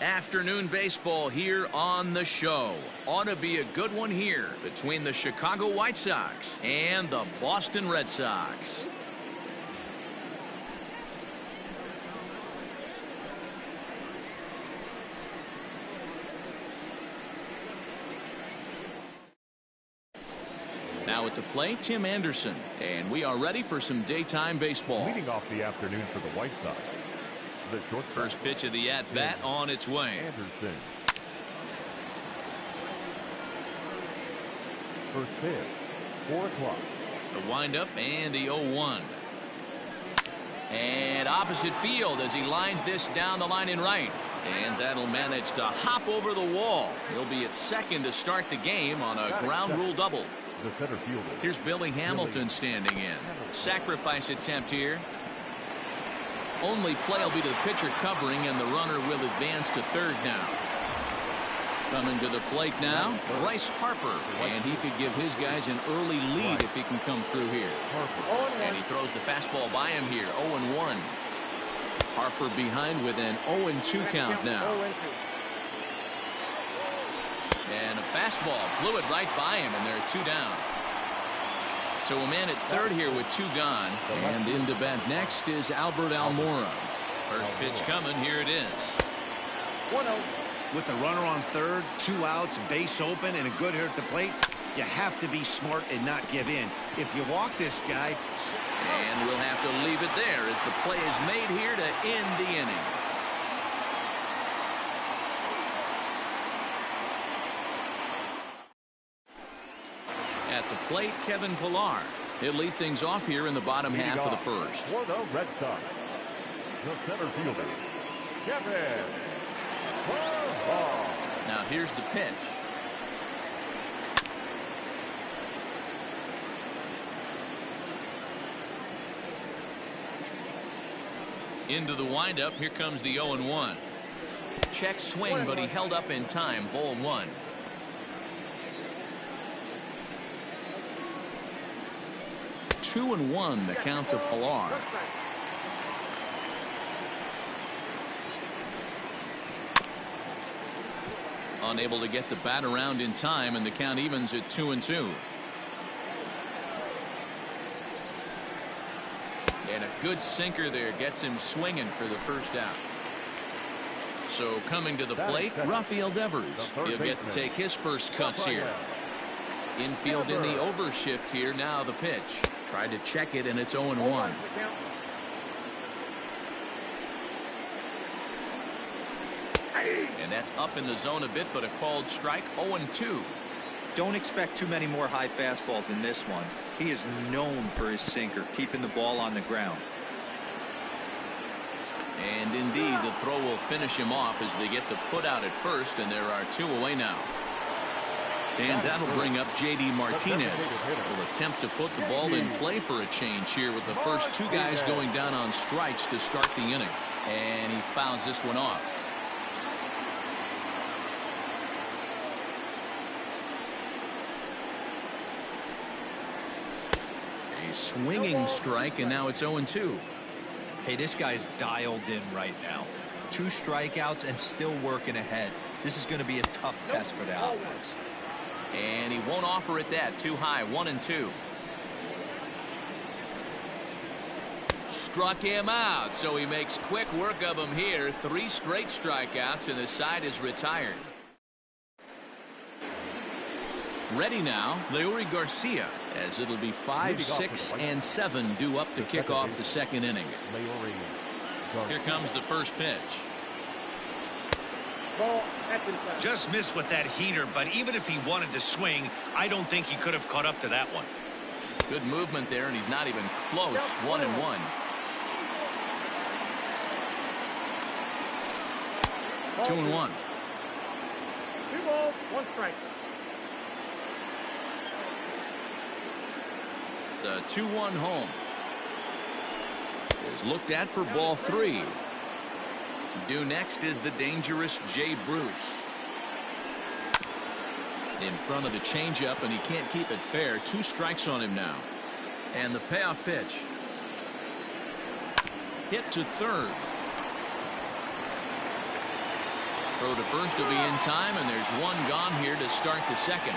Afternoon baseball here on the show. Ought to be a good one here between the Chicago White Sox and the Boston Red Sox. Now at the plate, Tim Anderson, and we are ready for some daytime baseball. Leading off the afternoon for the White Sox, the short first pitch of the at-bat on its way. Anderson. First pitch, 4 o'clock. The windup and the 0-1. And opposite field as he lines this down the line in right. And that'll manage to hop over the wall. He'll be at second to start the game on a ground rule double. The center fielder. Here's Billy Hamilton standing in. Sacrifice attempt here. Only play will be to the pitcher covering, and the runner will advance to third now. Coming to the plate now, Bryce Harper. And he could give his guys an early lead if he can come through here. And he throws the fastball by him here, 0-1. Harper behind with an 0-2 count now. And a fastball blew it right by him, and there are 2 down. So a man at third here with 2 gone. And into bat next is Albert Almora. First pitch coming. Here it is. 1-0. With the runner on third, 2 outs, base open, and a good hitter at the plate, you have to be smart and not give in. If you walk this guy. And we'll have to leave it there as the play is made here to end the inning. At the plate, Kevin Pillar. He'll lead things off here in the bottom half of the first. For the Red Sox, the center fielder, Kevin Pillar. Now here's the pitch. Into the windup. Here comes the 0-1. Check swing, but he held up in time. Ball 1. Two and 1 the count to Pillar. Unable to get the bat around in time, and the count evens at 2-2. And a good sinker there gets him swinging for the first out. So coming to the plate, Rafael Devers. He'll get to take his first cuts here. Infield in the overshift here. Now the pitch. Tried to check it, and it's 0-1. And that's up in the zone a bit, but a called strike. 0-2. Don't expect too many more high fastballs in this one. He is known for his sinker, keeping the ball on the ground. And indeed, the throw will finish him off as they get the put out at first, and there are 2 away now. And that'll bring up J.D. Martinez. Will attempt to put the ball in play for a change here with the first 2 guys going down on strikes to start the inning. And he fouls this one off. A swinging strike, and now it's 0-2. Hey, this guy's dialed in right now. 2 strikeouts and still working ahead. This is going to be a tough test for the offense. And he won't offer it that. Too high. 1-2. Struck him out, so he makes quick work of him here. 3 straight strikeouts, and the side is retired. Ready now, Leury Garcia, as it'll be 5, 6, and 7 due up to kick off the second inning. Here comes the first pitch. Just missed with that heater, but even if he wanted to swing, I don't think he could have caught up to that one. Good movement there, and he's not even close. 1-1. 2-1. 2 balls, 1 strike. The 2-1 home is looked at for ball 3. Due next is the dangerous Jay Bruce. In front of the changeup, and he can't keep it fair. 2 strikes on him now. And the payoff pitch. Hit to third. Throw to first will be in time, and there's one gone here to start the second.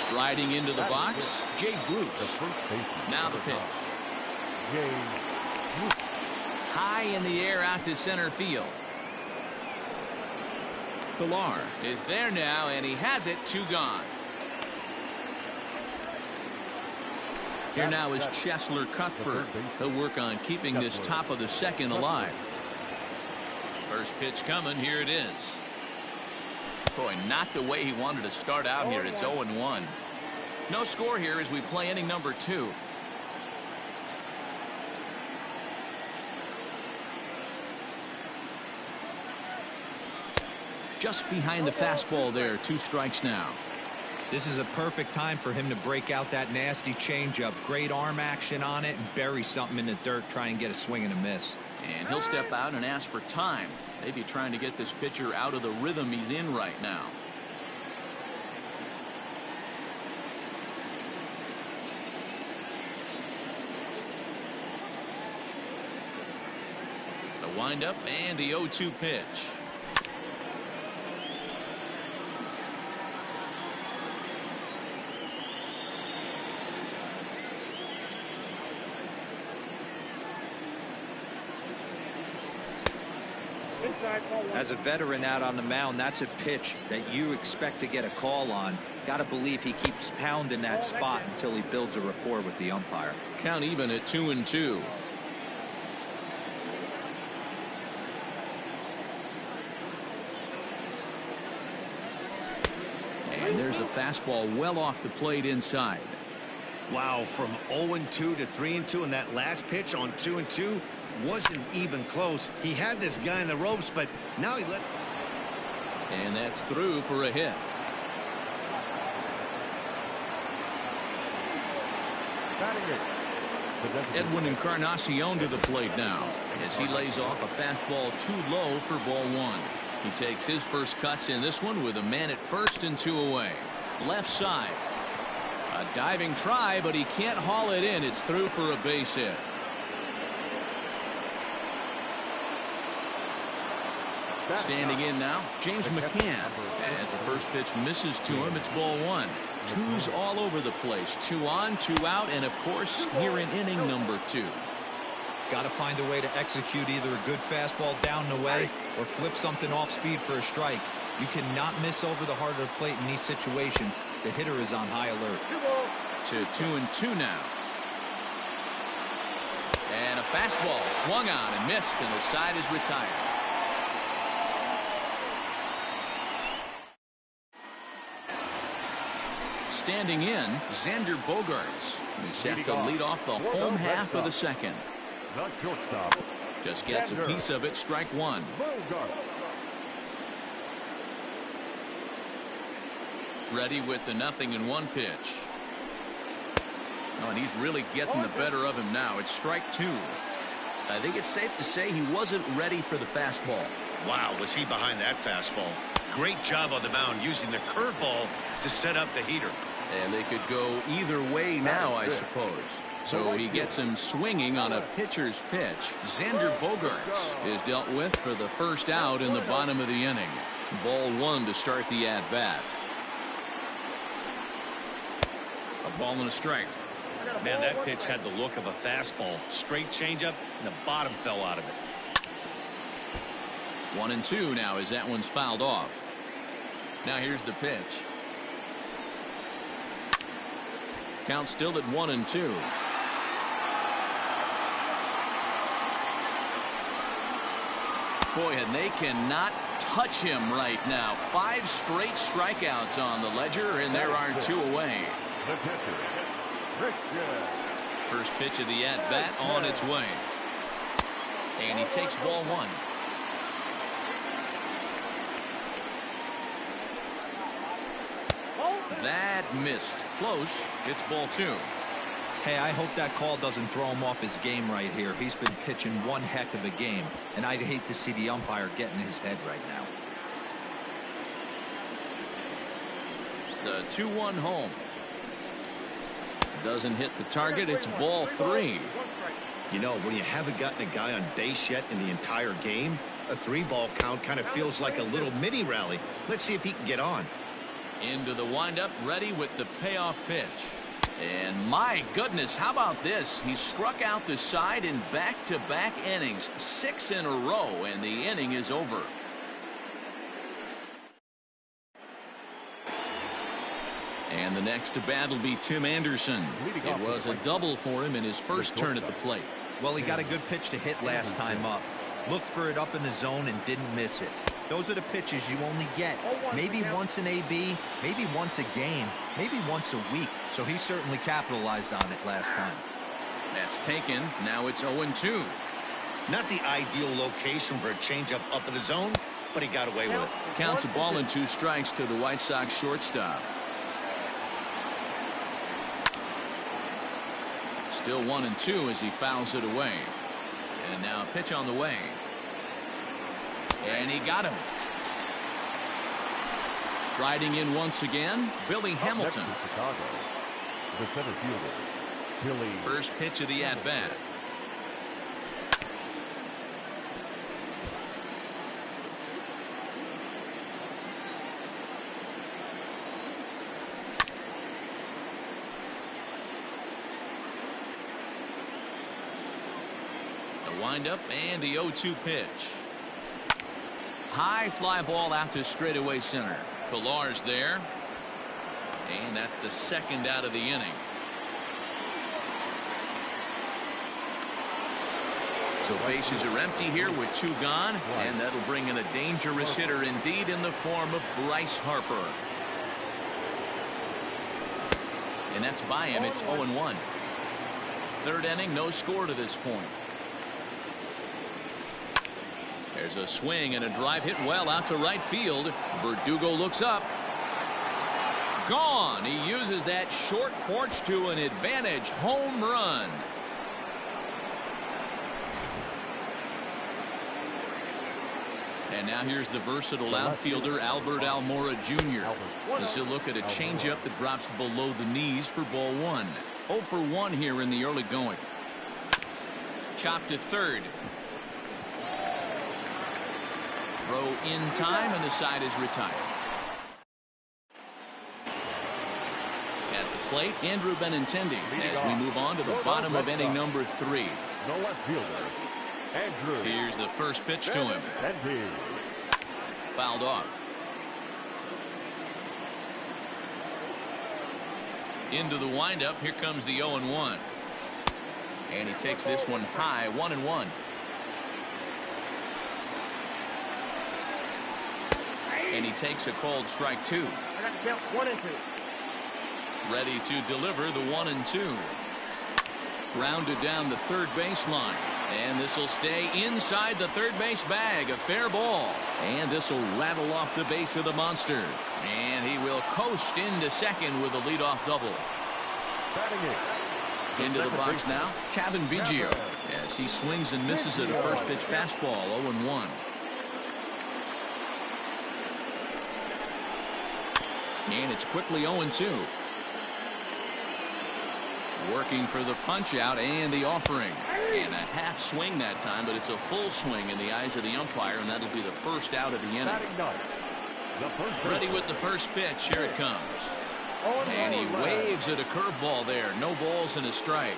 Striding into the box, Jay Bruce. Now the pitch. High in the air out to center field. Pilar is there now, and he has it. 2 gone. Here now is Cheslor Cuthbert. He'll work on keeping this top of the second alive. First pitch coming. Here it is. Boy, not the way he wanted to start out here. It's 0-1. No score here as we play inning number 2. Just behind the fastball there. 2 strikes now. This is a perfect time for him to break out that nasty changeup. Great arm action on it and bury something in the dirt. Try and get a swing and a miss. And he'll step out and ask for time. Maybe trying to get this pitcher out of the rhythm he's in right now. The windup and the 0-2 pitch. As a veteran out on the mound, that's a pitch that you expect to get a call on. Got to believe he keeps pounding that spot until he builds a rapport with the umpire. Count even at 2-2. And there's a fastball well off the plate inside. Wow, from 0-2 to 3-2, and that last pitch on 2-2 wasn't even close. He had this guy in the ropes, but now he let. And that's through for a hit. Edwin Encarnacion to the plate now as he lays off a fastball too low for ball 1. He takes his first cuts in this one with a man at first and 2 away. Left side. A diving try, but he can't haul it in. It's through for a base hit. Standing in now, James McCann. As the first pitch misses to him, it's ball 1. 2s all over the place. 2 on, 2 out, and of course, here in inning number 2. Got to find a way to execute either a good fastball down the way or flip something off speed for a strike. You cannot miss over the heart of the plate in these situations. The hitter is on high alert. To 2-2 now. And a fastball swung on and missed, and the side is retired. Standing in, Xander Bogaerts. He's set to lead off the home half of the second. Just gets a piece of it. Strike 1. Ready with the 0-1 pitch. Oh, and he's really getting the better of him now. It's strike 2. I think it's safe to say he wasn't ready for the fastball. Wow, was he behind that fastball. Great job on the mound using the curveball to set up the heater. And they could go either way now, I suppose. So he gets him swinging on a pitcher's pitch. Xander Bogaerts is dealt with for the first out in the bottom of the inning. Ball 1 to start the at-bat. A ball and a strike. Man, that pitch had the look of a fastball. Straight changeup, and the bottom fell out of it. 1-2 now as that one's fouled off. Now here's the pitch. Count still at 1-2. Boy, and they cannot touch him right now. 5 straight strikeouts on the ledger, and there are 2 away. First pitch of the at-bat on its way. And he takes ball 1. That missed. Close. It's ball 2. Hey, I hope that call doesn't throw him off his game right here. He's been pitching one heck of a game, and I'd hate to see the umpire get in his head right now. The 2-1 home. Doesn't hit the target. It's ball 3. You know, when you haven't gotten a guy on base yet in the entire game, a 3-ball count kind of feels like a little mini rally. Let's see if he can get on. Into the windup, ready with the payoff pitch. And my goodness, how about this? He struck out the side in back-to-back innings, 6 in a row, and the inning is over. And the next to bat will be Tim Anderson. It was a double for him in his first turn at the plate. Well, he got a good pitch to hit last time up. Looked for it up in the zone and didn't miss it. Those are the pitches you only get maybe once in AB, maybe once a game, maybe once a week. So he certainly capitalized on it last time. That's taken. Now it's 0-2. Not the ideal location for a changeup up in the zone, but he got away with it. Counts a ball and 2 strikes to the White Sox shortstop. Still 1-2 as he fouls it away. And now a pitch on the way. And he got him. Striding in once again, Billy Hamilton. Next to Chicago, the center fielder, Billy. First pitch of the at-bat. Windup and the 0-2 pitch. High fly ball out to straightaway center. Pillar's there. And that's the second out of the inning. So bases are empty here with 2 gone. And that'll bring in a dangerous hitter indeed in the form of Bryce Harper. And that's by him. It's 0-1. Third inning, no score to this point. There's a swing and a drive hit well out to right field. Verdugo looks up. Gone. He uses that short porch to an advantage home run. And now here's the versatile outfielder Albert Almora Jr. as he'll look at a changeup that drops below the knees for ball 1. 0 for 1 here in the early going. Chopped to third. Throw in time, and the side is retired. At the plate, Andrew Benintendi as we move on to the bottom of inning number 3. The left fielder, Andrew. Here's the first pitch to him. Fouled off. Into the windup. Here comes the 0-1. And he takes this one high, 1-1. And he takes a called strike 2. I got to count 1-2. Ready to deliver the 1-2. Grounded down the third baseline. And this will stay inside the third base bag. A fair ball. And this will rattle off the base of the monster. And he will coast into second with a leadoff double. Into the box now, Cavan Biggio. As he swings and misses at a first pitch fastball, 0-1. And it's quickly 0-2. Working for the punch out and the offering. And a half swing that time, but it's a full swing in the eyes of the umpire, and that'll be the first out of the inning. Ready with the first pitch. Here it comes. And he waves at a curveball there. No balls and a strike.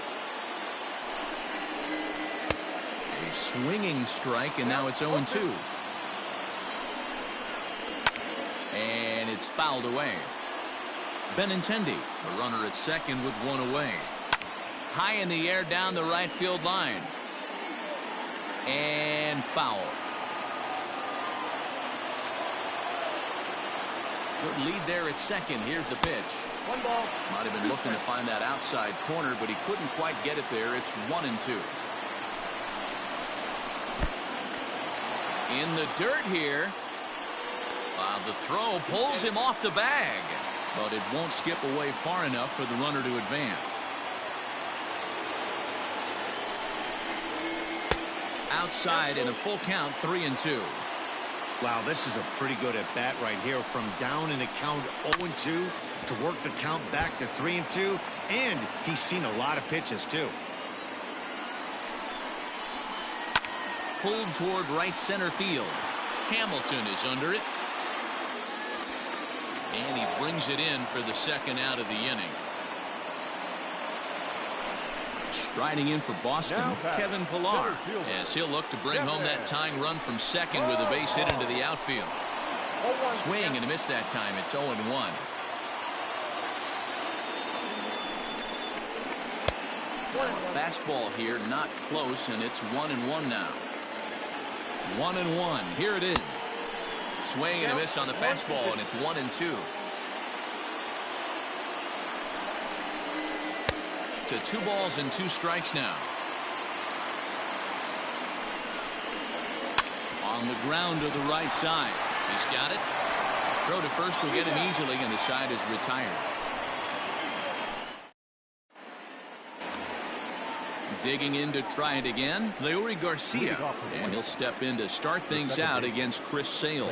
A swinging strike, and now it's 0-2. And it's fouled away. Benintendi, a runner at second with one away. High in the air down the right field line. And foul. Good lead there at second. Here's the pitch. 1 ball. Might have been looking to find that outside corner, but he couldn't quite get it there. It's 1-2. In the dirt here. The throw pulls him off the bag, but it won't skip away far enough for the runner to advance. Outside in a full count, 3-2. Wow, this is a pretty good at bat right here. From down in the count 0-2 to work the count back to 3-2, and he's seen a lot of pitches too. pulled toward right center field. Hamilton is under it. And he brings it in for the second out of the inning. Striding in for Boston, Kevin Pillar, as he'll look to bring home that tying run from second with a base hit into the outfield. Swing and a miss that time. It's 0-1. Fastball here, not close, and it's 1-1 now. 1-1. Here it is. Swing and a miss on the fastball, and it's 1-2. To 2 balls and 2 strikes now. On the ground to the right side. He's got it. Throw to first will get him easily, and the side is retired. Digging in to try it again, Leury Garcia, and he'll step in to start things out against Chris Sale.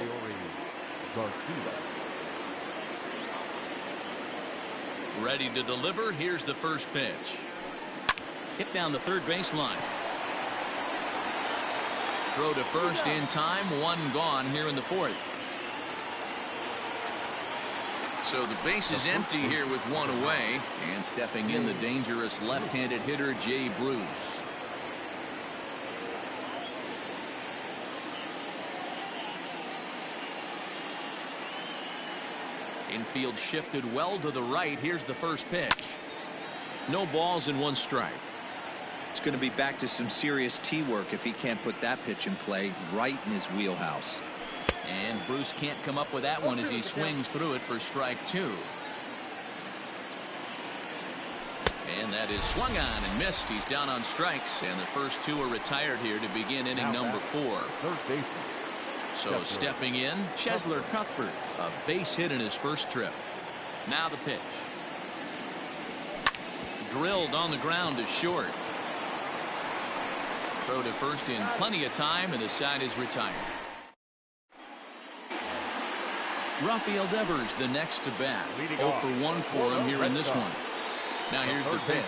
Ready to deliver. Here's the first pitch. Hit down the third baseline. Throw to first in time. 1 gone here in the 4th. So the base is empty here with 1 away, and stepping in the dangerous left-handed hitter Jay Bruce. Infield shifted well to the right. Here's the first pitch. No balls and 1 strike. It's going to be back to some serious tee work if he can't put that pitch in play right in his wheelhouse. And Bruce can't come up with that one as he swings through it for strike 2. And that is swung on and missed. He's down on strikes, and the first 2 are retired here to begin inning number 4. So stepping in, Cheslor Cuthbert, a base hit in his first trip. Now the pitch. Drilled on the ground to short. Throw to first in plenty of time, and the side is retired. Rafael Devers the next to bat. 0 for 1 for him here in this one. Now here's the pitch.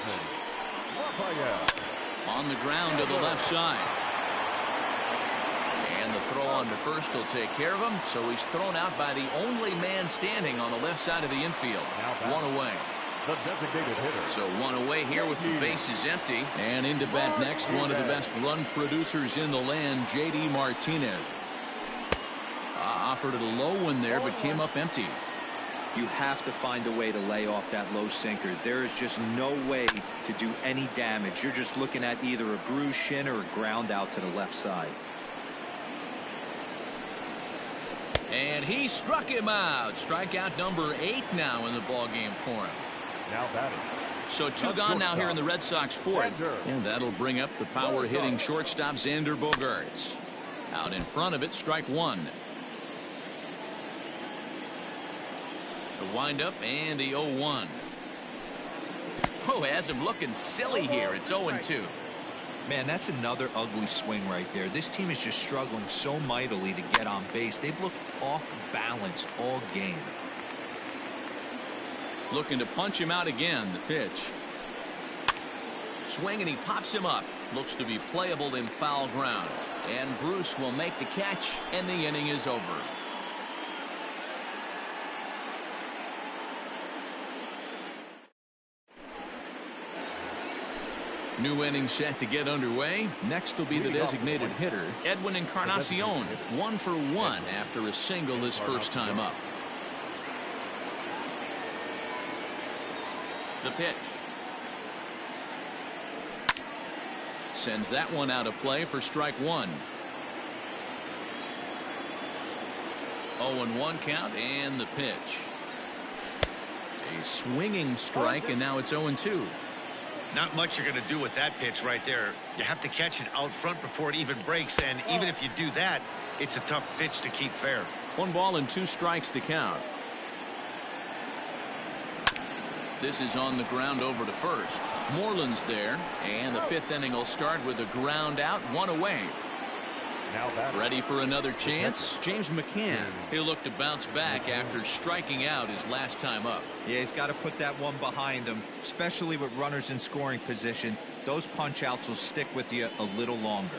On the ground to the left side. And the throw on to first will take care of him. So he's thrown out by the only man standing on the left side of the infield. 1 away. The designated hitter. So 1 away here with the bases empty. And into bat next, one of the best run producers in the land, J.D. Martinez. Offered it a low one there, but came up empty. You have to find a way to lay off that low sinker. There is just no way to do any damage. You're just looking at either a bruised shin or a ground out to the left side. And he struck him out. Strikeout number 8 now in the ballgame for him. Now batting. So 2 gone now here in the Red Sox 4th. And that'll bring up the power-hitting shortstop Xander Bogaerts. Out in front of it, strike 1. The windup and the 0-1. Oh, has him looking silly here. It's 0-2. Man, that's another ugly swing right there. This team is just struggling so mightily to get on base. They've looked off balance all game. Looking to punch him out again. The pitch. Swing and he pops him up. Looks to be playable in foul ground. And Bruce will make the catch, and the inning is over. New inning set to get underway. Next will be the designated hitter, Edwin Encarnacion. 1 for 1 after a single his first time up. The pitch. Sends that one out of play for strike 1. 0-1 count, and the pitch. A swinging strike, and now it's 0-2. Not much you're going to do with that pitch right there. You have to catch it out front before it even breaks, and even if you do that, it's a tough pitch to keep fair. 1 ball and 2 strikes to count. This is on the ground over to first. Moreland's there, and the 5th inning will start with a ground out, 1 away. Ready for another chance? James McCann. He'll look to bounce back after striking out his last time up. Yeah, he's got to put that one behind him, especially with runners in scoring position. Those punch outs will stick with you a little longer.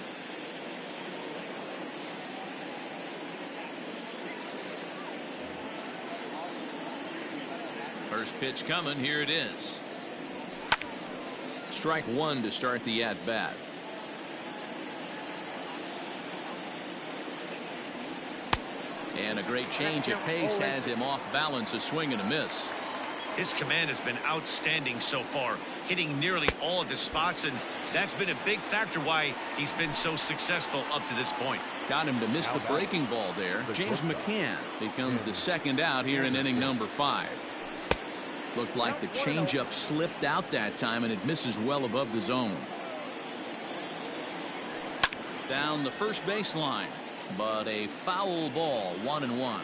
First pitch coming. Here it is. Strike one to start the at-bat. And a great change of pace has him off balance, a swing and a miss. His command has been outstanding so far, hitting nearly all of his spots, and that's been a big factor why he's been so successful up to this point. Got him to miss the breaking ball there. James McCann becomes the second out here in inning number 5. Looked like the changeup slipped out that time, and it misses well above the zone. Down the first baseline, but a foul ball, 1-1.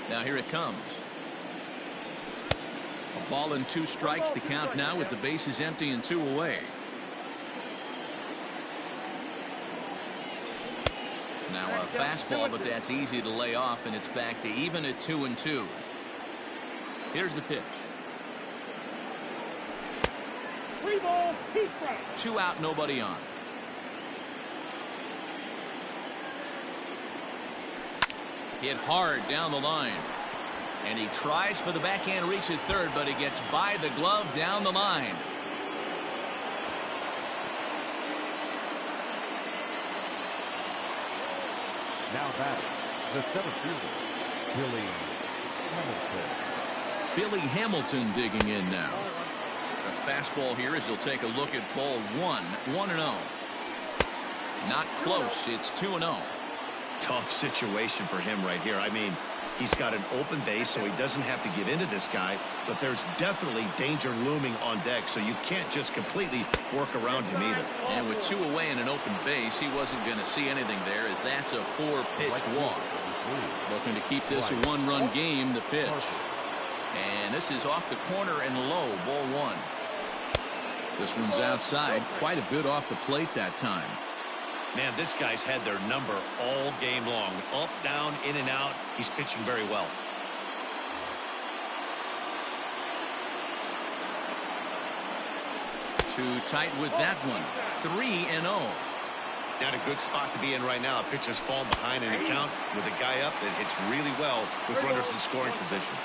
Now here it comes. A ball and 2 strikes, the count now with the bases empty and 2 away. Now a fastball, but that's easy to lay off, and it's back to even at 2-2. Here's the pitch. 3 balls, 2 strikes. 2 out, nobody on. Hit hard down the line. And he tries for the backhand reach at third, but he gets by the glove down the line. Now batting, the 7th fielder, Billy Hamilton. Billy Hamilton digging in now. A fastball here as he'll take a look at ball 1. 1-0. Not close. It's 2-0. Tough situation for him right here. I mean, he's got an open base, so he doesn't have to give in to this guy, but there's definitely danger looming on deck, so you can't just completely work around him either. And with 2 away and an open base, he wasn't going to see anything there, as that's a 4-pitch walk. Looking to keep this a 1-run game, the pitch. And this is off the corner and low, ball 1. This one's outside, quite a bit off the plate that time. Man, this guy's had their number all game long. Up, down, in and out. He's pitching very well. Too tight with that one. 3-0. Not a good spot to be in right now. A pitcher's falling behind in the count with a guy up that hits really well with runners in scoring position.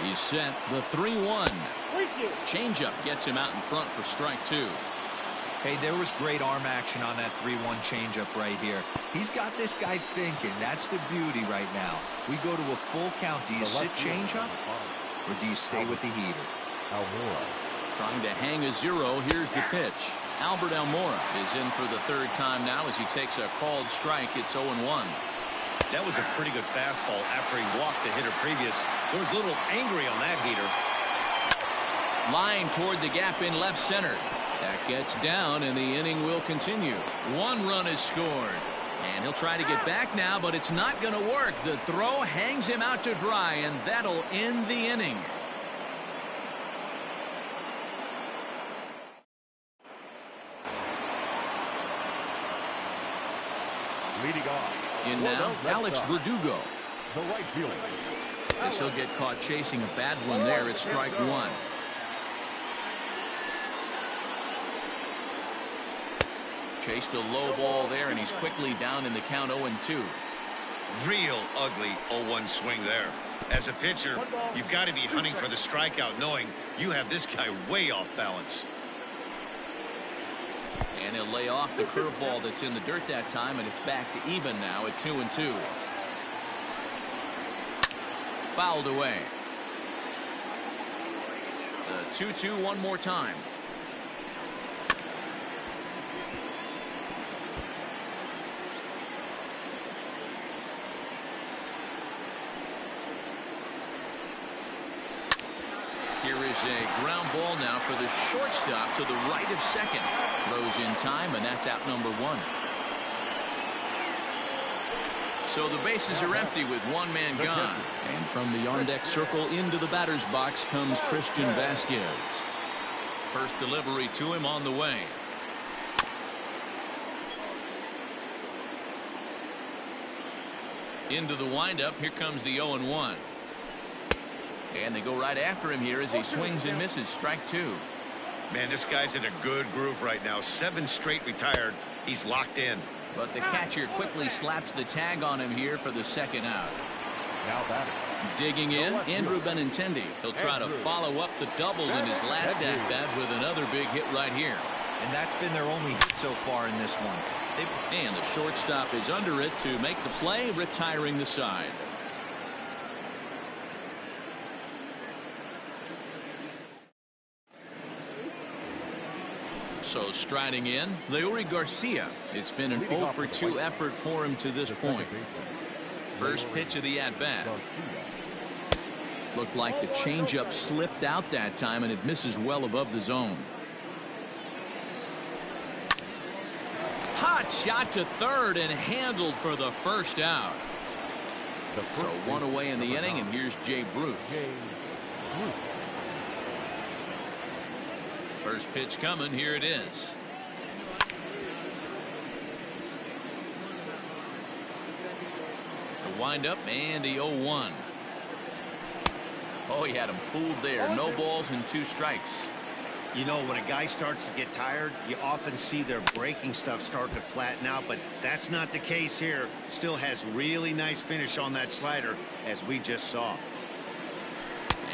He's set the 3-1. Changeup gets him out in front for strike 2. Hey, there was great arm action on that 3-1 changeup right here. He's got this guy thinking. That's the beauty right now. We go to a full count. Do you sit changeup or do you stay with the heater? Almora. Trying to hang a 0. Here's the pitch. Albert Almora is in for the 3rd time now as he takes a called strike. It's 0-1. That was a pretty good fastball after he walked the hitter previous. He was a little angry on that heater. Line toward the gap in left center. That gets down, and the inning will continue. 1 run is scored. And he'll try to get back now, but it's not going to work. The throw hangs him out to dry, and that'll end the inning. Leading off. In now, Alex Verdugo. The right fielder. Guess he'll get caught chasing a bad one there at strike 1. Chased a low ball there, and he's quickly down in the count 0-2. Real ugly 0-1 swing there. As a pitcher, you've got to be hunting for the strikeout, knowing you have this guy way off balance. And he'll lay off the curveball that's in the dirt that time, and it's back to even now at 2-2. Fouled away. The 2-2 one more time. Here is a ground ball now for the shortstop to the right of second. Throws in time, and that's out number 1. So the bases are empty with 1 man gone. And from the on-deck circle into the batter's box comes Christian Vasquez. First delivery to him on the way. Into the windup. Here comes the 0-1. And they go right after him here as he swings and misses. Strike 2. Man, this guy's in a good groove right now. 7 straight retired. He's locked in. But the catcher quickly slaps the tag on him here for the 2nd out. Now batting, Digging in, Andrew Benintendi. He'll try to follow up the double in his last at-bat with another big hit right here. And that's been their only hit so far in this one. And the shortstop is under it to make the play, retiring the side. So striding in, Leury Garcia. It's been an 0 for 2 effort for him to this point. First pitch of the at-bat. Looked like the changeup slipped out that time, and it misses well above the zone. Hot shot to third and handled for the first out. So one away in the inning, and here's Jay Bruce. First pitch coming. Here it is. The windup and the 0-1. Oh, he had him fooled there. No balls and 2 strikes. You know, when a guy starts to get tired, you often see their breaking stuff start to flatten out, but that's not the case here. Still has really nice finish on that slider, as we just saw.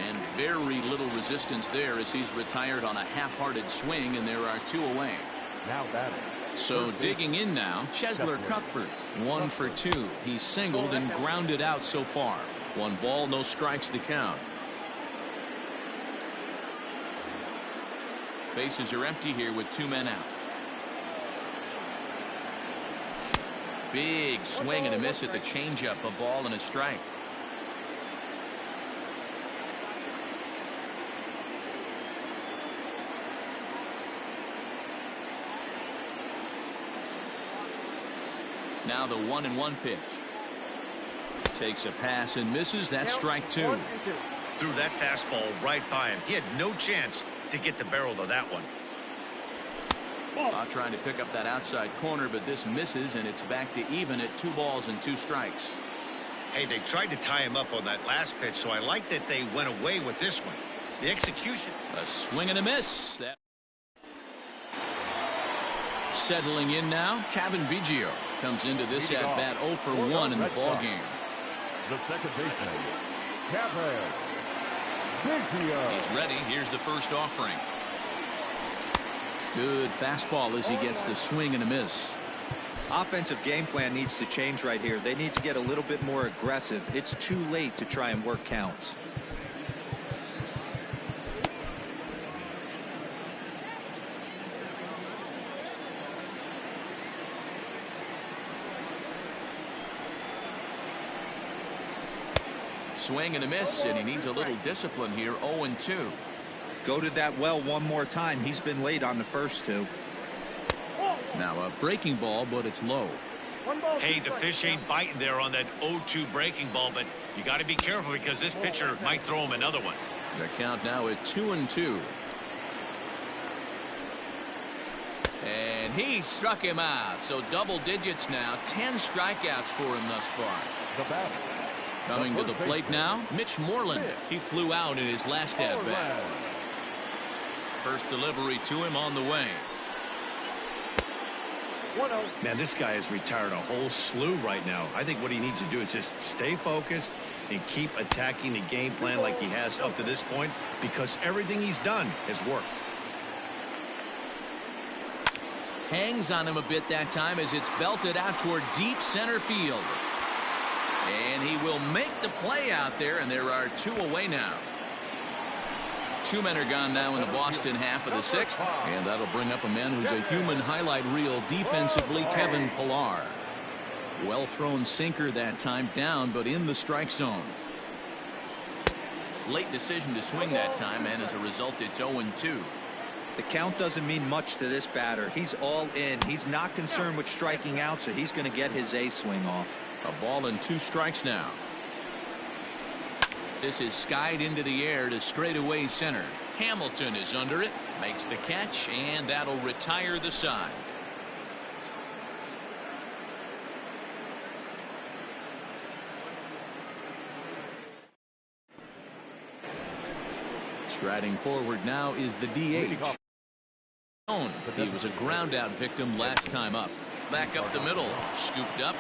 And very little resistance there as he's retired on a half-hearted swing, and there are 2 away. Now batting. So digging in now, Cheslor Cuthbert, 1 for 2. He's singled and grounded out so far. 1 ball, no strikes the count. Bases are empty here with 2 men out. Big swing and a miss at the changeup. A ball and a strike. Now the 1-1 pitch. Takes a pass and misses. That's strike 2. Threw that fastball right by him. He had no chance to get the barrel of that one. Trying to pick up that outside corner, but this misses, and it's back to even at 2 balls and 2 strikes. Hey, they tried to tie him up on that last pitch, so I like that they went away with this one. The execution. A swing and a miss. That settling in now, Cavan Biggio comes into this at bat 0 for 1 in the ball game. The second baseman, Cavan Biggio. He's ready. Here's the first offering. Good fastball as he gets the swing and a miss. Offensive game plan needs to change right here. They need to get a little bit more aggressive. It's too late to try and work counts. Swing and a miss, and he needs a little discipline here. 0-2. Go to that well one more time. He's been late on the first 2. Now a breaking ball, but it's low. Hey, the fish ain't biting there on that 0-2 breaking ball, but you got to be careful because this pitcher might throw him another one. The count now at 2-2. And he struck him out. So double digits now. 10 strikeouts for him thus far. The batter. Coming to the plate now, Mitch Moreland. He flew out in his last at bat. First delivery to him on the way. Man, this guy has retired a whole slew right now. I think what he needs to do is just stay focused and keep attacking the game plan like he has up to this point, because everything he's done has worked. Hangs on him a bit that time as it's belted out toward deep center field. And he will make the play out there, and there are 2 away now. 2 men are gone now in the Boston half of the 6th, and that'll bring up a man who's a human highlight reel defensively, Kevin Pillar. Well thrown sinker that time, down but in the strike zone. Late decision to swing that time, and as a result it's 0-2. The count doesn't mean much to this batter. He's all in. He's not concerned with striking out, so he's going to get his A swing off. A ball and 2 strikes now. This is skied into the air to straightaway center. Hamilton is under it, makes the catch, and that'll retire the side. Striding forward now is the DH. He was a ground out victim last time up. Back up the middle, scooped up.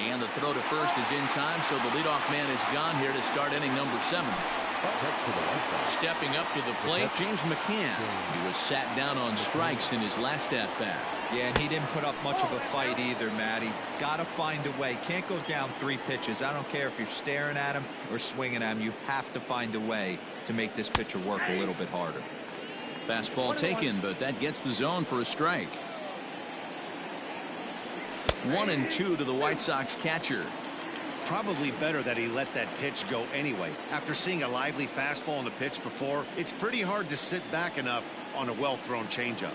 And the throw to first is in time, so the leadoff man is gone here to start inning number 7. Stepping up to the plate, James McCann. He was sat down on strikes in his last at-bat. Yeah, and he didn't put up much of a fight either, Matty. Got to find a way. Can't go down 3 pitches. I don't care if you're staring at him or swinging at him. You have to find a way to make this pitcher work a little bit harder. Fastball taken, but that gets the zone for a strike. 1-2 to the White Sox catcher. Probably better that he let that pitch go anyway. After seeing a lively fastball on the pitch before, it's pretty hard to sit back enough on a well-thrown changeup.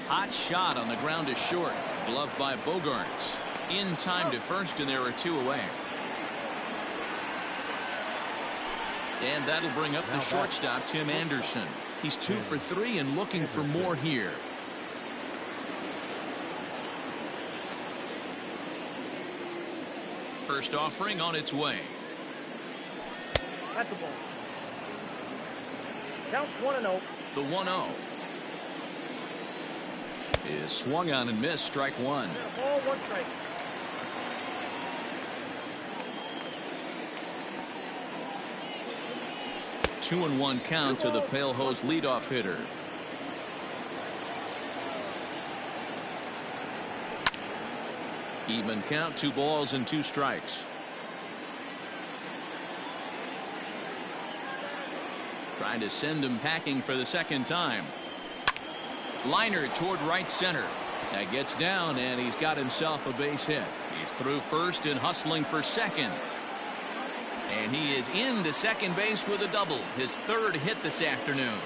Hot shot on the ground is short. Gloved by Bogaerts. In time to first, and there are 2 away. And that'll bring up the shortstop, Tim Anderson. He's 2 for 3 and looking for more here. First offering on its way. That's a ball. Count 1-0. The 1-0 is swung on and missed. Strike 1. Ball, 1 strike. Two and 1 count to the Pale Hose leadoff hitter. Even count, 2 balls and 2 strikes. Trying to send him packing for the second time. Liner toward right center. That gets down, and he's got himself a base hit. He's through first and hustling for second. And he is into second base with a double. His 3rd hit this afternoon.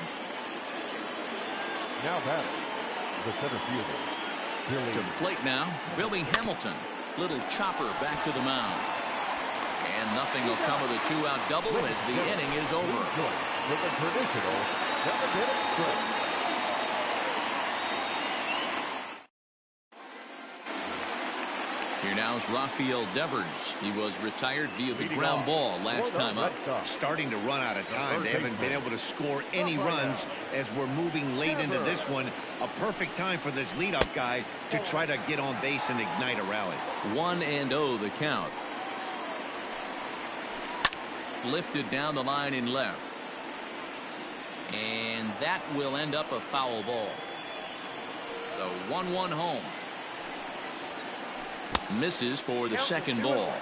Now batting, the center fielder, Billy. To the plate now, Billy Hamilton. Little chopper back to the mound. And nothing will come of the 2-out double as the inning is over. With a traditional 7-inning stretch. Here now is Rafael Devers. He was retired via the ground ball last time up. Starting to run out of time. They haven't been able to score any runs as we're moving late into this one. A perfect time for this leadoff guy to try to get on base and ignite a rally. 1-0 the count. Lifted down the line in left. And that will end up a foul ball. The 1-1 home. Misses for the second ball.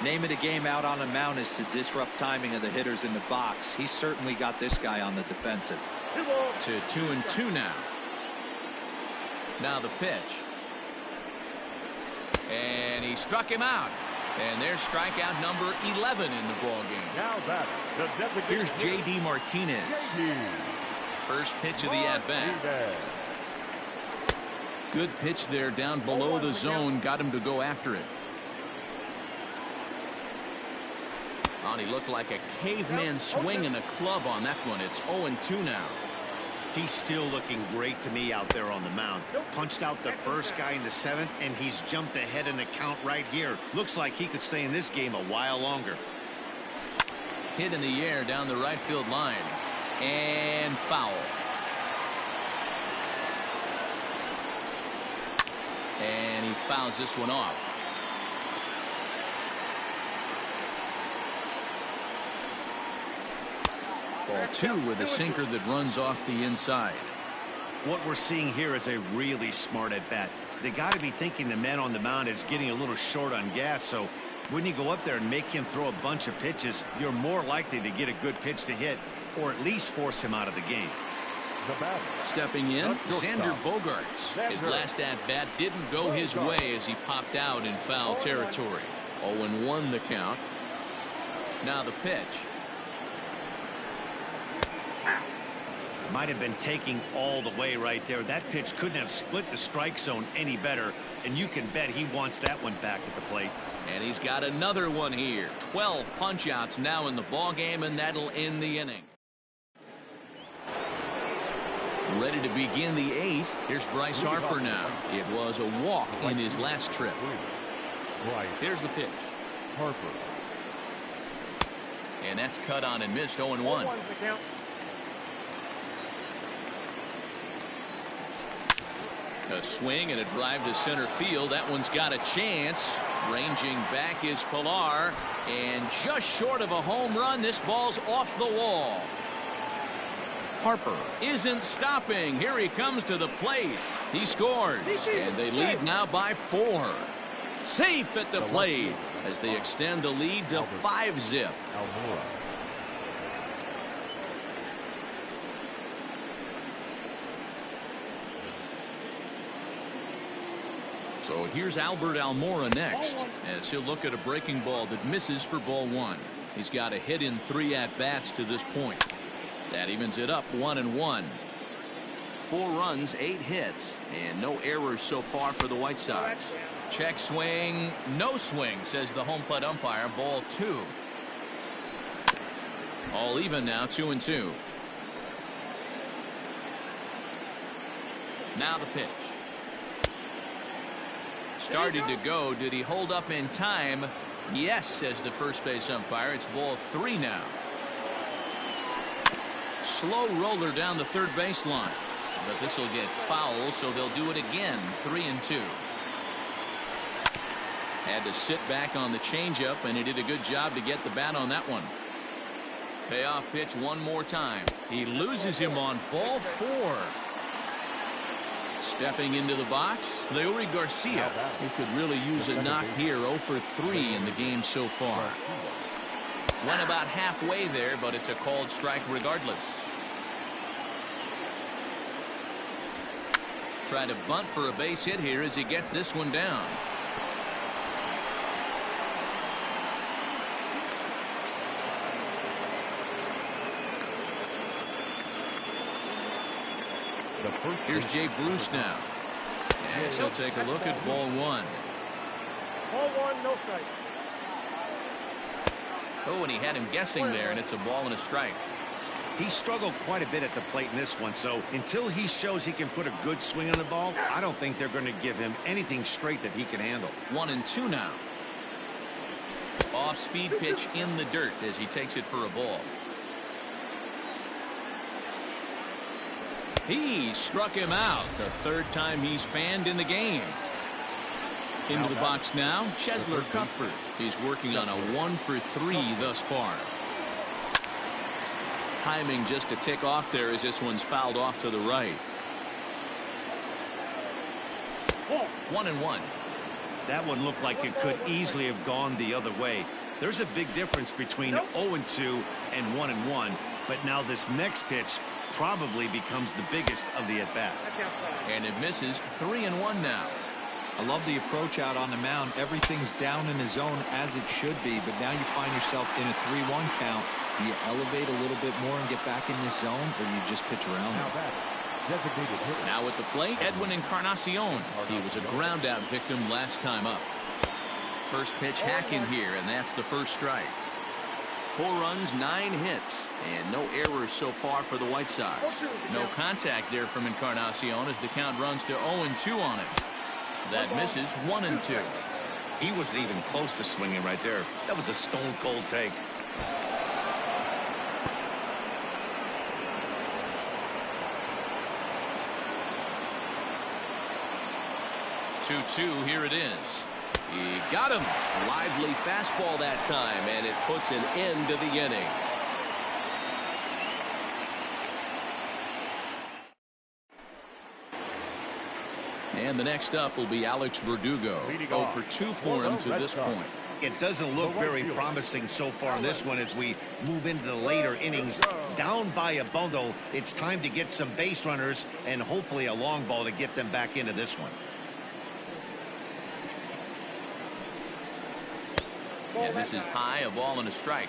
Name of the game out on the mound is to disrupt timing of the hitters in the box. He's certainly got this guy on the defensive. To 2-2 now. Now the pitch. And he struck him out. And there's strikeout number 11 in the ball game. Now batting, the deputy. Here's J.D. Martinez. First pitch of the at-bat. Good pitch there down below the zone. Got him to go after it. Oh, he looked like a caveman swinging a club on that one. It's 0-2 now. He's still looking great to me out there on the mound. Punched out the first guy in the 7th, and he's jumped ahead in the count right here. Looks like he could stay in this game a while longer. Hit in the air down the right field line. And foul. And he fouls this one off. Ball 2 with a sinker that runs off the inside. What we're seeing here is a really smart at bat. They got to be thinking the man on the mound is getting a little short on gas, so when you go up there and make him throw a bunch of pitches, you're more likely to get a good pitch to hit or at least force him out of the game. Stepping in, Xander Bogaerts. His last at-bat didn't go his way as he popped out in foul territory. 0-1 the count. Now the pitch. Might have been taking all the way right there. That pitch couldn't have split the strike zone any better, and you can bet he wants that one back at the plate. And he's got another one here. 12 punch-outs now in the ball game, and that'll end the inning. Ready to begin the 8th. Here's Bryce Harper now. It was a walk in his last trip. Here's the pitch. Harper. And that's cut on and missed. 0-1. A swing and a drive to center field. That one's got a chance. Ranging back is Pilar, and just short of a home run. This ball's off the wall. Harper isn't stopping. Here he comes to the plate. He scores, and they lead now by 4. Safe at the plate as they extend the lead to 5-zip. Almora. So here's Albert Almora next, as he'll look at a breaking ball that misses for ball 1. He's got a hit in 3 at-bats to this point. That evens it up 1-1. 4 runs, 8 hits, and no errors so far for the White Sox. Check swing, no swing, says the home plate umpire. Ball 2. All even now, 2-2. Now the pitch. Started to go. Did he hold up in time? Yes, says the first base umpire. It's ball 3 now. Slow roller down the third baseline, but this will get foul, so they'll do it again. 3-2. Had to sit back on the changeup, and he did a good job to get the bat on that one. Payoff pitch one more time. He loses him on ball 4. Stepping into the box, Leury Garcia, who could really use a knock here. 0 for 3 in the game so far. Went about halfway there, but it's a called strike regardless. Try to bunt for a base hit here as he gets this one down. Here's Jay Bruce now. Yes, he'll take a look at ball 1. Ball 1, no strike. Oh, and he had him guessing there, and it's a ball and a strike. He struggled quite a bit at the plate in this one, so until he shows he can put a good swing on the ball, I don't think they're going to give him anything straight that he can handle. 1-2 now. Off speed pitch in the dirt as he takes it for a ball. He struck him out. The 3rd time he's fanned in the game. Into the box now, Cheslor Cuthbert. He's working on a 1 for 3 thus far. Timing just to tick off there as this one's fouled off to the right. 1-1. That one looked like it could easily have gone the other way. There's a big difference between 0-2 and 1-1, but now this next pitch probably becomes the biggest of the at-bat. And it misses. 3-1 now. I love the approach out on the mound. Everything's down in the zone as it should be, but now you find yourself in a 3-1 count. Do you elevate a little bit more and get back in this zone, or you just pitch around it? Now at the plate, Edwin Encarnacion. He was a ground out victim last time up. First pitch hack in here, and that's the first strike. 4 runs, 9 hits, and no errors so far for the White Sox. No contact there from Encarnacion as the count runs to 0-2 on it. That misses. 1-2. He wasn't even close to swinging right there. That was a stone cold take. Two, here it is. He got him. Lively fastball that time, and it puts an end to the inning. And the next up will be Alex Verdugo. 0 for 2 for him to this point. It doesn't look very promising so far in this one as we move into the later innings. Down by a bundle, it's time to get some base runners and hopefully a long ball to get them back into this one. And this is high, a ball and a strike.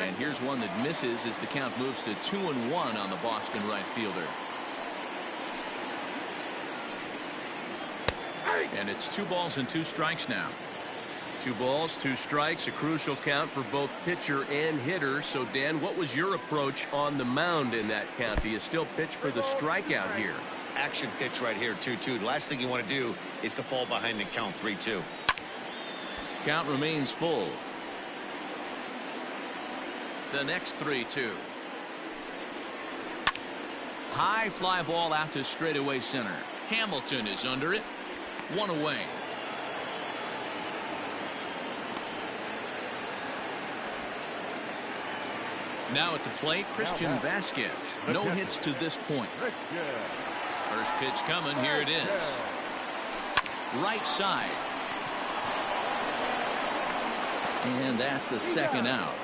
And here's one that misses as the count moves to 2-1 on the Boston right fielder. And it's 2 balls and 2 strikes now. 2 balls, 2 strikes, a crucial count for both pitcher and hitter. So, Dan, what was your approach on the mound in that count? Do you still pitch for the strikeout here? Action pitch right here, 2-2. The last thing you want to do is to fall behind the count 3-2. Count remains full. The next 3-2. High fly ball out to straightaway center. Hamilton is under it. 1 away. Now at the plate, Christian Vasquez. No hits to this point. First pitch coming. Here it is. Right side. And that's the second out.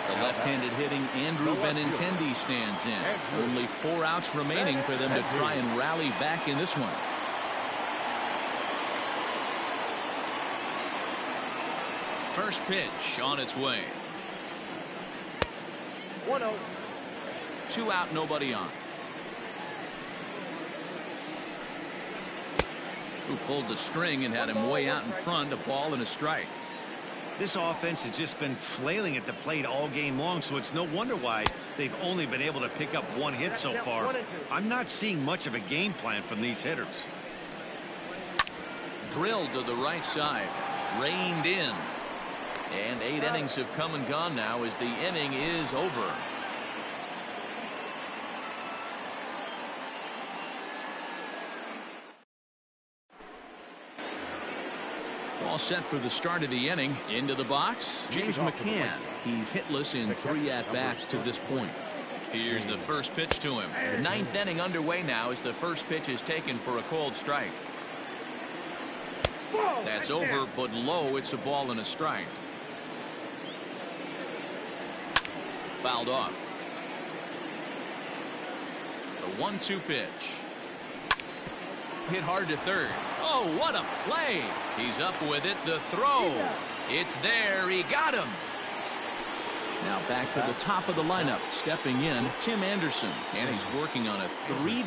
The left-handed hitting Andrew Benintendi stands in. Only 4 outs remaining for them to try and rally back in this one. First pitch on its way. 1-0. 2 out, nobody on. Who pulled the string and had him way out in front, a ball and a strike. This offense has just been flailing at the plate all game long, so it's no wonder why they've only been able to pick up 1 hit so far. I'm not seeing much of a game plan from these hitters. Drilled to the right side. Reined in. And 8 innings have come and gone now as the inning is over. All set for the start of the inning. Into the box, James McCann. He's hitless in 3 at-bats to this point. Here's the first pitch to him. 9th inning underway now as the first pitch is taken for a called strike. That's over, but low. It's a ball and a strike. Fouled off. The 1-2 pitch. Hit hard to third. Oh, what a play. He's up with it. The throw. It's there. He got him. Now back to the top of the lineup. Stepping in, Tim Anderson. And he's working on a 3.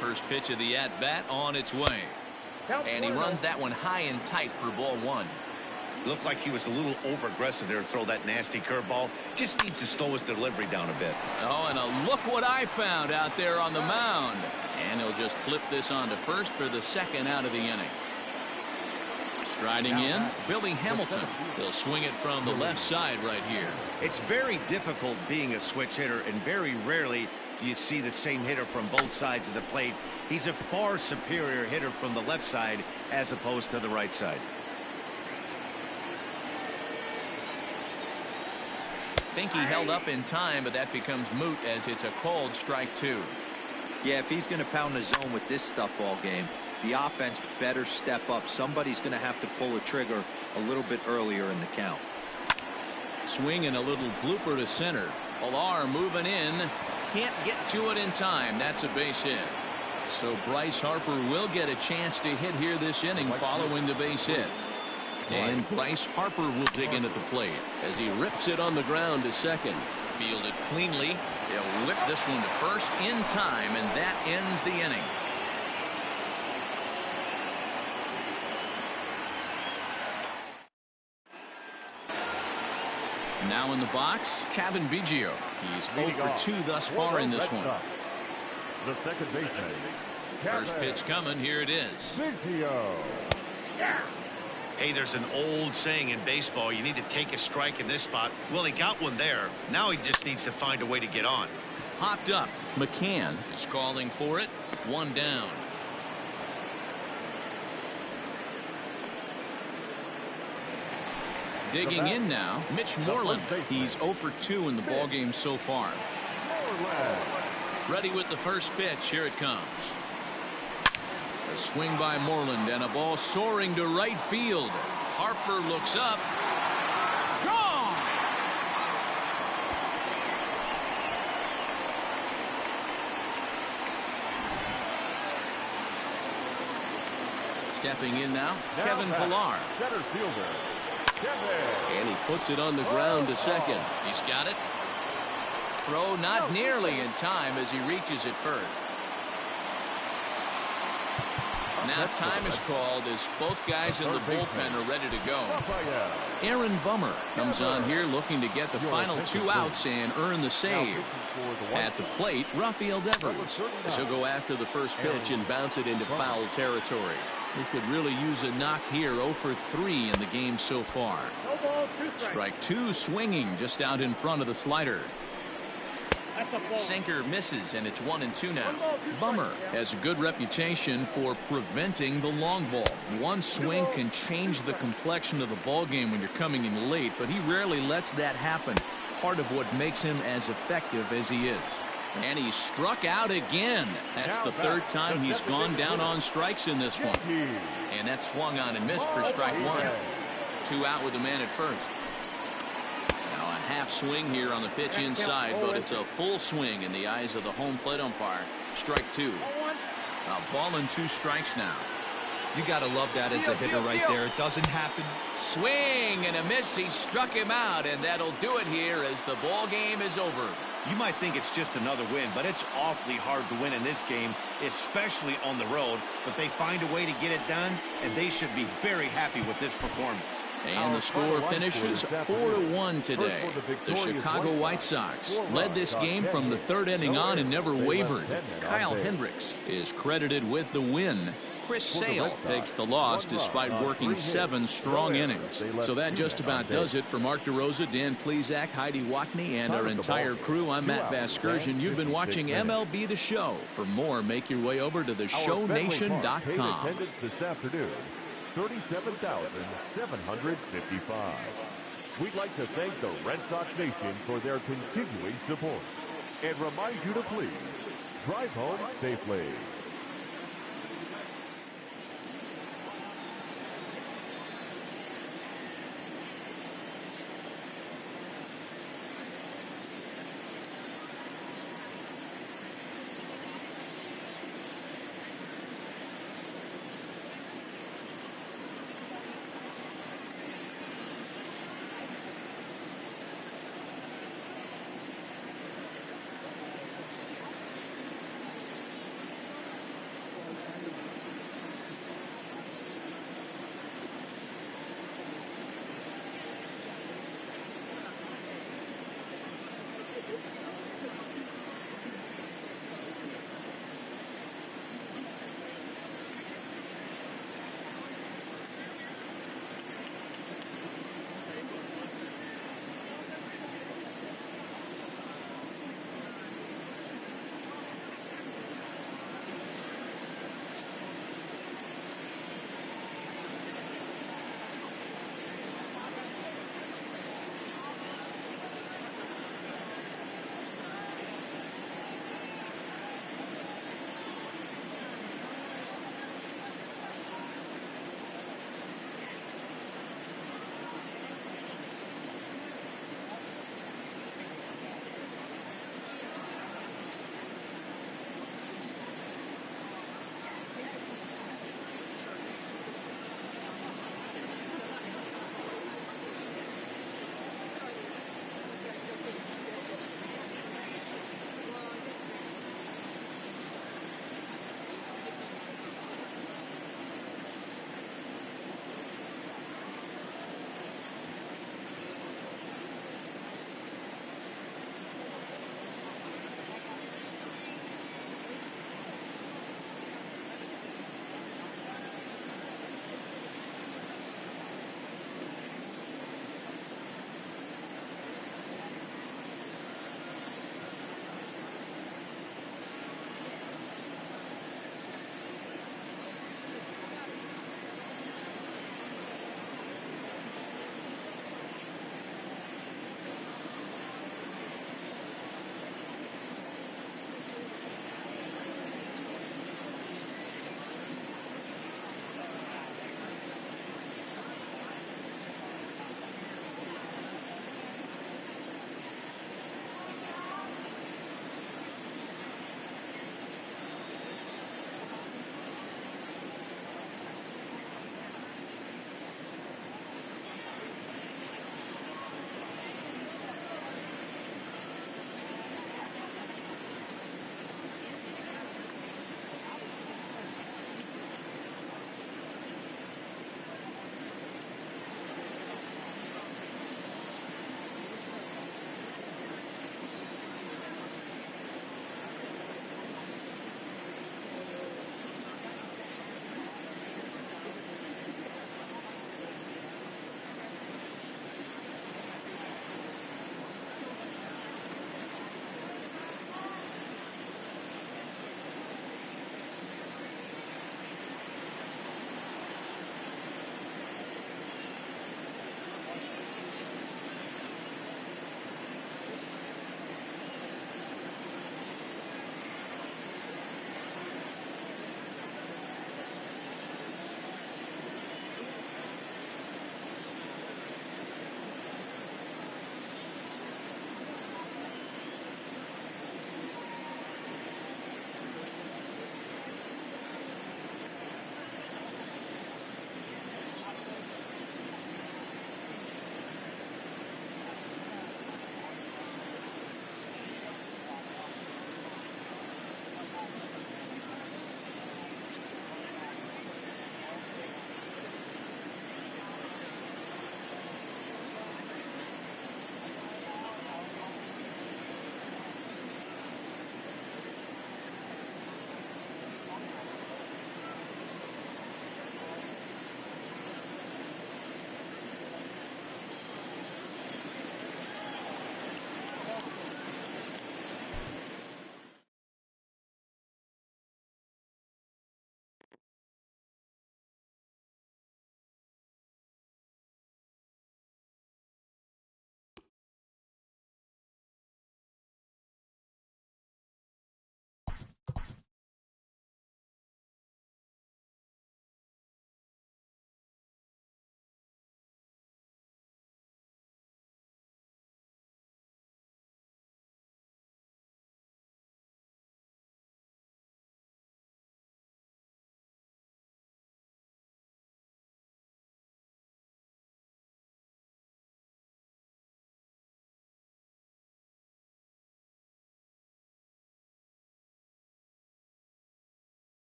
First pitch of the at-bat on its way. And he runs that one high and tight for ball 1. Looked like he was a little over-aggressive there to throw that nasty curveball. Just needs to slow his delivery down a bit. Oh, and look what I found out there on the mound. And he'll just flip this on to first for the second out of the inning. Striding in, Billy Hamilton. He'll swing it from the left side right here. It's very difficult being a switch hitter, and very rarely do you see the same hitter from both sides of the plate. He's a far superior hitter from the left side as opposed to the right side. Think he held up in time, but that becomes moot as it's a called strike 2. Yeah, if he's going to pound the zone with this stuff all game, the offense better step up. Somebody's going to have to pull a trigger a little bit earlier in the count. Swing and a little blooper to center. Pilar moving in. Can't get to it in time. That's a base hit. So Bryce Harper will get a chance to hit here this inning following the base hit. And Bryce Harper will dig in at the plate as he rips it on the ground to second. Fielded cleanly. They'll whip this one to first in time, and that ends the inning. Now in the box, Cavan Biggio. He's 0 for 2 thus far in this one. The second baseman. First pitch coming. Here it is. Biggio. Hey, there's an old saying in baseball, you need to take a strike in this spot. Well, he got one there. Now he just needs to find a way to get on. Hopped up. McCann is calling for it. 1 down. Digging in now, Mitch Moreland. He's 0 for 2 in the ballgame so far. Ready with the first pitch. Here it comes. A swing by Moreland and a ball soaring to right field. Harper looks up. Gone! Stepping in now, Kevin Pilar. Center fielder. And he puts it on the ground to second. He's got it. Throw not nearly in time as he reaches it first. Now time is called as both guys in the bullpen are ready to go. Aaron Bummer comes on here looking to get the final 2 outs and earn the save. At the plate, Rafael Devers. He'll go after the first pitch and bounce it into foul territory. He could really use a knock here. 0 for 3 in the game so far. Strike 2 swinging just out in front of the slider. Sinker misses, and it's 1-2 now. Bummer has a good reputation for preventing the long ball. One swing can change the complexion of the ball game when you're coming in late, but he rarely lets that happen. Part of what makes him as effective as he is. And he struck out again. That's the 3rd time he's gone down on strikes in this one. And that swung on and missed for strike 1. 2 out with the man at first. Now a half swing here on the pitch inside, but it's a full swing in the eyes of the home plate umpire. Strike 2. A ball and 2 strikes now. You got to love that as a hitter right there. It doesn't happen. Swing and a miss. He struck him out, and that'll do it here as the ball game is over. You might think it's just another win, but it's awfully hard to win in this game, especially on the road. But they find a way to get it done, and they should be very happy with this performance. And the score finishes 4-1 today. The Chicago White Sox led this game from the 3rd inning on and never wavered. Kyle Hendricks is credited with the win. Chris Sale takes the loss despite working 7 strong innings. So that just about does it for Mark DeRosa, Dan Plesac, Heidi Watney, and our entire crew. I'm Matt Vasgersian. You've been watching MLB The Show. For more, make your way over to theshownation.com. This afternoon, 37,755. We'd like to thank the Red Sox Nation for their continuing support and remind you to please drive home safely.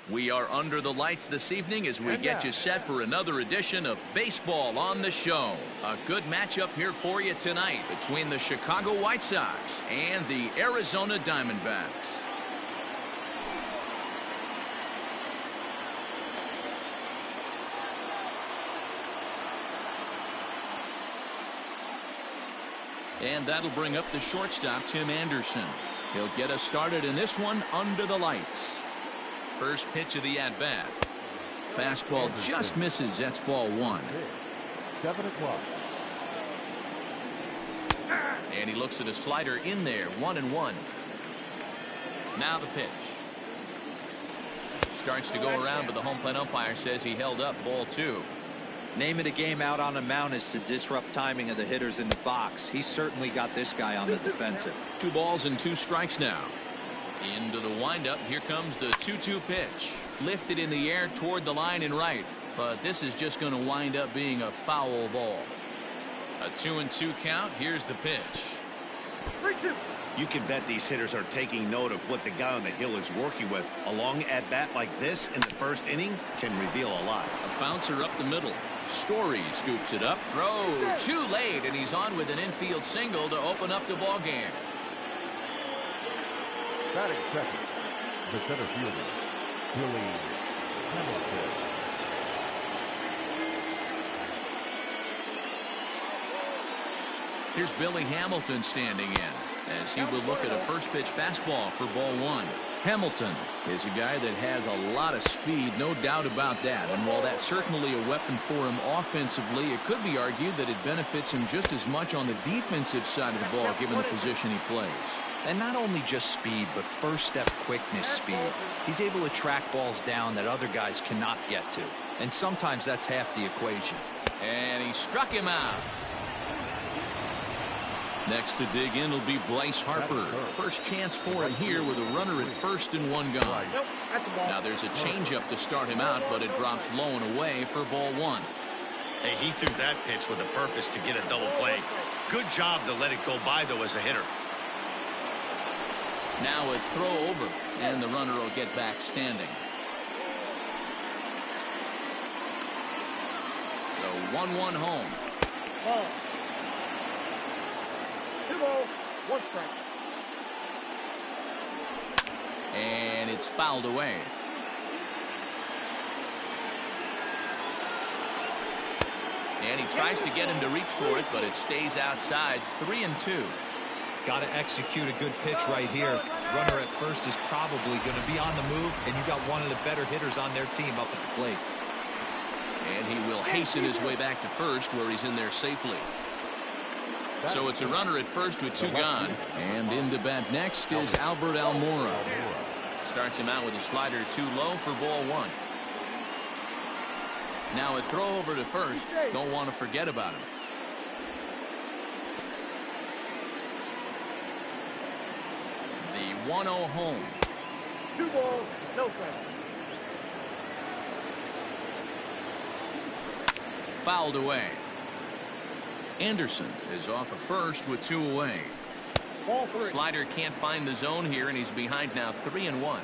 We are under the lights this evening as we get you set for another edition of Baseball on the Show. A good matchup here for you tonight between the Chicago White Sox and the Arizona Diamondbacks. And that'll bring up the shortstop, Tim Anderson. He'll get us started in this one under the lights. First pitch of the at-bat. Fastball just misses. That's ball one. 7 o'clock. And he looks at a slider in there. 1-1. Now the pitch. Starts to go around, but the home plate umpire says he held up. Ball two. Name of the game out on the mound is to disrupt timing of the hitters in the box. He's certainly got this guy on the defensive. 2 balls and 2 strikes now. Into the windup. Here comes the 2-2 pitch. Lifted in the air toward the line and right. But this is just going to wind up being a foul ball. A 2-2 count. Here's the pitch. 3-2. You can bet these hitters are taking note of what the guy on the hill is working with. A long at bat like this in the first inning can reveal a lot. A bouncer up the middle. Story scoops it up. Throw too late, and he's on with an infield single to open up the ball game. Batting second, the center fielder, Billy Hamilton. Here's Billy Hamilton standing in as he will look at a first pitch fastball for ball one. Hamilton is a guy that has a lot of speed, no doubt about that. And while that's certainly a weapon for him offensively, it could be argued that it benefits him just as much on the defensive side of the ball given the position he plays. And not only just speed, but first step quickness speed. He's able to track balls down that other guys cannot get to. And sometimes that's half the equation. And he struck him out. Next to dig in will be Bryce Harper. First chance for him here with a runner at first and 1 gone. Nope, that's a ball. Now there's a changeup to start him out, but it drops low and away for ball one. Hey, he threw that pitch with a purpose to get a double play. Good job to let it go by, though, as a hitter. Now a throw over, and the runner will get back standing. The 1-1 home. Ball. 2 balls, 1 strike. And it's fouled away. And he tries to get him to reach for it, but it stays outside. 3-2. Got to execute a good pitch right here. Runner at first is probably going to be on the move, and you got one of the better hitters on their team up at the plate. And he will hasten his way back to first, where he's in there safely. So it's a runner at first with 2 gone. And in to bat next is Albert Almora. Starts him out with a slider too low for ball one. Now a throw over to first. Don't want to forget about him. The 1-0 home. 2 balls, no strike. Fouled away. Anderson is off of first with 2 away. Ball 3. Slider can't find the zone here, and he's behind now 3-1.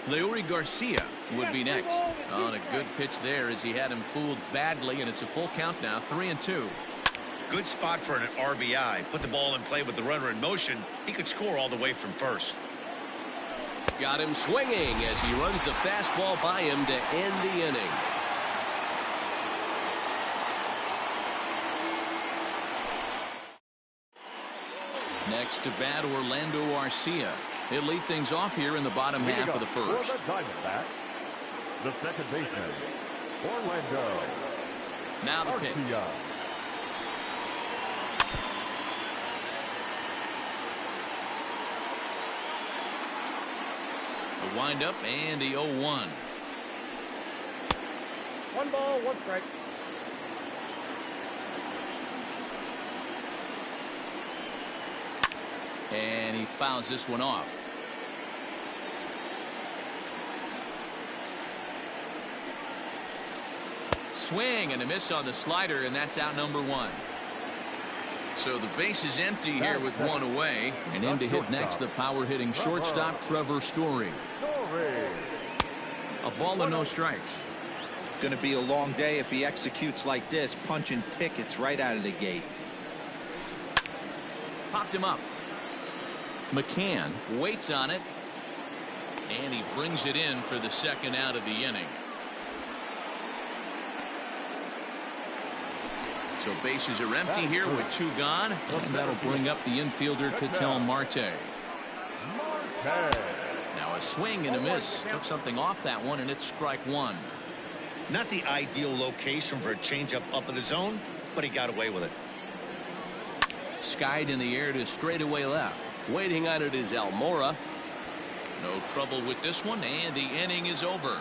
Leury Garcia would be next. On a good pitch there as he had him fooled badly, and it's a full count now. 3-2. Good spot for an RBI. Put the ball in play with the runner in motion. He could score all the way from first. Got him swinging as he runs the fastball by him to end the inning. Next to bat, Orlando Arcia. He'll lead things off here in the bottom half of the first. For the Diamondbacks, the second baseman, Orlando Now the pitch. Arcia. The windup and the 0-1. 1 ball, 1 strike. And he fouls this one off. Swing and a miss on the slider, and that's out number 1. So the base is empty here with 1 away. And in to hit next, the power hitting shortstop Trevor Story. Ball and no strikes. Going to be a long day if he executes like this, punching tickets right out of the gate. Popped him up. McCann waits on it, and he brings it in for the second out of the inning. So bases are empty here with 2 gone, and that'll bring up the infielder Ketel Marte. Now a swing and a miss. Took something off that one, and it's strike 1. Not the ideal location for a changeup up in the zone, but he got away with it. Skied in the air to straightaway left. Waiting on it is Almora. No trouble with this one, and the inning is over.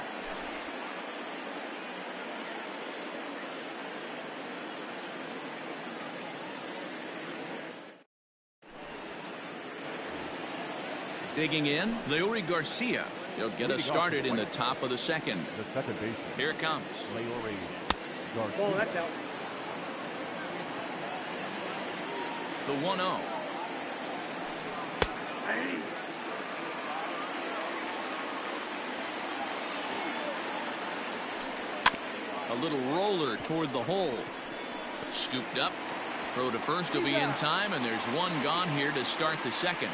Digging in, Leury Garcia. He'll get us started in the top of the second. The second baseman. Here it comes. Leury Ball, Garcia. that's out. The 1-0. A little roller toward the hole. Scooped up. Throw to first will be in time, and there's 1 gone here to start the second.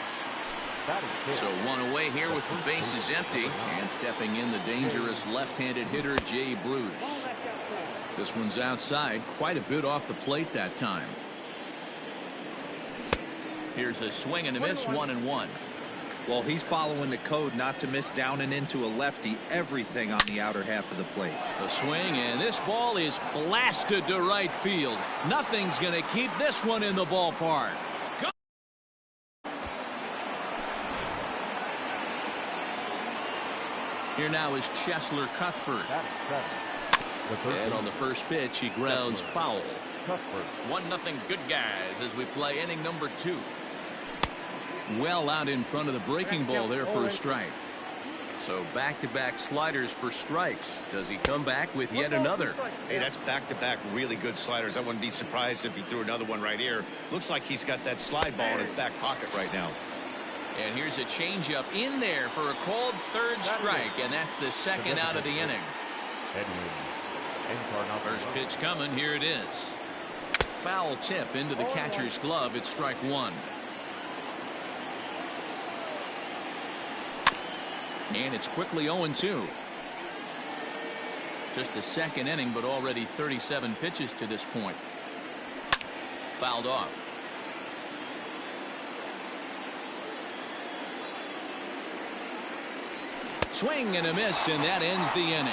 So 1 away here with the bases empty, and stepping in the dangerous left-handed hitter Jay Bruce. This one's outside, quite a bit off the plate that time. Here's a swing and a miss, 1-1. Well, he's following the code not to miss down and into a lefty. Everything on the outer half of the plate. The swing, and this ball is blasted to right field. Nothing's going to keep this one in the ballpark. Here now is Cheslor Cuthbert. And on the first pitch, he grounds foul. 1-0 good guys as we play inning number 2. Well out in front of the breaking ball there for a strike. So back-to-back sliders for strikes. Does he come back with yet another? Hey, that's back-to-back really good sliders. I wouldn't be surprised if he threw another one right here. Looks like he's got that slide ball in his back pocket right now. And here's a changeup in there for a called third strike, and that's the second out of the inning. First pitch coming. Here it is. Foul tip into the catcher's glove. It's strike 1. And it's quickly 0-2. Just the second inning, but already 37 pitches to this point. Fouled off. Swing and a miss, and that ends the inning.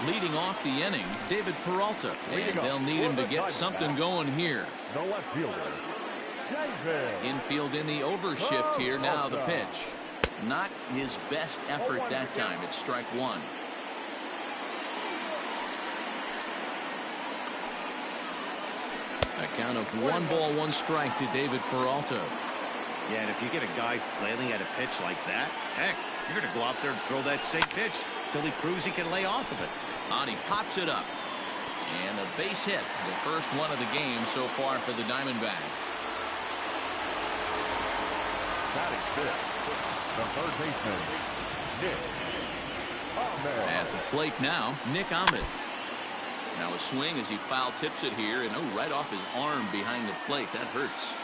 Leading off the inning, David Peralta, and they'll need him to get something going here. The left fielder, David. Infield in the overshift here. Now the pitch. Not his best effort that time. It's strike 1. A count of 1-1 to David Peralta. Yeah, and if you get a guy flailing at a pitch like that, heck, you're going to go out there and throw that same pitch till he proves he can lay off of it. And he pops it up. And a base hit. The first one of the game so far for the Diamondbacks. Batting fifth, the third baseman, Nick Ahmed. At the plate now, Nick Ahmed. Now a swing as he foul tips it here, and right off his arm behind the plate. That hurts.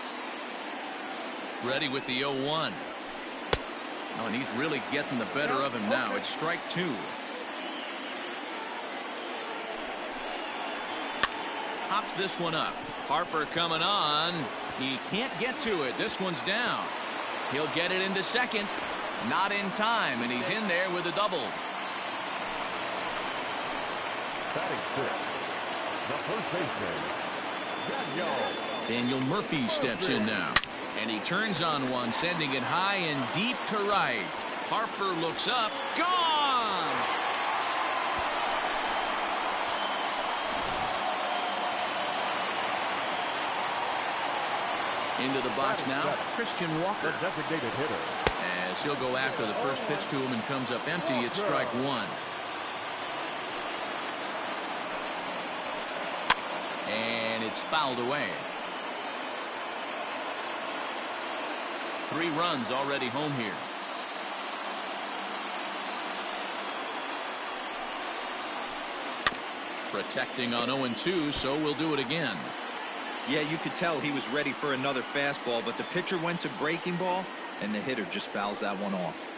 Ready with the 0-1. Oh, and he's really getting the better of him now. It's strike 2. Pops this one up. Harper coming on. He can't get to it. This one's down. He'll get it into second. Not in time, and he's in there with a double. Batting fifth, the first baseman, Daniel Murphy steps in now. And he turns on one, sending it high and deep to right. Harper looks up. Gone! Into the box now, Christian Walker. the designated hitter. As he'll go after the first pitch to him and comes up empty, it's strike 1. And it's fouled away. 3 runs already home here. Protecting on 0-2, so we'll do it again. Yeah, you could tell he was ready for another fastball, but the pitcher went to breaking ball, and the hitter just fouls that one off.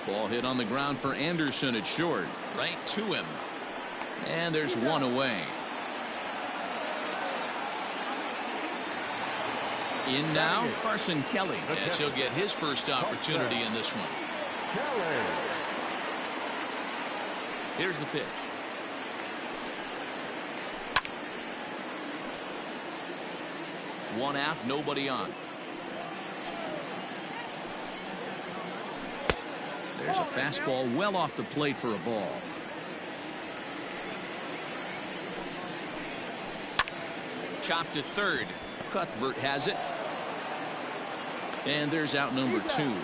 Ball hit on the ground for Anderson at short. Right to him. And there's one away. In now, Carson Kelly, as he'll get his first opportunity in this one. Here's the pitch. One out, nobody on. There's a fastball well off the plate for a ball. Chopped to third. Cuthbert has it. And there's out number 2.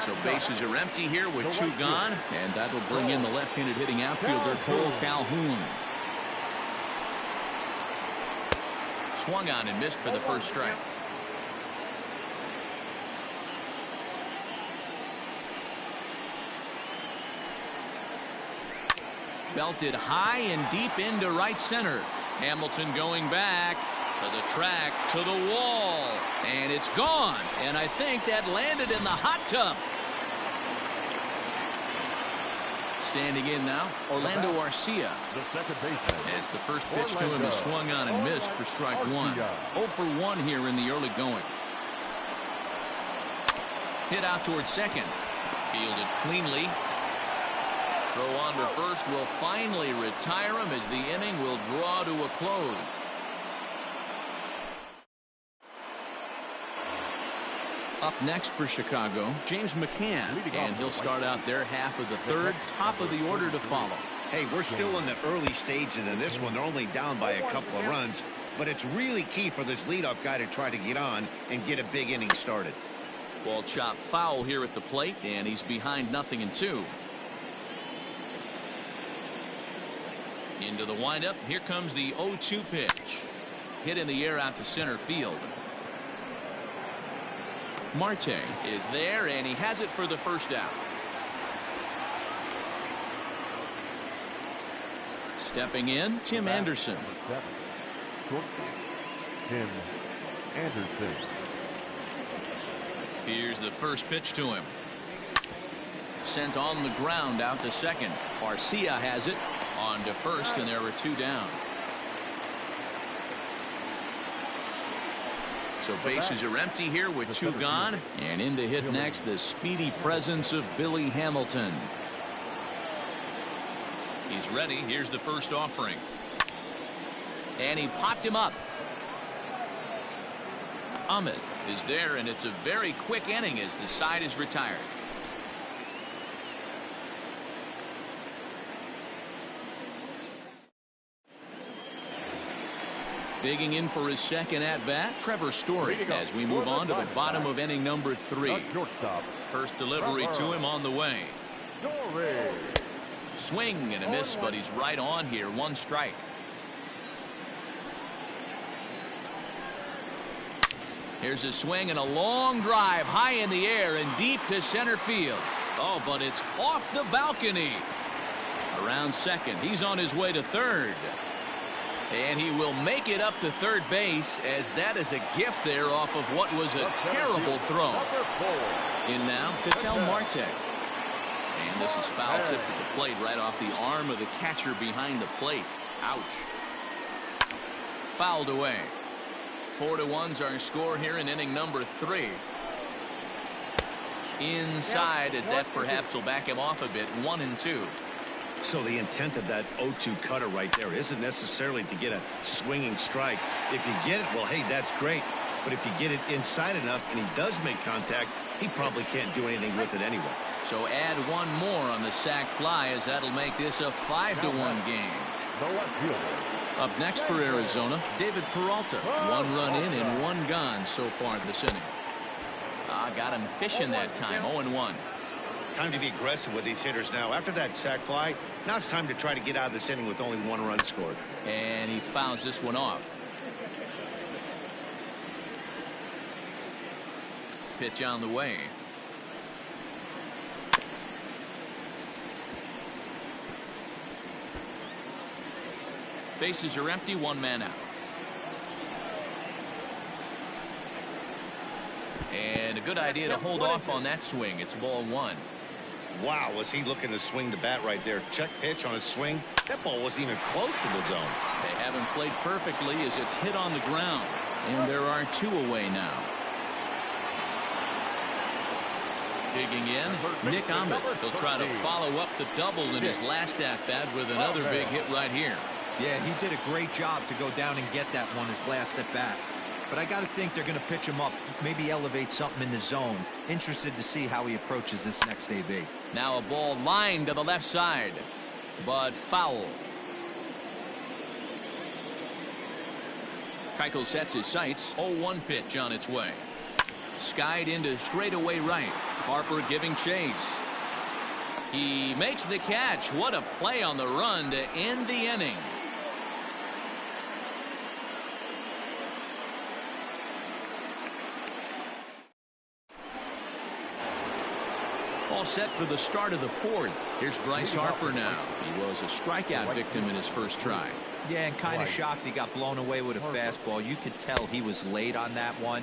So bases are empty here with 2 gone, and that'll bring in the left-handed hitting outfielder Cole Calhoun. Swung on and missed for the first strike. Belted high and deep into right center. Hamilton going back to the track, to the wall, and it's gone. And I think that landed in the hot tub. Standing in now, Orlando Arcia. As the first pitch to him is swung on and missed for strike 1. 0 for 1 here in the early going. Hit out towards second. Fielded cleanly. Throw on to first will finally retire him as the inning will draw to a close. Up next for Chicago, James McCann, and he'll start out their half of the third, top of the order to follow. Hey, we're still in the early stages of this one. They're only down by a couple of runs, but it's really key for this leadoff guy to try to get on and get a big inning started. Ball chopped foul here at the plate, and he's behind 0-2. Into the windup. Here comes the 0-2 pitch. Hit in the air out to center field. Marte is there, and he has it for the first out. Stepping in, Tim Anderson. Tim Anderson. Here's the first pitch to him. Sent on the ground out to second. Arcia has it. On to first, and there were 2 down. So bases are empty here with 2 gone. And in to hit next, the speedy presence of Billy Hamilton. He's ready. Here's the first offering. And he popped him up. Ahmed is there, and it's a very quick inning as the side is retired. Digging in for his second at-bat, Trevor Story, as we move on to the bottom of inning number 3. First delivery to him on the way. Swing and a miss, but he's right on here. 1 strike. Here's a swing and a long drive high in the air and deep to center field. Oh, but it's off the balcony. Around second. He's on his way to third. And he will make it up to third base, as that is a gift there off of what was a terrible throw. In now, Ketel Marte. And this is foul tip to the plate right off the arm of the catcher behind the plate. Ouch. Fouled away. 4-1's our score here in inning number 3. Inside, as that perhaps will back him off a bit. 1-2. So the intent of that 0-2 cutter right there isn't necessarily to get a swinging strike. If you get it, well, hey, that's great. But if you get it inside enough and he does make contact, he probably can't do anything with it anyway. So add 1 more on the sac fly, as that'll make this a 5-1 game. Up next for Arizona, David Peralta. 1 run in and 1 gone so far this inning. Got him fishing that time. 0-1. Time to be aggressive with these hitters now. After that sac fly, now it's time to try to get out of this inning with only 1 run scored. And he fouls this one off. Pitch on the way. Bases are empty, 1 man out. And a good idea to hold off on that swing. It's ball 1. Wow, was he looking to swing the bat right there. Check pitch on his swing. That ball wasn't even close to the zone. They haven't played perfectly as it's hit on the ground. And there are 2 away now. Digging in, Nick Ahmed. He'll try to follow up the double in his last at-bat with another big hit right here. Yeah, he did a great job to go down and get that one his last at-bat. But I got to think they're going to pitch him up, maybe elevate something in the zone. Interested to see how he approaches this next AB. Now a ball lined to the left side, but foul. Keuchel sets his sights. 0-1 pitch on its way. Skied into straightaway right. Harper giving chase. He makes the catch. What a play on the run to end the inning. All set for the start of the 4th. Here's Bryce Harper now. He was a strikeout victim in his first try. Yeah, and kind of shocked he got blown away with a fastball. You could tell he was late on that one.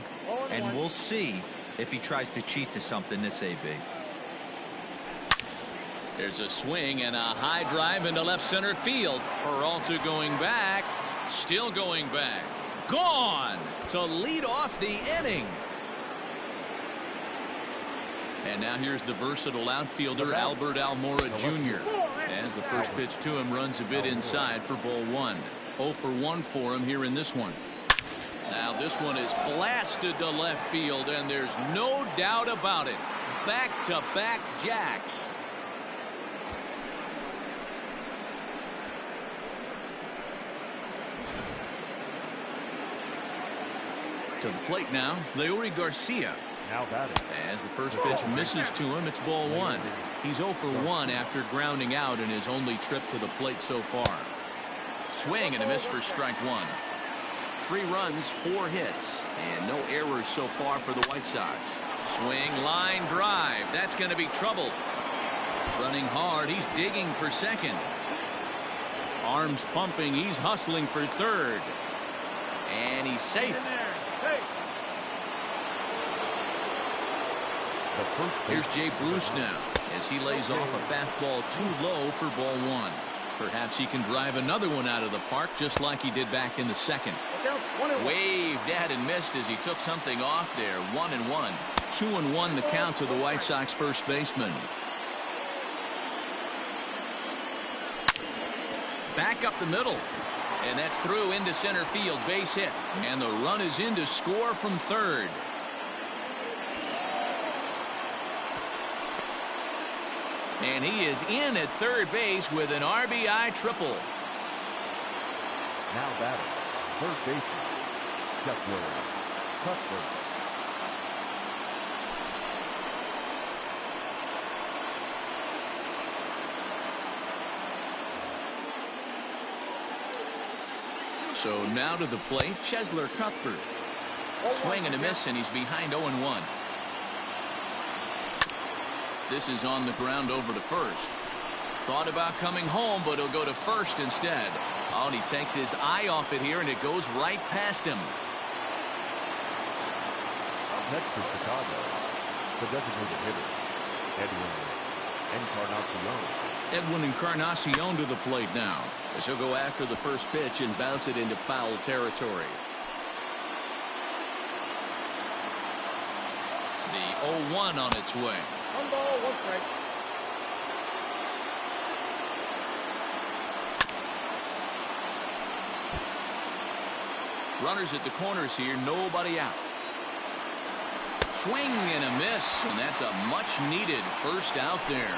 And we'll see if he tries to cheat to something this AB. There's a swing and a high drive into left center field. Peralta going back. Still going back. Gone to lead off the inning. And now here's the versatile outfielder Albert Almora Jr. As the first pitch to him runs a bit inside for ball 1. 0 for 1 for him here in this one. Now this one is blasted to left field, and there's no doubt about it. Back-to-back jacks. To the plate now, Leury Garcia. Now batting. As the first pitch misses to him, it's ball 1. He's 0 for 1 after grounding out in his only trip to the plate so far. Swing and a miss for strike 1. 3 runs, 4 hits, and no errors so far for the White Sox. Swing, line drive. That's going to be trouble. Running hard, he's digging for second. Arms pumping, he's hustling for third. And he's safe. Here's Jay Bruce now as he lays off a fastball too low for ball 1. Perhaps he can drive another one out of the park just like he did back in the second. Waved at and missed as he took something off there. 1-1. 2-1 the count to the White Sox first baseman. Back up the middle. And that's through into center field. Base hit. And the run is in to score from third. And he is in at third base with an RBI triple. Now batting, third baseman, Cheslor Cuthbert. So now to the plate, Cheslor Cuthbert. Swing and a miss, and he's behind 0-1. This is on the ground over to first. Thought about coming home, but he'll go to first instead. Oh, and he takes his eye off it here, and it goes right past him. Next to Chicago, the designated hitter, Edwin Encarnacion to the plate now, as he'll go after the first pitch and bounce it into foul territory. The 0-1 on its way. 1 ball, 1 strike. Runners at the corners here, nobody out. Swing and a miss, and that's a much needed first out there.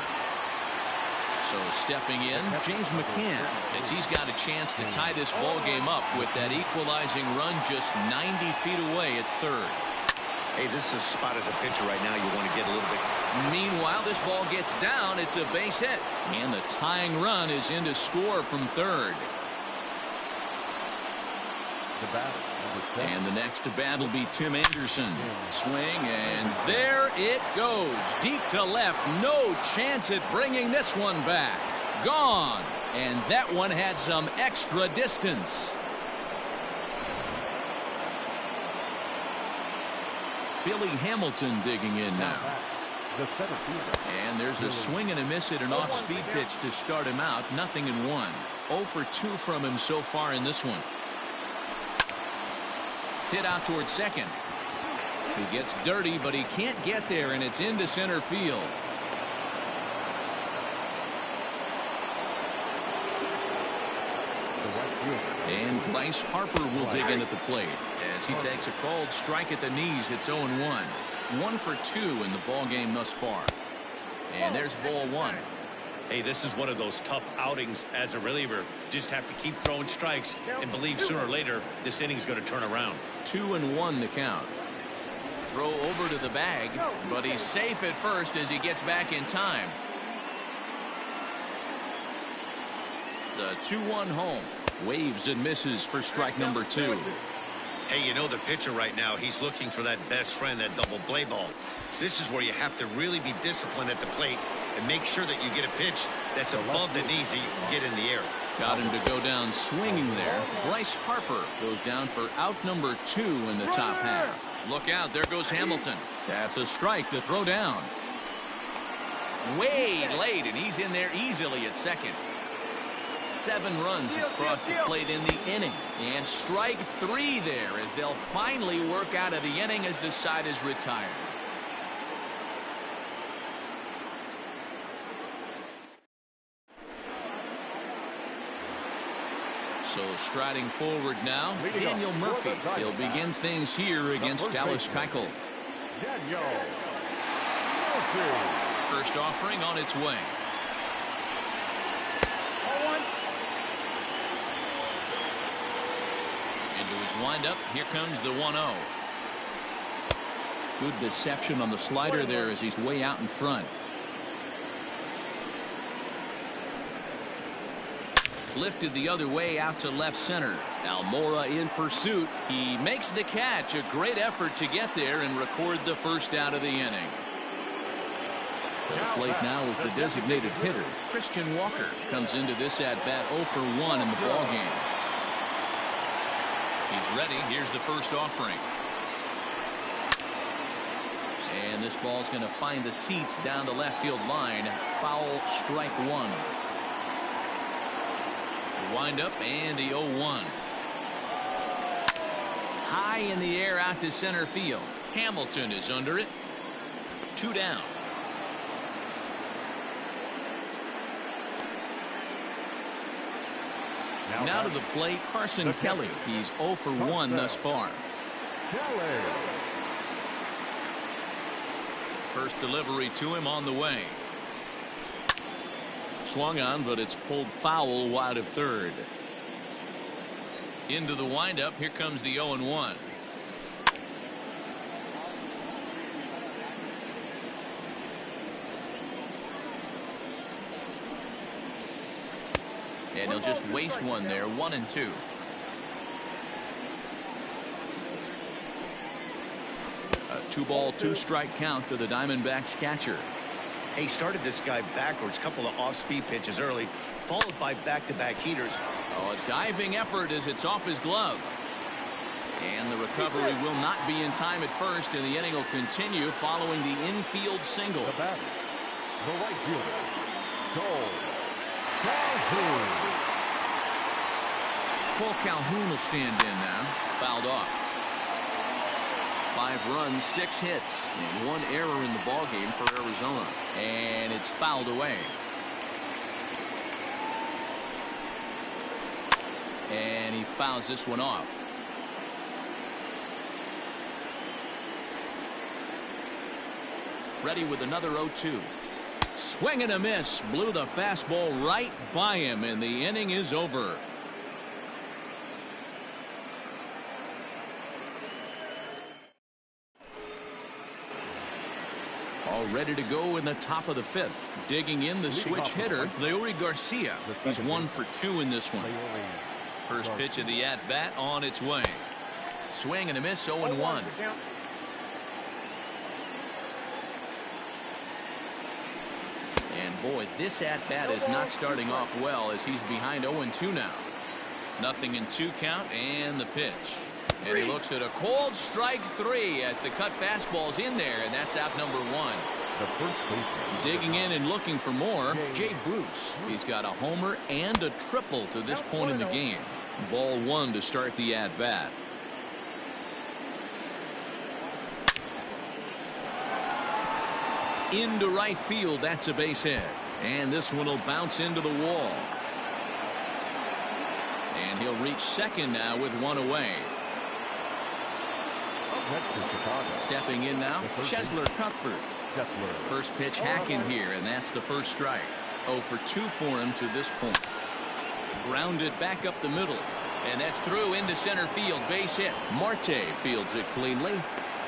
So stepping in, James McCann, as he's got a chance to tie this ball game up with that equalizing run just 90 feet away at third. Hey, this is a spot as a pitcher right now. You want to get a little bit Meanwhile, this ball gets down. It's a base hit. And the tying run is in to score from third. The batter, number 7. And the next to bat will be Tim Anderson. Swing, and there it goes. Deep to left. No chance at bringing this one back. Gone. And that one had some extra distance. Billy Hamilton digging in now. The center fielder. And there's a swing and a miss at an off-speed pitch to start him out. 0-1. 0 for 2 from him so far in this one. Hit out towards second. He gets dirty, but he can't get there, and it's into center field. The right fielder. And Bryce Harper will dig in at the plate as he takes a called strike at the knees. It's 0-1. 1 for 2 in the ball game thus far. And there's ball 1. Hey, this is one of those tough outings as a reliever. Just have to keep throwing strikes and believe sooner or later this inning's going to turn around. 2-1 the count. Throw over to the bag, but he's safe at first as he gets back in time. The 2-1 home. Waves and misses for strike number 2. Hey, you know the pitcher right now, he's looking for that best friend, that double play ball. This is where you have to really be disciplined at the plate and make sure that you get a pitch that's above the knees that you can get in the air. Got him to go down swinging there. Bryce Harper goes down for out number 2 in the top half. Look out, there goes Hamilton. That's a strike to throw down. Way late, and he's in there easily at second. 7 runs across the plate in the inning. And strike 3 there as they'll finally work out of the inning as the side is retired. So striding forward now, Daniel Murphy. He'll begin things here against Dallas Keuchel. Daniel Murphy. First offering on its way. Into his windup. Here comes the 1-0. Good deception on the slider there as he's way out in front. Lifted the other way out to left center. Almora in pursuit. He makes the catch. A great effort to get there and record the first out of the inning. At the plate now is the designated hitter. Christian Walker comes into this at-bat 0 for 1 in the ballgame. He's ready. Here's the first offering. And this ball's going to find the seats down the left field line. Foul, strike 1. Wind up and the 0-1. High in the air out to center field. Hamilton is under it. 2 down. Now to the plate, Carson Kelly. He's 0 for 1 thus far. Kelly. First delivery to him on the way. Swung on, but it's pulled foul wide of third. Into the windup. Here comes the 0-1. And he'll just waste one there. 1-2. A 2-ball, 2-strike count to the Diamondbacks catcher. He started this guy backwards, couple of off-speed pitches early, followed by back-to-back heaters. Oh, a diving effort as it's off his glove. And the recovery will not be in time at first, and the inning will continue following the infield single. The batter, the right fielder, Cole Calhoun. Cole Calhoun will stand in now. Fouled off. 5 runs, 6 hits, and 1 error in the ballgame for Arizona. And it's fouled away. And he fouls this one off. Ready with another 0-2. Swing and a miss. Blew the fastball right by him, and the inning is over. All ready to go in the top of the 5th. Digging in the switch hitter, Leury Garcia. He's 1 for 2 in this one. First pitch of the at-bat on its way. Swing and a miss, 0-1. And boy, this at-bat is not starting off well as he's behind 0-2 now. Nothing in 2 count and the pitch. And he looks at a cold strike 3 as the cut fastball's in there, and that's out number 1. Digging in and looking for more, Jay Bruce. He's got a homer and a triple to this point in the game. Ball 1 to start the at-bat. Into right field, that's a base hit. And this one will bounce into the wall. And he'll reach second now with 1 away. Stepping in now, Cheslor Cuthbert. First pitch hack in here, and that's the first strike. 0 for 2 for him to this point. Grounded back up the middle, and that's through into center field. Base hit. Marte fields it cleanly.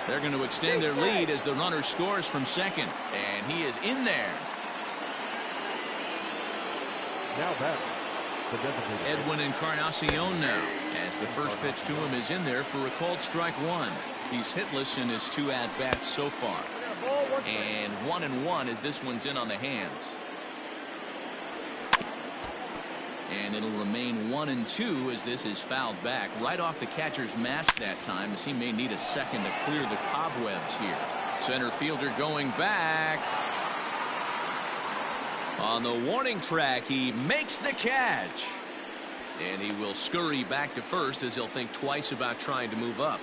They're going to extend their lead as the runner scores from second, and he is in there. Now back. Edwin Encarnacion now, as the first pitch to him is in there for a called strike 1. He's hitless in his 2 at-bats so far. And 1-1 as this one's in on the hands. And it'll remain 1-2 as this is fouled back right off the catcher's mask that time, as he may need a second to clear the cobwebs here. Center fielder going back. On the warning track, he makes the catch. And he will scurry back to first as he'll think twice about trying to move up.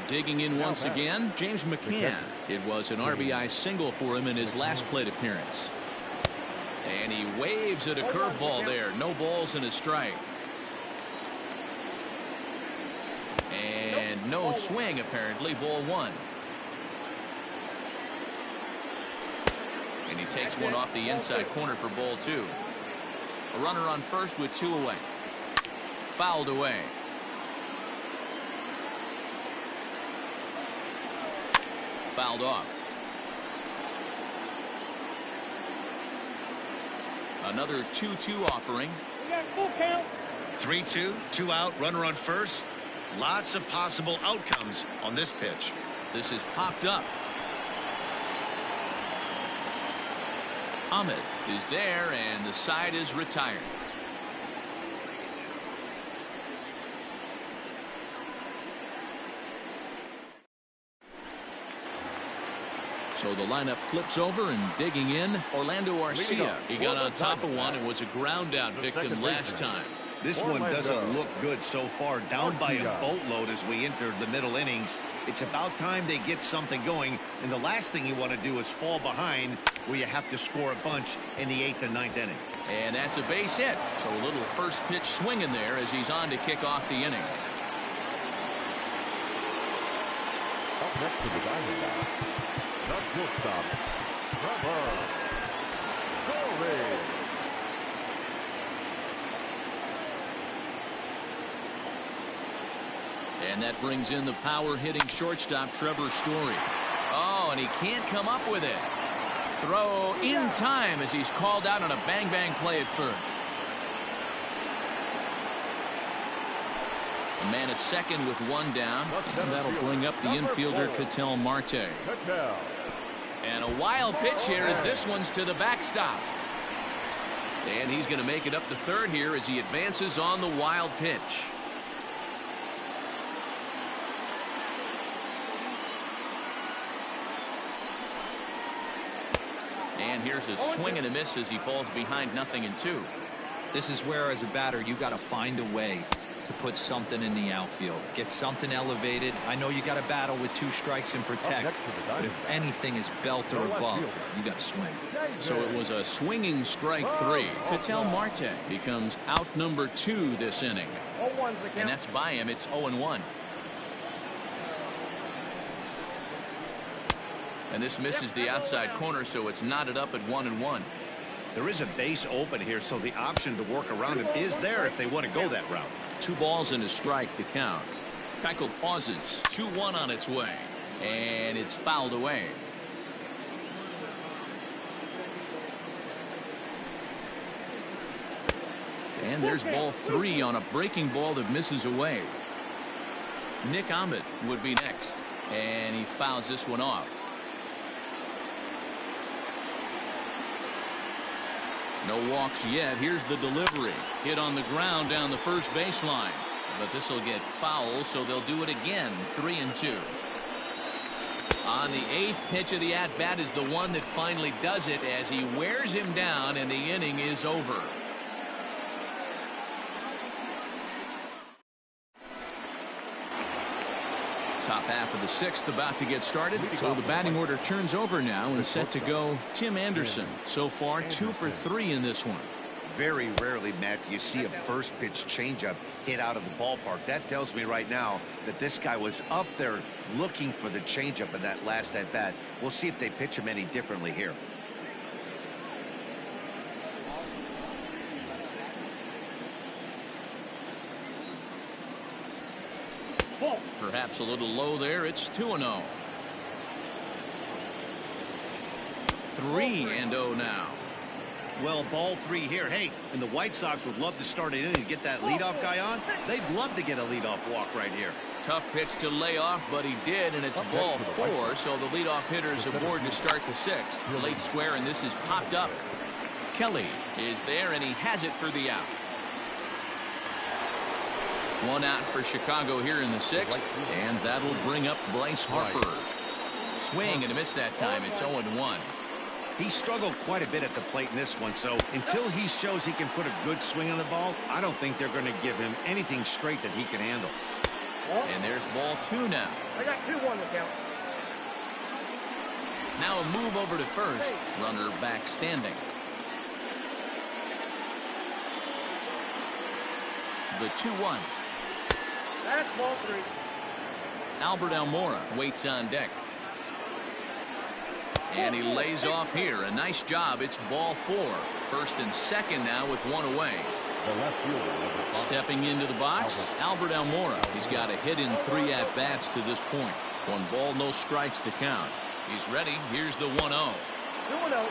Digging in once again, James McCann. It was an RBI single for him in his last plate appearance. And he waves at a curveball there. No balls and a strike. And no swing apparently. Ball 1. And he takes one off the inside corner for ball 2. A runner on first with 2 away. Fouled away. Fouled off. Another 2-2 offering. We got full count. 3-2, 2 out, runner on first. Lots of possible outcomes on this pitch. This is popped up. Ahmed is there, and the side is retired. So the lineup flips over, and digging in, Orlando Arcia. He got on top of one and was a ground out victim last time. This one doesn't look good so far. Down by a boatload as we enter the middle innings. It's about time they get something going, and the last thing you want to do is fall behind where you have to score a bunch in the 8th and 9th inning. And that's a base hit. So a little first pitch swing in there as he's on to kick off the inning. Up next to the Diamondbacks. Not shortstop, Trevor Story. And that brings in the power hitting shortstop Trevor Story. Oh, and he can't come up with it. Throw in time as he's called out on a bang play at first. A man at second with 1 down, and that'll bring up the infielder Ketel Marte. And a wild pitch here as this one's to the backstop. And he's going to make it up to third here as he advances on the wild pitch. And here's a swing and a miss as he falls behind 0-2. This is where, as a batter, you got to find a way to put something in the outfield. Get something elevated. I know you got to battle with 2 strikes and protect, but if anything is belt or above, you got to swing. So it was a swinging strike 3. Ketel Marte becomes out number 2 this inning. And that's by him. It's 0-1. And this misses the outside corner, so it's knotted up at 1-1. There is a base open here, so the option to work around him is there if they want to go that route. 2 balls and a strike to count. Keuchel pauses. 2-1 on its way. And it's fouled away. And there's ball 3 on a breaking ball that misses away. Nick Ahmed would be next. And he fouls this one off. No walks yet. Here's the delivery. Hit on the ground down the first baseline. But this will get foul, so they'll do it again. 3-2. On the 8th pitch of the at-bat is the one that finally does it as he wears him down, and the inning is over. Top half of the 6th about to get started, so the batting order turns over now and set to go Tim Anderson. So far 2 for 3 in this one. Very rarely, Matt, do you see a first pitch changeup hit out of the ballpark. That tells me right now that this guy was up there looking for the changeup in that last at bat. We'll see if they pitch him any differently here. Perhaps a little low there. It's 2-0. 3-0 now. Well, ball 3 here. Hey, and the White Sox would love to start it in and get that leadoff guy on. They'd love to get a leadoff walk right here. Tough pitch to lay off, but he did, and it's ball 4, so the leadoff hitter's aboard to start the 6th. Late square, and this is popped up. Kelly is there, and he has it for the out. 1 out for Chicago here in the 6th, and that'll bring up Bryce Harper. Swing and a miss that time. It's 0-1. He struggled quite a bit at the plate in this one, so until he shows he can put a good swing on the ball, I don't think they're going to give him anything straight that he can handle. And there's ball 2 now. I got 2-1 to count. Now a move over to first. Runner back standing. The 2-1. That's ball 3. Albert Almora waits on deck. And he lays off here. A nice job. It's ball 4. First and second now with 1 away. Stepping into the box, Albert Almora. He's got a hit in 3 at-bats to this point. 1 ball, no strikes to count. He's ready. Here's the 1-0. 2-0.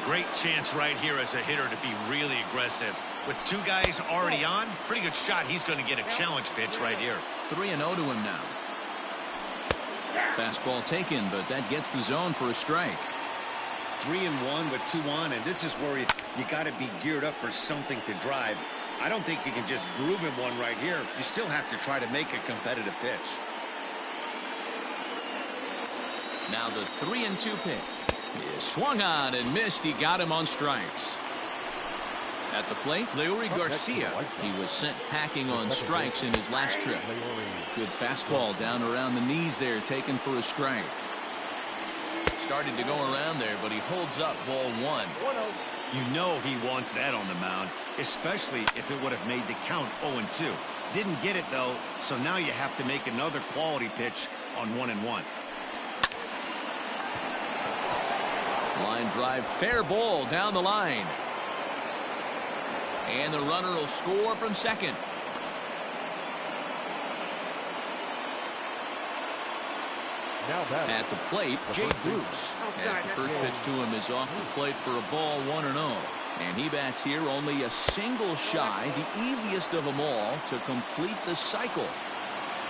Great chance right here as a hitter to be really aggressive. With 2 guys already on, pretty good shot. He's going to get a challenge pitch right here. 3-0 to him now. Fastball taken, but that gets the zone for a strike. 3-1 with 2 on, and this is where you got to be geared up for something to drive. I don't think you can just groove him one right here. You still have to try to make a competitive pitch. Now the 3-2 pitch is swung on and missed. He got him on strikes. At the plate, Leury Garcia. He was sent packing on strikes in his last trip. Good fastball down around the knees there, taken for a strike. Started to go around there, but he holds up ball 1. 1-0. You know he wants that on the mound, especially if it would have made the count 0-2. Didn't get it, though, so now you have to make another quality pitch on 1-1. Line drive, fair ball down the line. And the runner will score from second. At the plate, Jake Bruce. As the first pitch to him is off the plate for a ball 1-0. And he bats here only a single shy, the easiest of them all to complete the cycle.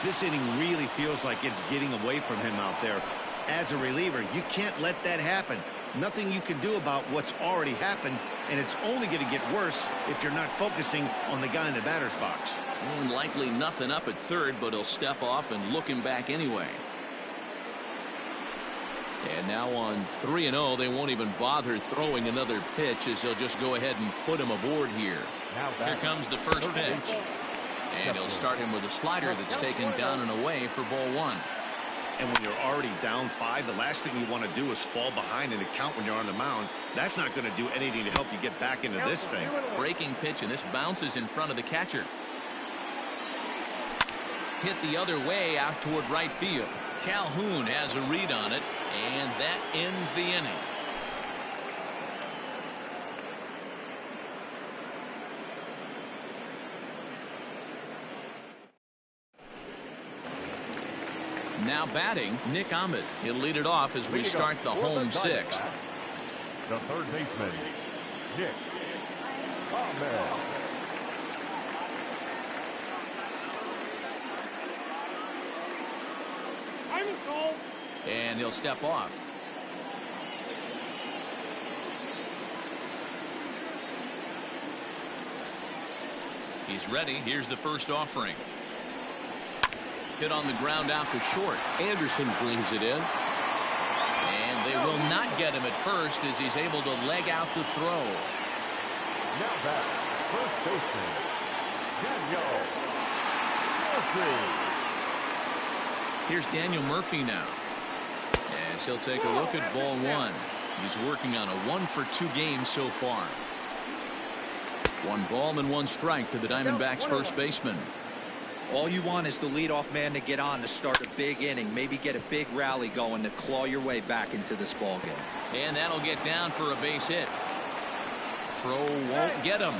This inning really feels like it's getting away from him out there. As a reliever, you can't let that happen. Nothing you can do about what's already happened, and it's only going to get worse if you're not focusing on the guy in the batter's box. And likely nothing up at third, but he'll step off and look him back anyway. And now on 3-0, they won't even bother throwing another pitch as they'll just go ahead and put him aboard here. Here comes the first pitch. And he'll start him with a slider that's taken down and away for ball 1. And when you're already down 5, the last thing you want to do is fall behind in the count when you're on the mound. That's not going to do anything to help you get back into this thing. Breaking pitch, and this bounces in front of the catcher. Hit the other way out toward right field. Calhoun has a read on it, and that ends the inning. Now batting, Nick Ahmed. He'll lead it off as we start the home 6th. The third baseman, Nick Ahmed. And he'll step off. He's ready. Here's the first offering. Hit on the ground out to short. Anderson brings it in. And they will not get him at first as he's able to leg out the throw. Now back, first baseman, Daniel Murphy. Here's Daniel Murphy now. As he'll take a look at ball one. He's working on a 1-for-2 game so far. 1 ball and 1 strike to the Diamondbacks first baseman. All you want is the leadoff man to get on to start a big inning, maybe get a big rally going to claw your way back into this ball game. And that'll get down for a base hit. Throw won't get him.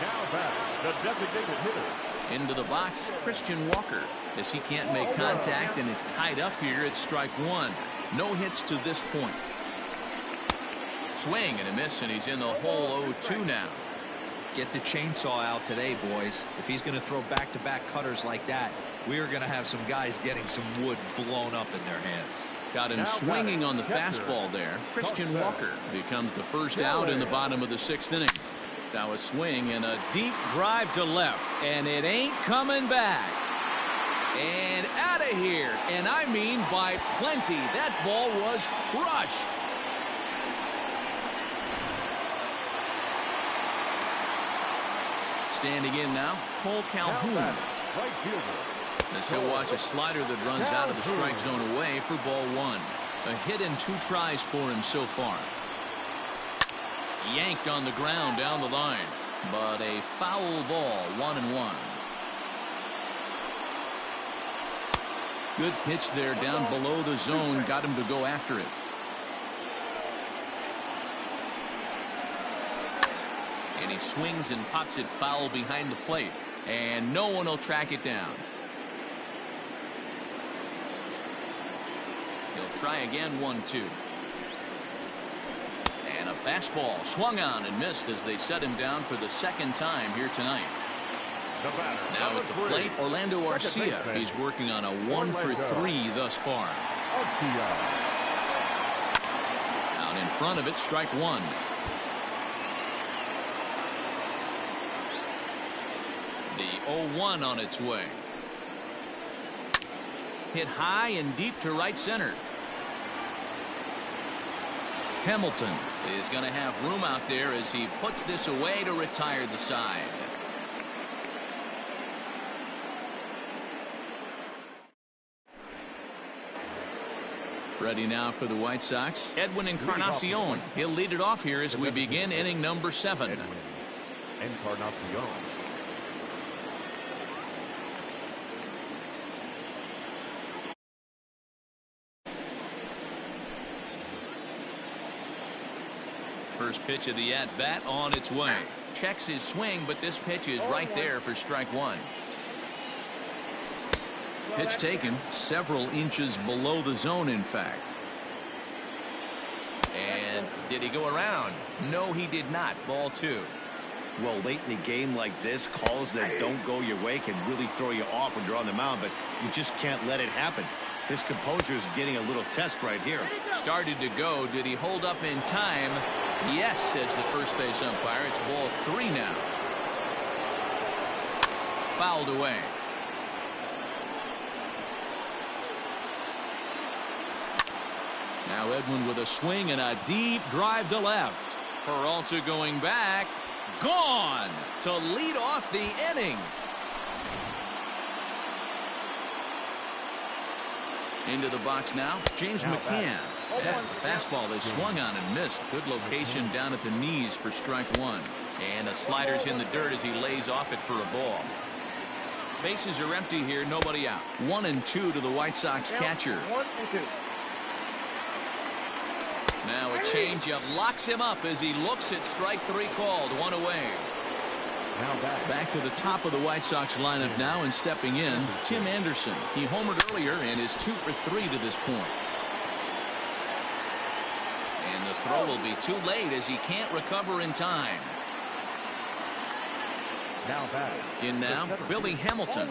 Now back, the designated hitter. Into the box, Christian Walker. As he can't make contact and is tied up here at strike 1. No hits to this point. Swing and a miss, and he's in the hole 0-2 now. Get the chainsaw out today, boys. If he's going to throw back-to-back cutters like that, we are going to have some guys getting some wood blown up in their hands. Got him swinging on the fastball there. Christian Walker becomes the first out in the bottom of the 6th inning. Now a swing and a deep drive to left, and it ain't coming back. And out of here, and I mean by plenty. That ball was crushed. Standing in now, Cole Calhoun. Right fielder. As he'll watch a slider that runs out of the strike zone away for ball 1. A hit and 2 tries for him so far. Yanked on the ground down the line, but a foul ball, 1-1. Good pitch there down below the zone, got him to go after it. And he swings and pops it foul behind the plate, and no one will track it down. He'll try again, 1-2. And a fastball swung on and missed as they set him down for the 2nd time here tonight. Now at the plate, Orlando Arcia. He's working on a 1-for-3 thus far. Out in front of it, strike 1. The 0-1 on its way. Hit high and deep to right center. Hamilton is going to have room out there as he puts this away to retire the side. Ready now for the White Sox, Edwin Encarnacion. He'll lead it off here as we begin inning number 7. Encarnacion. First pitch of the at-bat on its way. Checks his swing, but this pitch is right there for strike 1. Pitch taken several inches below the zone, in fact. And did he go around? No, he did not. Ball 2. Well, late in the game like this, calls that don't go your way can really throw you off when you're on the mound, but you just can't let it happen. His composure is getting a little test right here. Started to go. Did he hold up in time? Yes, says the first base umpire. It's ball 3 now. Fouled away. Now Edwin with a swing and a deep drive to left. Peralta going back. Gone to lead off the inning. Into the box now, James McCann. As the fastball is swung on and missed. Good location down at the knees for strike 1. And the slider's in the dirt as he lays off it for a ball. Bases are empty here, nobody out. 1-2 to the White Sox catcher. 1-2. Now a changeup locks him up as he looks at strike 3 called. 1 away. Now back to the top of the White Sox lineup now, and stepping in, Tim Anderson. He homered earlier and is 2 for 3 to this point. And the throw will be too late as he can't recover in time. Now batting. In now, Billy Hamilton.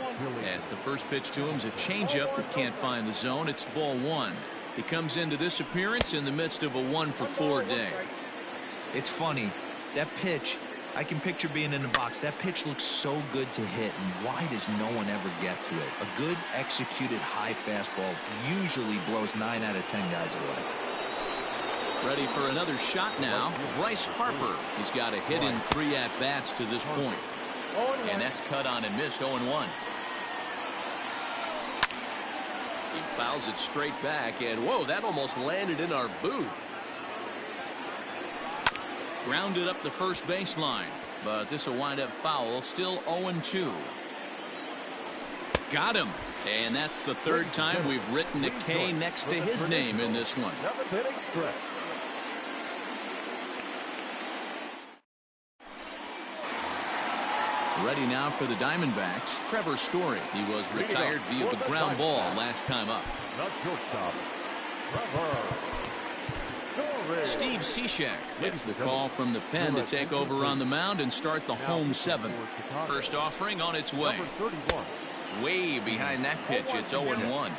As the first pitch to him is a changeup that can't find the zone. It's ball one. He comes into this appearance in the midst of a 1-for-4 day. It's funny. That pitch, I can picture being in the box. That pitch looks so good to hit, and why does no one ever get to it? A good executed high fastball usually blows 9 out of 10 guys away. Ready for another shot now. Bryce Harper. He's got a hit in 3 at-bats to this point. And that's cut on and missed. 0-1. He fouls it straight back, and whoa, that almost landed in our booth. Grounded up the first baseline, but this will wind up foul. Still 0-2. Got him, and that's the third time we've written a K next to his name in this one. Ready now for the Diamondbacks, Trevor Story. He was retired via the ground ball last time up. Steve Cishek gets the call from the pen to take over on the mound and start the home 7th. First offering on its way. Way behind that pitch. It's 0-1.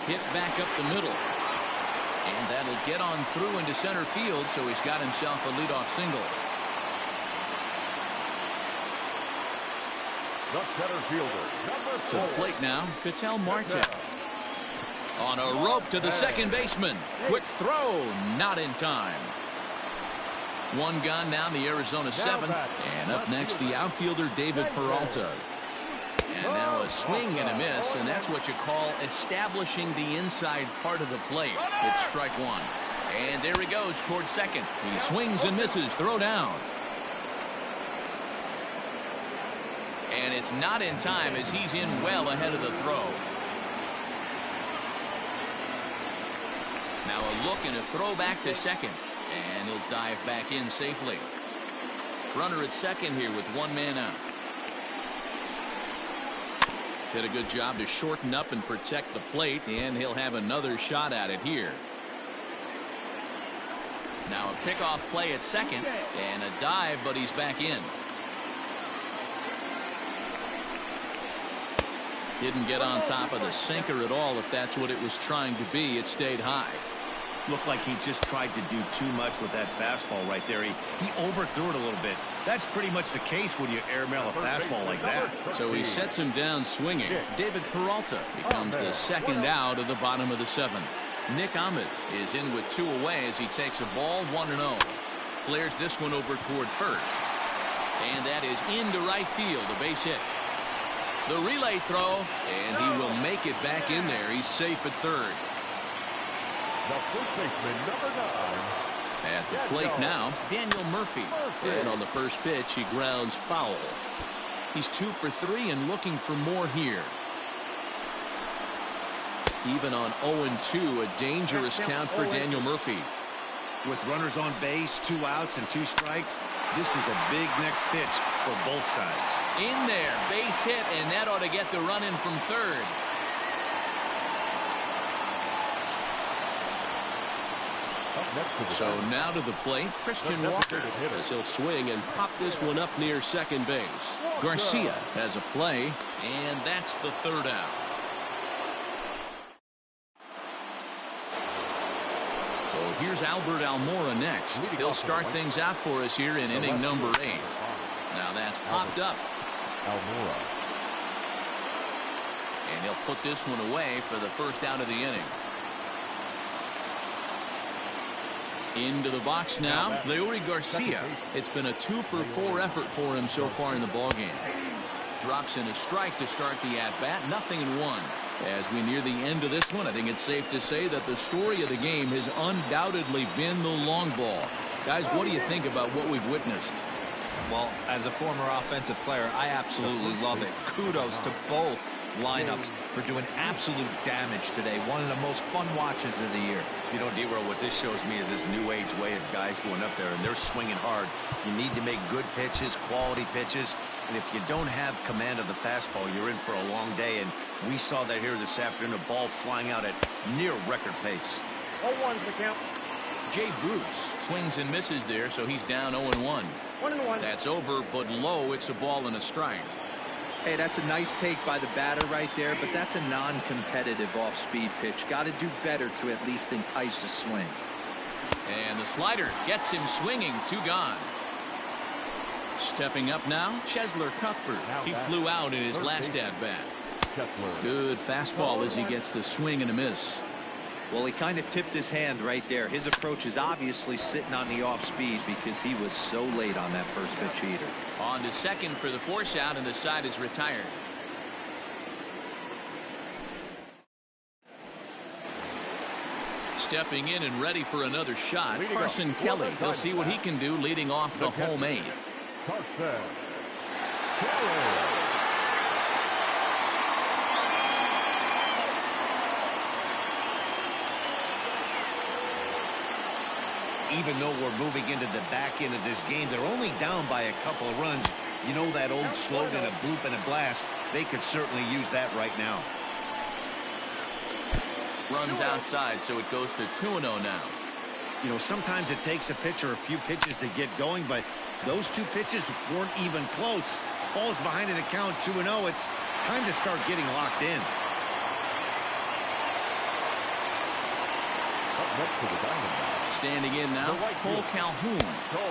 Hit back up the middle. And that'll get on through into center field, so he's got himself a leadoff single. The center fielder, to the plate now, Ketel Marte. On a rope to the second baseman. Quick throw, not in time. One gone now in the Arizona 7th. And up next, the outfielder David Peralta. And now a swing and a miss, and that's what you call establishing the inside part of the plate. It's strike one. And there he goes towards second. He swings and misses. Throw down. And it's not in time as he's in well ahead of the throw. Now a look and a throw back to second. And he'll dive back in safely. Runner at second here with one man out. Did a good job to shorten up and protect the plate, and he'll have another shot at it here. Now a pickoff play at second and a dive, but he's back in. Didn't get on top of the sinker at all. If that's what it was trying to be, it stayed high. Looked like he just tried to do too much with that fastball right there. He overthrew it a little bit. That's pretty much the case when you airmail a fastball like that. So he sets him down swinging. David Peralta becomes the second out of the bottom of the 7th. Nick Ahmed is in with 2 away as he takes a ball 1-0. Flares this one over toward first. And that is into right field, a base hit. The relay throw, and he will make it back in there. He's safe at third. the first baseman, number 9. At the plate now, Daniel Murphy. And on the first pitch, he grounds foul. He's 2 for 3 and looking for more here. Even on 0-2, a dangerous count for Daniel Murphy. With runners on base, 2 outs and 2 strikes, this is a big next pitch for both sides. In there, base hit, and that ought to get the run in from third. So now to the plate, Christian Walker, as he'll swing and pop this one up near second base. Garcia has a play, and that's the third out. So here's Albert Almora next. He'll start things out for us here in inning number 8. Now that's popped up. Almora. And he'll put this one away for the first out of the inning. Into the box now, Leury Garcia. It's been a 2 for 4 effort for him so far in the ballgame. Drops in a strike to start the at-bat, 0-1. As we near the end of this one, I think it's safe to say that the story of the game has undoubtedly been the long ball. Guys, what do you think about what we've witnessed? Well, as a former offensive player, I absolutely love it. Kudos to both lineups for doing absolute damage today. One of the most fun watches of the year. You know, D-Row, what this shows me is this new age way of guys going up there, and they're swinging hard. You need to make good pitches, quality pitches, and if you don't have command of the fastball, you're in for a long day, and we saw that here this afternoon, a ball flying out at near record pace. 0-1's the count. Jay Bruce swings and misses there, so he's down 0-1. 1-1. That's over, but low. It's a ball and a strike. Hey, that's a nice take by the batter right there, but that's a non-competitive off-speed pitch. Got to do better to at least entice a swing. And the slider gets him swinging. 2 gone. Stepping up now, Cheslor Cuthbert. He flew out in his last at-bat. Good fastball as he gets the swing and a miss. Well, he kind of tipped his hand right there. His approach is obviously sitting on the off speed because he was so late on that first pitch heater. On to second for the force out, and the side is retired. Stepping in and ready for another shot, Carson Kelly. He'll see what he can do leading off the home 8th. Carson Kelly. Even though we're moving into the back end of this game, they're only down by a couple of runs. You know that old slogan, a bloop and a blast? They could certainly use that right now. Runs outside, so it goes to 2-0 now. You know, sometimes it takes a pitcher a few pitches to get going, but those 2 pitches weren't even close. Ball's behind in the count, 2-0. It's time to start getting locked in. Up next to the Diamondbacks. Standing in now, Cole Calhoun.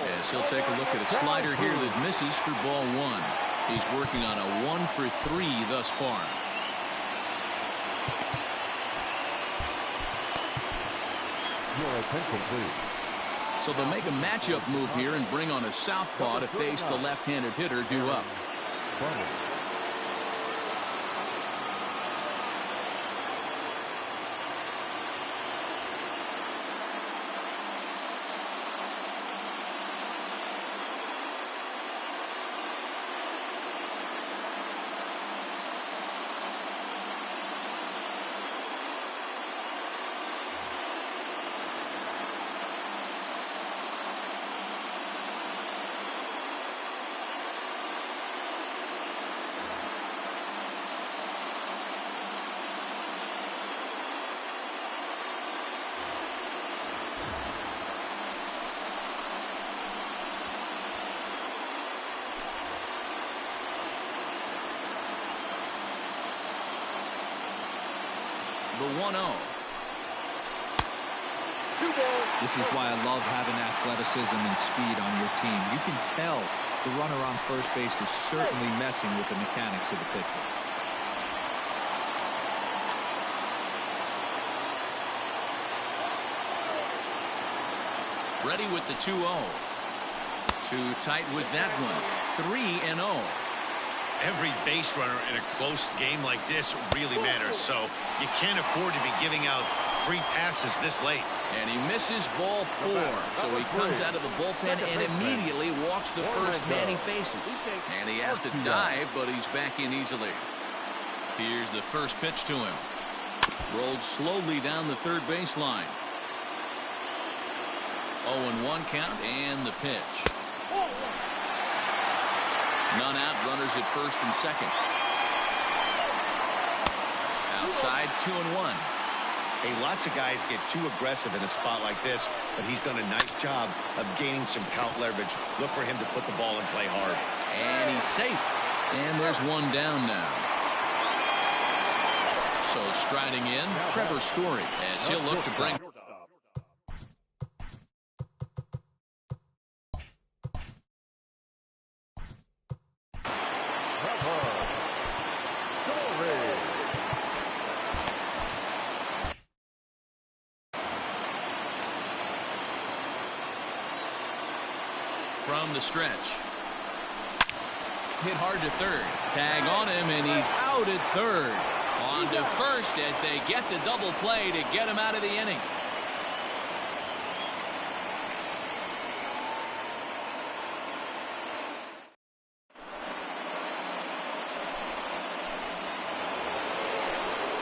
Yes, he'll take a look at a slider here that misses for ball 1. He's working on a 1 for 3 thus far. Your attention, please. So they'll make a matchup move here and bring on a southpaw to face the left-handed hitter due up. The 1-0. This is why I love having athleticism and speed on your team. You can tell the runner on first base is certainly messing with the mechanics of the pitcher. Ready with the 2-0. Too tight with that one. 3-0. Every base runner in a close game like this really matters, so you can't afford to be giving out free passes this late. And he misses ball 4, so he comes out of the bullpen and immediately walks the first man he faces. And he has to dive, but he's back in easily. Here's the first pitch to him. Rolled slowly down the third baseline. 0-1 count and the pitch. None out, runners at first and second. Outside, 2-1. Hey, lots of guys get too aggressive in a spot like this, but he's done a nice job of gaining some count leverage. Look for him to put the ball in play hard. And he's safe. And there's one down now. So striding in, Trevor Story, as he'll look to bring. From the stretch. Hit hard to third. Tag on him, and he's out at third. On to first as they get the double play to get him out of the inning.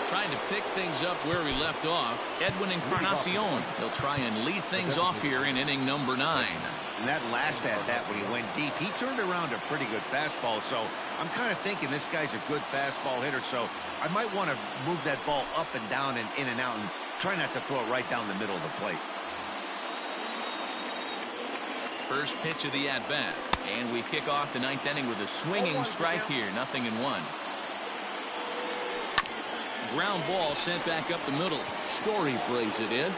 Trying to pick things up where we left off, Edwin Encarnacion. He'll try and lead things off here in inning number 9. And that last at-bat when he went deep, he turned around a pretty good fastball. So I'm kind of thinking this guy's a good fastball hitter. So I might want to move that ball up and down and in and out and try not to throw it right down the middle of the plate. First pitch of the at-bat. And we kick off the ninth inning with a swinging strike here. 0-1. Ground ball sent back up the middle. Story plays it in.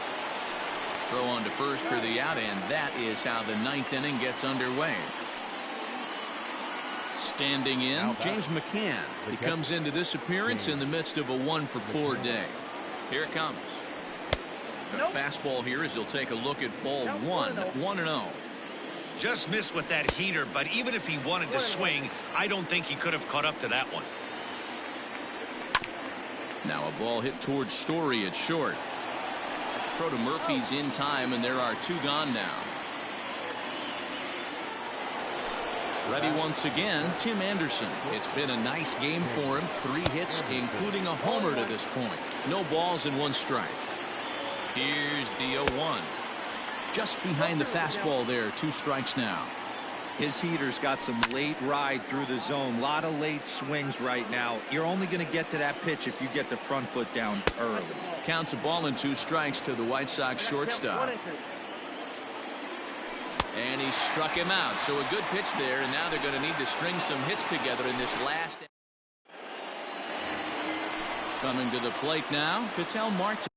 Throw on to first for the out, and that is how the ninth inning gets underway. Standing in, James McCann. He comes into this appearance in the midst of a 1-for-4 day. Here it comes. A fastball here as he'll take a look at ball 1. 1-0. Just missed with that heater, but even if he wanted to swing, I don't think he could have caught up to that one. Now a ball hit towards Story at short. Throw to Murphy's in time, and there are 2 gone now. Ready once again, Tim Anderson. It's been a nice game for him. 3 hits, including a homer to this point. No balls and 1 strike. Here's the 0-1. Just behind the fastball there. 2 strikes now. His heater's got some late ride through the zone. A lot of late swings right now. You're only going to get to that pitch if you get the front foot down early. Counts a ball and 2 strikes to the White Sox shortstop. And he struck him out. So a good pitch there, and now they're going to need to string some hits together in this last. Coming to the plate now, Ketel Marte.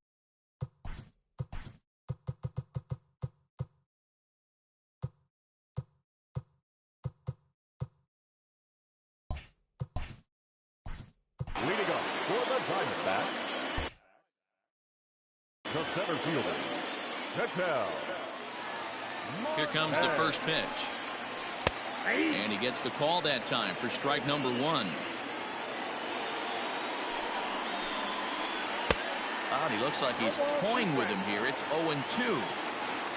Leading up for the Diamondbacks, the center fielder, Ketel. Here comes the first pitch. And he gets the call that time for strike number 1. He looks like he's toying with him here. It's 0-2.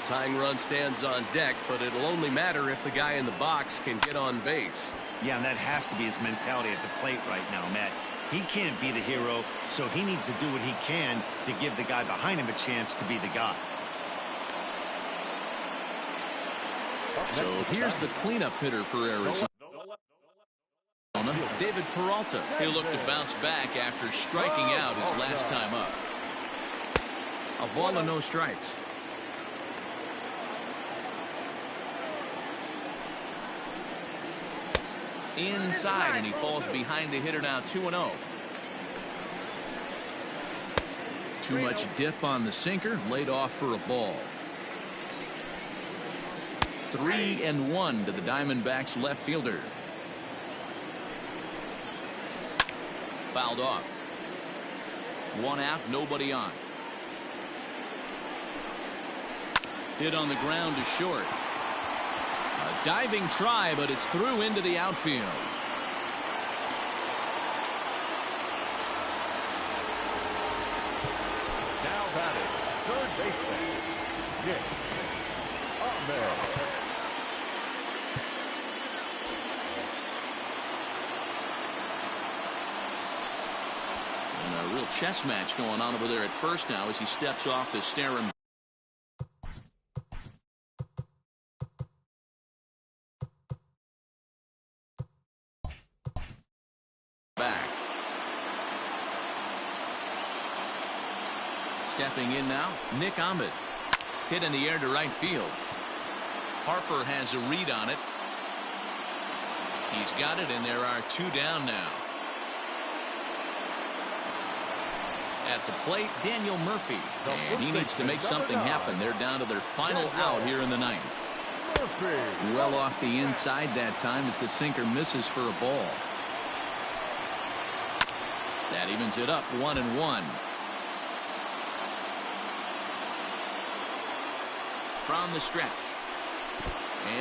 Tying run stands on deck, but it'll only matter if the guy in the box can get on base. Yeah, and that has to be his mentality at the plate right now, Matt. He can't be the hero, so he needs to do what he can to give the guy behind him a chance to be the guy. So here's the cleanup hitter for Arizona. David Peralta. He'll look to bounce back after striking out his last time up. A ball and no strikes. Inside, and he falls behind the hitter now. 2-0. Too much dip on the sinker, laid off for a ball. 3-1 to the Diamondbacks left fielder. Fouled off. 1 out, nobody on. Hit on the ground to short. A diving try, but it's through into the outfield. Now batting, third baseman, Nick Ahmed. And a real chess match going on over there at first now as he steps off to stare him. Back. Stepping in now, Nick Ahmed. Hit in the air to right field. Harper has a read on it. He's got it, and there are 2 down now. At the plate, Daniel Murphy. And he needs to make something happen. They're down to their final out here in the ninth. Well off the inside that time as the sinker misses for a ball. That evens it up 1-1. From the stretch.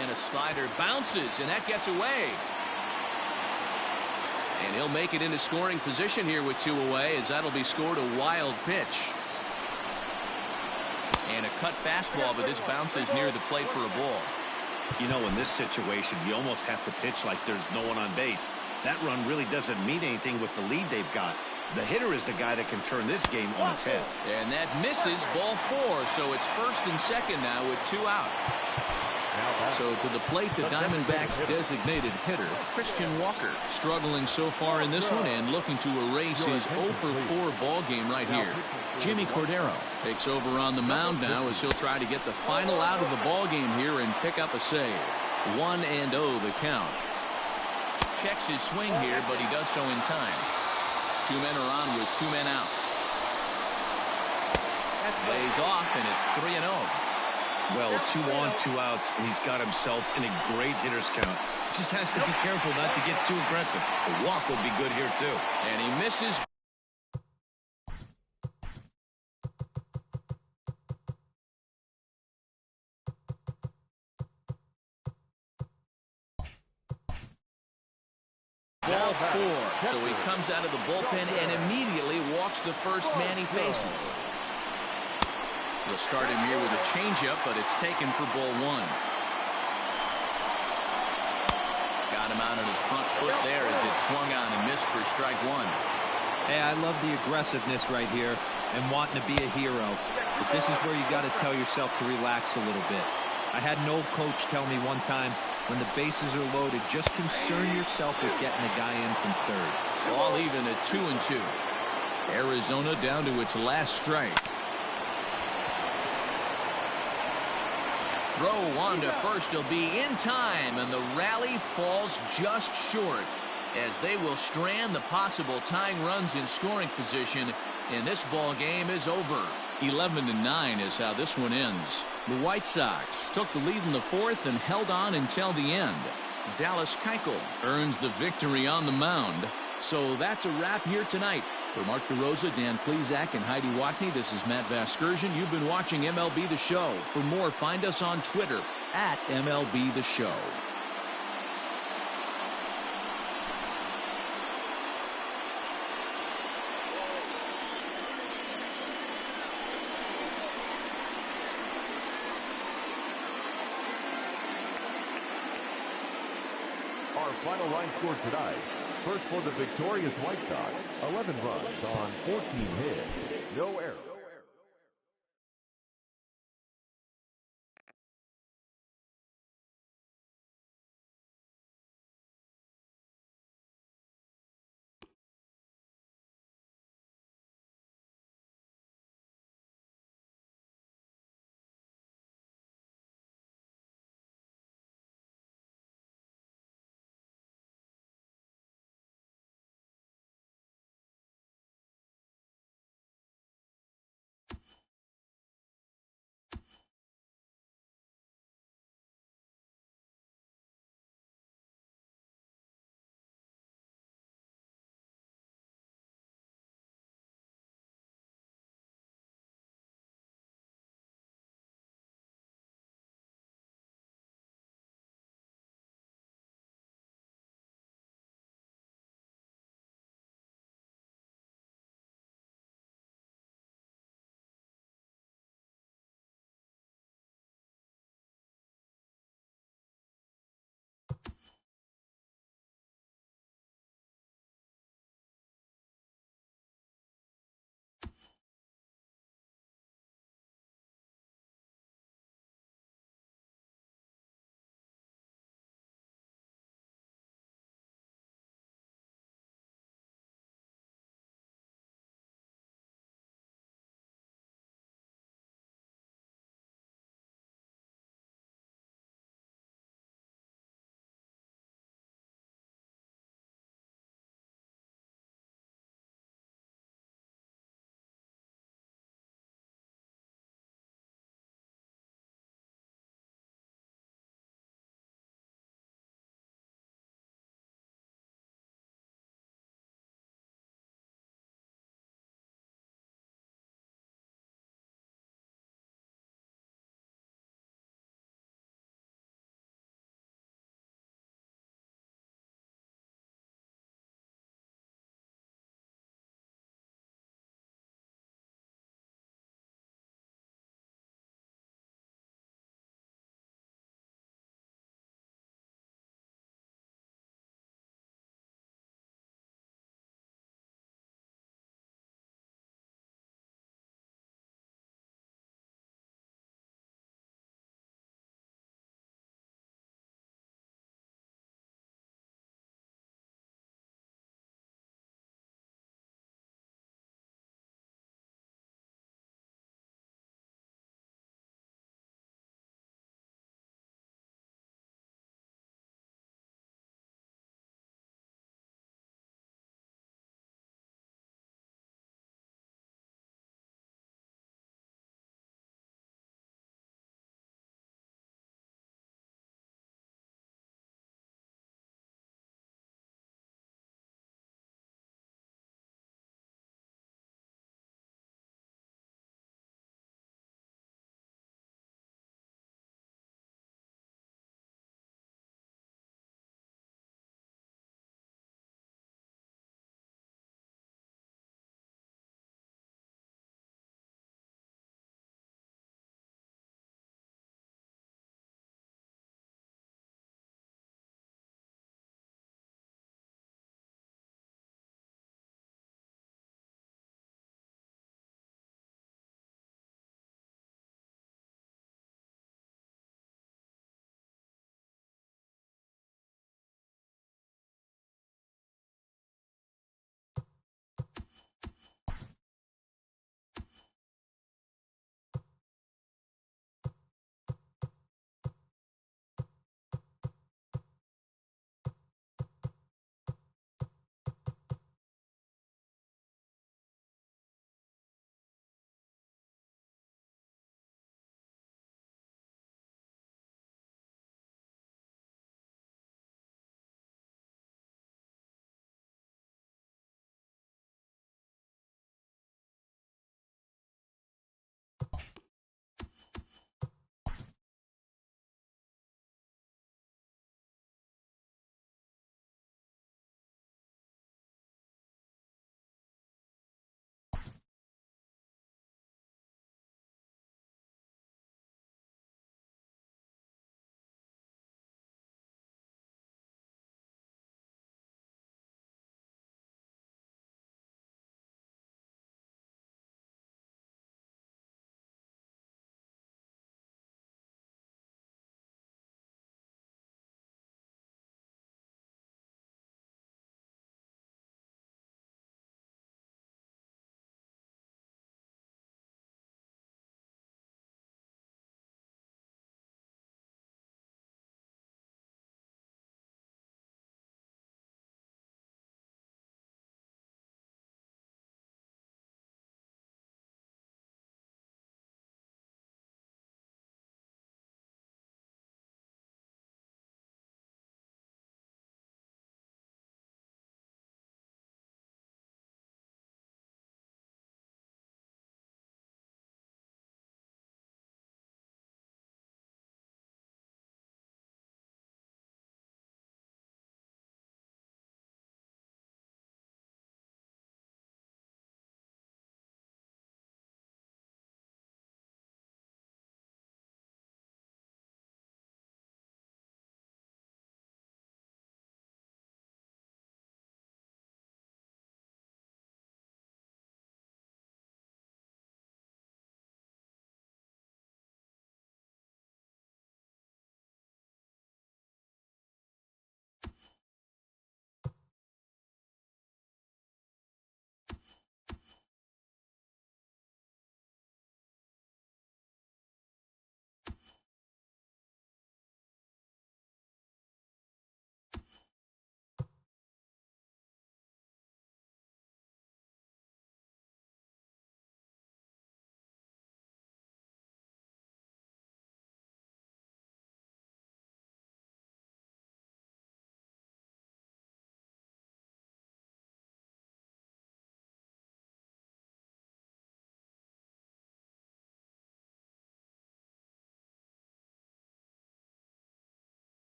And a slider bounces, and that gets away. And he'll make it into scoring position here with 2 away, as that'll be scored a wild pitch. And a cut fastball, but this bounces near the plate for a ball. You know, in this situation, you almost have to pitch like there's no one on base. That run really doesn't mean anything with the lead they've got. The hitter is the guy that can turn this game on its head. And that misses, ball 4, so it's first and second now with 2 out. So to the plate, the Diamondbacks' designated hitter, Christian Walker, struggling so far in this one and looking to erase his 0 for 4 ball game right here. Jimmy Cordero takes over on the mound now as he'll try to get the final out of the ball game here and pick up a save. 1-0 the count. Checks his swing here, but he does so in time. 2 men are on with 2 men out. Lays off, and it's 3-0. Well, 2 on, 2 outs, and he's got himself in a great hitter's count. He just has to be careful not to get too aggressive. The walk would be good here, too. And he misses. Ball 4. So he comes out of the bullpen and immediately walks the first man he faces. He'll start him here with a changeup, but it's taken for ball 1. Got him out on his front foot there as it swung on and missed for strike 1. Hey, I love the aggressiveness right here and wanting to be a hero. But this is where you got to tell yourself to relax a little bit. I had an old coach tell me one time, when the bases are loaded, just concern yourself with getting the guy in from third. Ball even at 2-2. Arizona down to its last strike. Throw on to first will be in time, and the rally falls just short as they will strand the possible tying runs in scoring position, and this ball game is over. 11-9 is how this one ends. The White Sox took the lead in the 4th and held on until the end. Dallas Keuchel earns the victory on the mound. So that's a wrap here tonight. For Mark DeRosa, Dan Plesac, and Heidi Watney, this is Matt Vasgersian. You've been watching MLB The Show. For more, find us on Twitter at MLB The Show. Our final line score tonight. First for the victorious White Sox, 11 runs on 14 hits, no errors.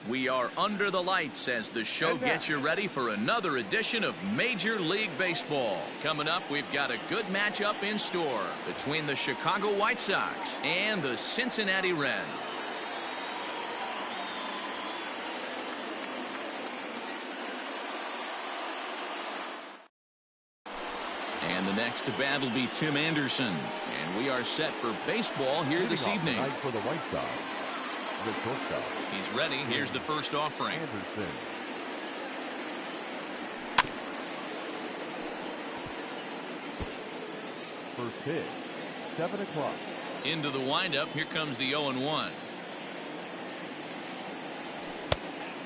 We are under the lights as the show gets you ready for another edition of Major League Baseball. Coming up, we've got a good matchup in store between the Chicago White Sox and the Cincinnati Reds. And the next to bat will be Tim Anderson. And we are set for baseball here this evening. For the White Sox, the shortstop. He's ready. Here's the first offering. Anderson. First pitch, 7 o'clock. Into the windup. Here comes the 0-1.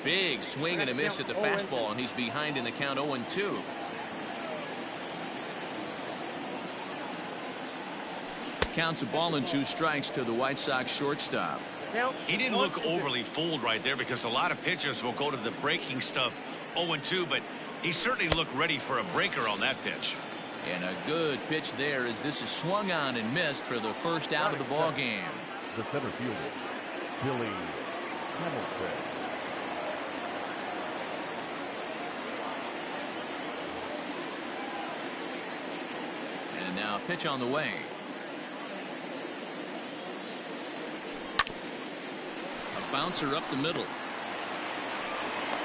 Big swing and a miss at the fastball, and he's behind in the count 0-2. Counts a ball and 2 strikes to the White Sox shortstop. He didn't look overly fooled right there because a lot of pitchers will go to the breaking stuff 0-2, but he certainly looked ready for a breaker on that pitch. And a good pitch there as this is swung on and missed for the first out of the ball game. The center fielder, Billy Hamilton. And now a pitch on the way. Bouncer up the middle.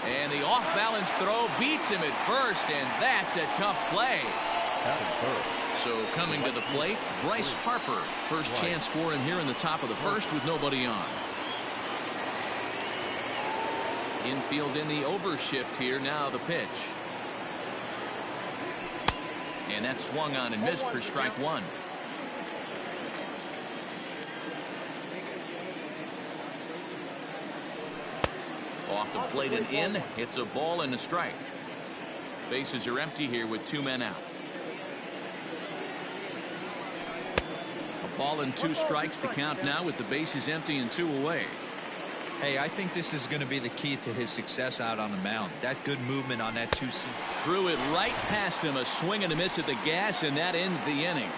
And the off-balance throw beats him at first, and that's a tough play. So coming to the plate, Bryce Harper. First chance for him here in the top of the first with nobody on. Infield in the overshift here. Now the pitch. And that swung on and missed for strike 1. Off the plate and in. It's a ball and a strike. Bases are empty here with 2 men out. A ball and 2 strikes. The count now with the bases empty and 2 away. Hey, I think this is going to be the key to his success out on the mound. That good movement on that 2-seam. Threw it right past him. A swing and a miss at the gas, and that ends the inning.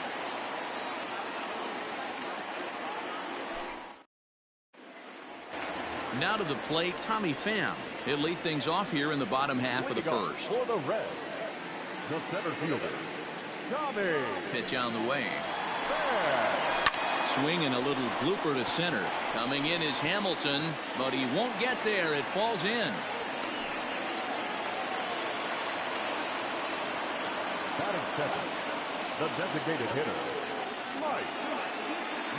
Now to the plate, Tommy Pham. He'll lead things off here in the bottom half of the first. For the Reds, the center fielder, Tommy. Pitch on the way. Pham. Swing and a little blooper to center. Coming in is Hamilton, but he won't get there. It falls in. Batting second, the designated hitter, Mike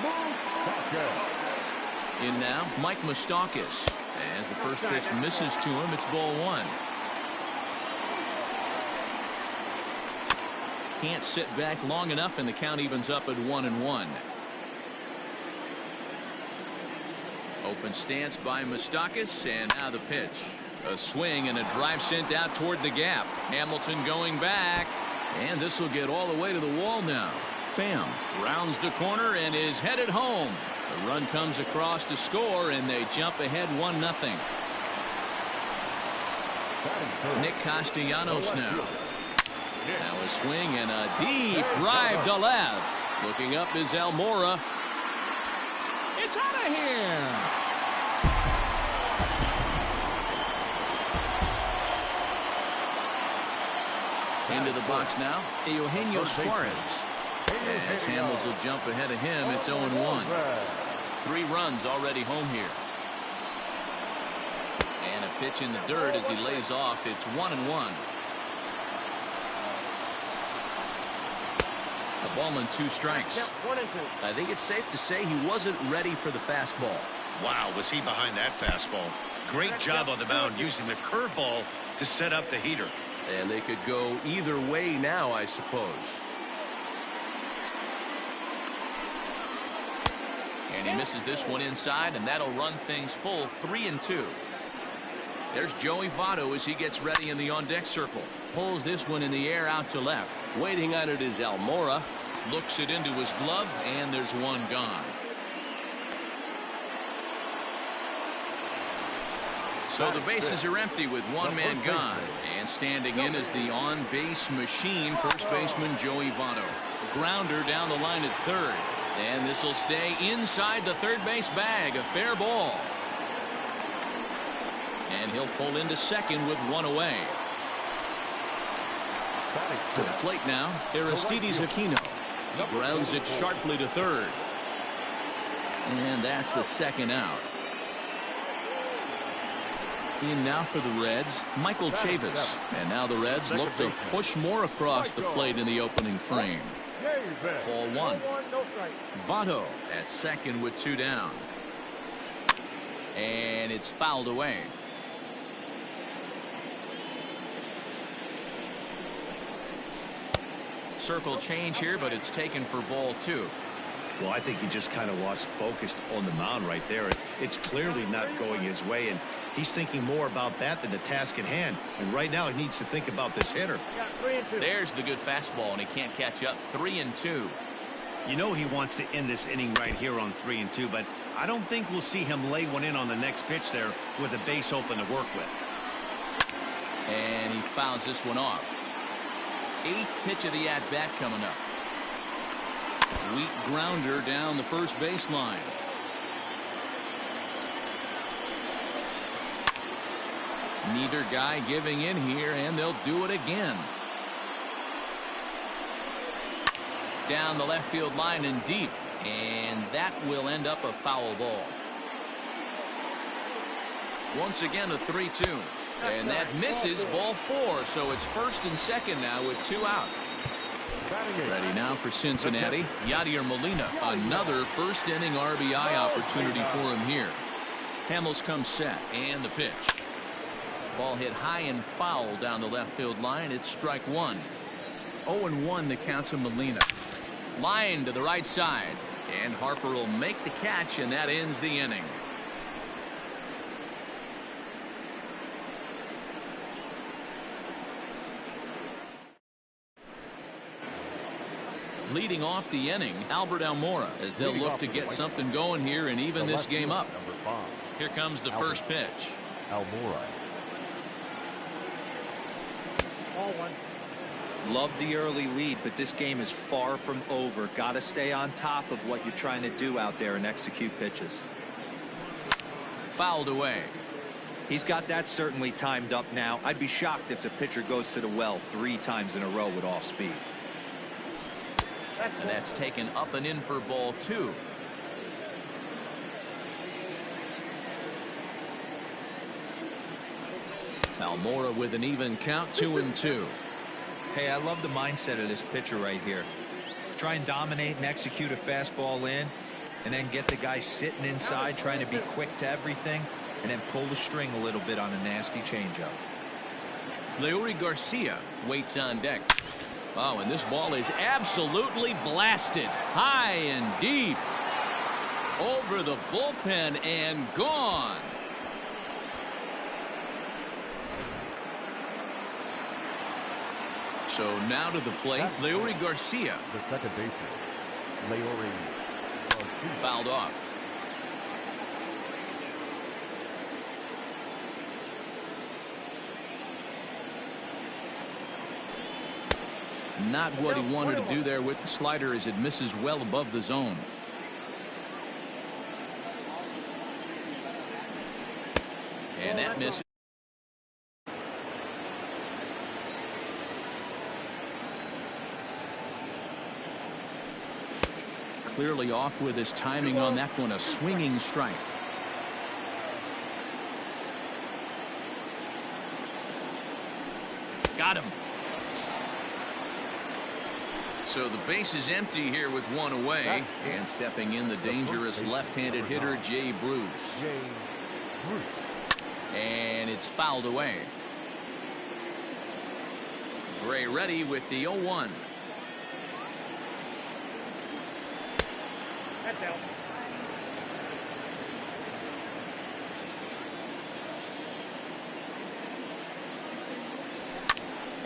Moustakas. In now, Mike Moustakas. As the first pitch misses to him, it's ball 1. Can't sit back long enough, and the count evens up at 1-1. Open stance by Moustakas, and now the pitch. A swing and a drive sent out toward the gap. Hamilton going back, and this will get all the way to the wall now. Pham rounds the corner and is headed home. The run comes across to score, and they jump ahead 1-0. Nick Castellanos now. Now a swing and a deep drive to left. Looking up is Almora. It's out of here. Into the box now, Eugenio Suarez. As Hamels will jump ahead of him, it's 0-1. 3 runs already home here. And a pitch in the dirt as he lays off. It's 1-1. A ball and 2 strikes. I think it's safe to say he wasn't ready for the fastball. Wow, was he behind that fastball. Great job on the mound using the curveball to set up the heater. And they could go either way now, I suppose. And he misses this one inside, and that'll run things full 3-2. There's Joey Votto as he gets ready in the on-deck circle. Pulls this one in the air out to left. Waiting on it is Almora. Looks it into his glove, and there's one gone. So the bases are empty with 1 man gone. And standing in is the on-base machine, first baseman Joey Votto. Grounder down the line at third. And this will stay inside the third base bag. A fair ball. And he'll pull into second with one away. To the plate now, Aristides Aquino. He grounds it sharply to third. And that's the second out. In now for the Reds, Michael Chavis. And now the Reds look to push more across the plate in the opening frame. Ball one. Votto at second with two down. And it's fouled away. Circle change here, but it's taken for ball two. Well, I think he just kind of lost focus on the mound right there. It's clearly not going his way, and he's thinking more about that than the task at hand. And right now he needs to think about this hitter. There's the good fastball, and he can't catch up. 3-2. You know he wants to end this inning right here on 3-2, but I don't think we'll see him lay one in on the next pitch there with a base open to work with. And he fouls this one off. 8th pitch of the at-bat coming up. Weak grounder down the first baseline. Neither guy giving in here, and they'll do it again. Down the left field line and deep, and that will end up a foul ball. Once again a 3-2, and that misses. Ball four, so it's first and second now with two out. Ready now for Cincinnati, Yadier Molina. Another first inning RBI opportunity for him here. Hamels comes set, and the pitch. Ball hit high and foul down the left field line. It's strike one. 0-1 the count to Molina. Line to the right side, and Harper will make the catch, and that ends the inning. Leading off the inning, Albert Almora, as they'll look to get something going here and even this game up. Here comes the first pitch. Almora. Ball one. Love the early lead, but this game is far from over. Got to stay on top of what you're trying to do out there and execute pitches. Fouled away. He's got that certainly timed up now. I'd be shocked if the pitcher goes to the well 3 times in a row with off speed. And that's taken up and in for ball two. Almora with an even count, 2-2. Hey, I love the mindset of this pitcher right here. Try and dominate and execute a fastball in, and then get the guy sitting inside trying to be quick to everything, and then pull the string a little bit on a nasty changeup. Leury Garcia waits on deck. Oh, and this ball is absolutely blasted. High and deep. Over the bullpen and gone. So now to the plate, Leury Garcia. The second baseman, Leury Garcia. Fouled off. Not what he wanted to do there with the slider, as it misses well above the zone. And that misses. Clearly off with his timing on that one. A swinging strike. Got him. So the base is empty here with one away, and stepping in the dangerous left-handed hitter Jay Bruce. And it's fouled away. Gray ready with the 0-1. That's out.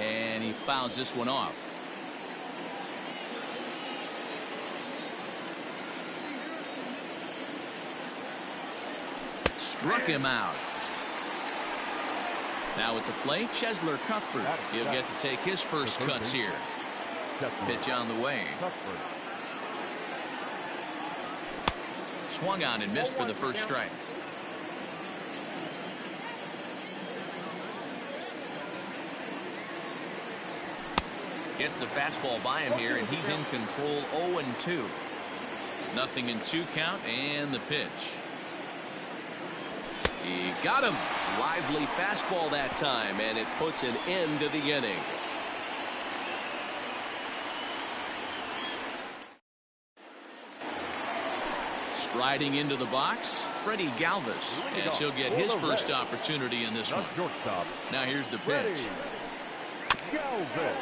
And he fouls this one off. Struck him out. Now at the plate, Chesler Cuthbert. He'll get to take his first cuts here. Pitch on the way. Swung on and missed for the first strike. Gets the fastball by him here, and he's in control. 0-2. Nothing in 2 count, and the pitch. He got him. Lively fastball that time, and it puts an end to the inning. Striding into the box, Freddie Galvis, as he'll get his first opportunity in this one. Now here's the pitch. Galvis.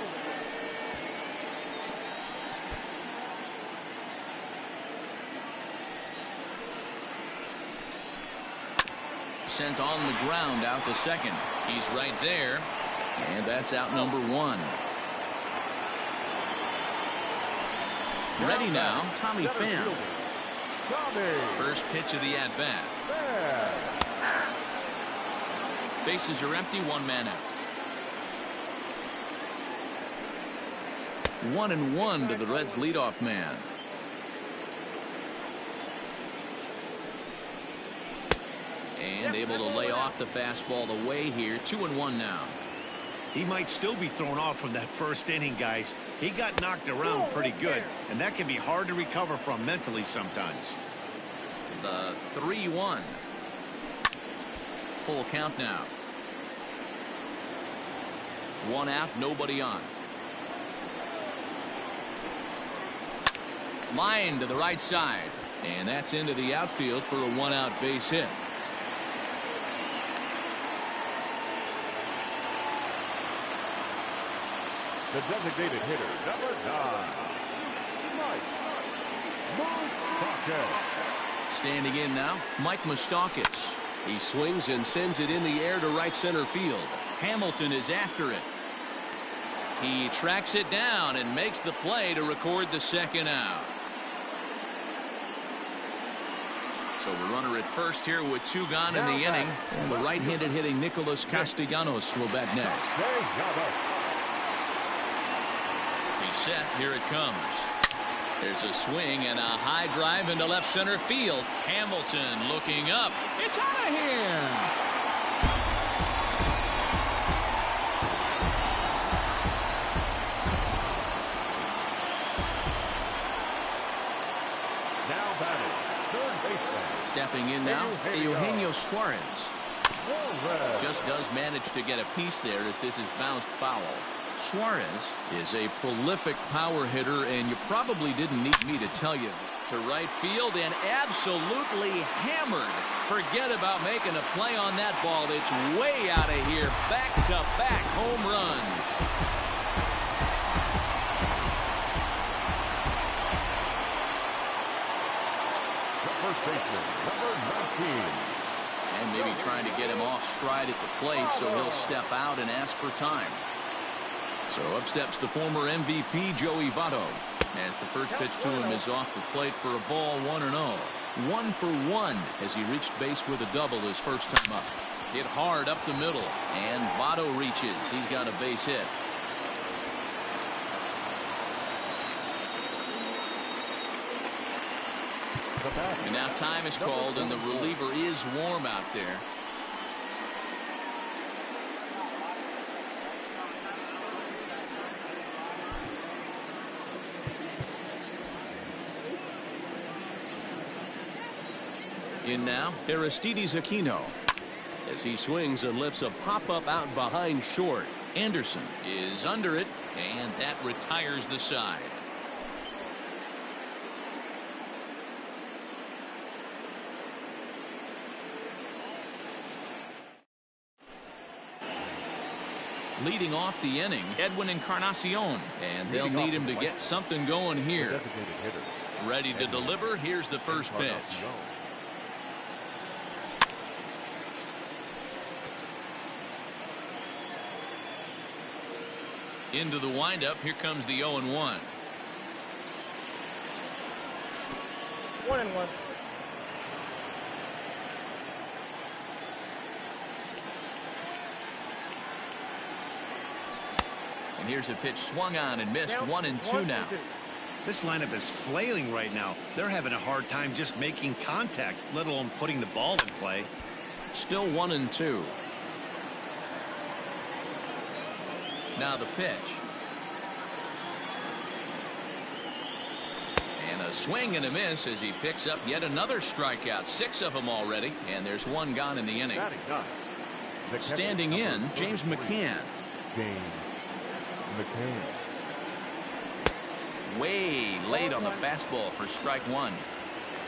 Sent on the ground out to second. He's right there, and that's out number 1. Ready now, Tommy Pham. First pitch of the at-bat. Bases are empty, 1 man out. 1-1 to the Reds' leadoff man. And able to lay off the fastball away here. 2-1 now. He might still be thrown off from that first inning, guys. He got knocked around pretty good, and that can be hard to recover from mentally sometimes. The 3-1. Full count now. 1 out, nobody on. Line to the right side, and that's into the outfield for a 1-out base hit. The designated hitter, number 9, Mike Moustakas. Standing in now, Mike Moustakas. He swings and sends it in the air to right center field. Hamilton is after it. He tracks it down and makes the play to record the 2nd out. So the runner at first here with 2 gone in the inning. And the right-handed hitting Nicholas Castellanos will bat next. He's set. Here it comes. There's a swing and a high drive into left center field. Hamilton looking up. It's out of here. Now batting, third baseman. Stepping in now, Eugenio Suarez. Just does manage to get a piece there as this is bounced foul. Suarez is a prolific power hitter, and you probably didn't need me to tell you. To right field and absolutely hammered. Forget about making a play on that ball. It's way out of here. Back-to-back home runs. The first baseman, number 19. And maybe trying to get him off stride at the plate, so he'll step out and ask for time. So up steps the former MVP Joey Votto, as the first pitch to him is off the plate for a ball. 1-0. 1 for 1 as he reached base with a double his first time up. Hit hard up the middle, and Votto reaches. He's got a base hit. And now time is called, and the reliever is warm out there. In now, Aristides Aquino, as he swings and lifts a pop-up out behind short. Anderson is under it, and that retires the side. Leading off the inning, Edwin Encarnacion, and they'll need him to get something going here. Ready to deliver. Here's the first pitch. Into the windup. Here comes the 0-1. 1-1. And here's a pitch swung on and missed. 1-2 now. This lineup is flailing right now. They're having a hard time just making contact, let alone putting the ball in play. Still 1-2. Now the pitch. And a swing and a miss as he picks up yet another strikeout. 6 of them already, and there's 1 gone in the inning. Standing in, James McCann. James McCann. Way late on the fastball for strike 1.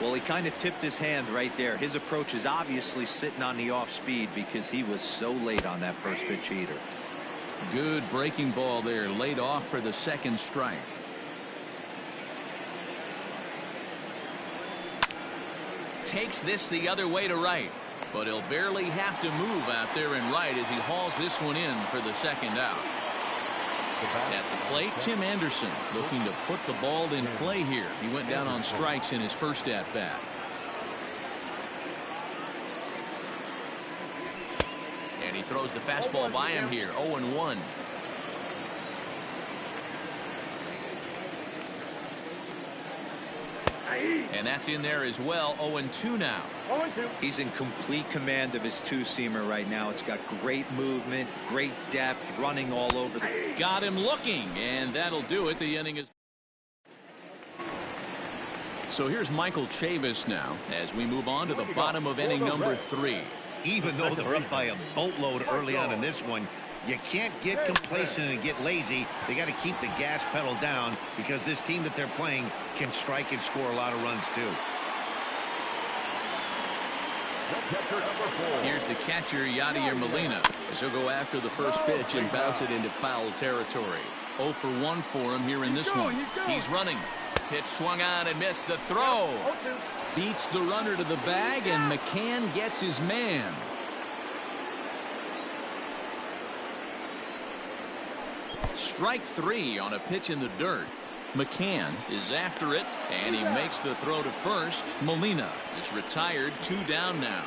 Well, he kind of tipped his hand right there. His approach is obviously sitting on the off speed because he was so late on that first pitch heater. Good breaking ball there, laid off for the 2nd strike. Takes this the other way to right, but he'll barely have to move out there in right as he hauls this one in for the 2nd out. At the plate, Tim Anderson looking to put the ball in play here. He went down on strikes in his first at bat. And he throws the fastball by him here. 0-1. And that's in there as well. 0-2 now. He's in complete command of his two-seamer right now. It's got great movement, great depth, running all over. Got him looking, and that'll do it. The inning is. So here's Michael Chavis now as we move on to the bottom of inning number 3. Even though they're up by a boatload early on in this one, you can't get complacent and get lazy. They got to keep the gas pedal down because this team that they're playing can strike and score a lot of runs too. Here's the catcher, Yadier Molina, as he'll go after the first pitch and bounce it into foul territory. 0 for 1 for him here in this one. He's running. Pitch swung on and missed. The throw beats the runner to the bag, and McCann gets his man. Strike 3 on a pitch in the dirt. McCann is after it, and he makes the throw to first. Molina is retired. 2 down now.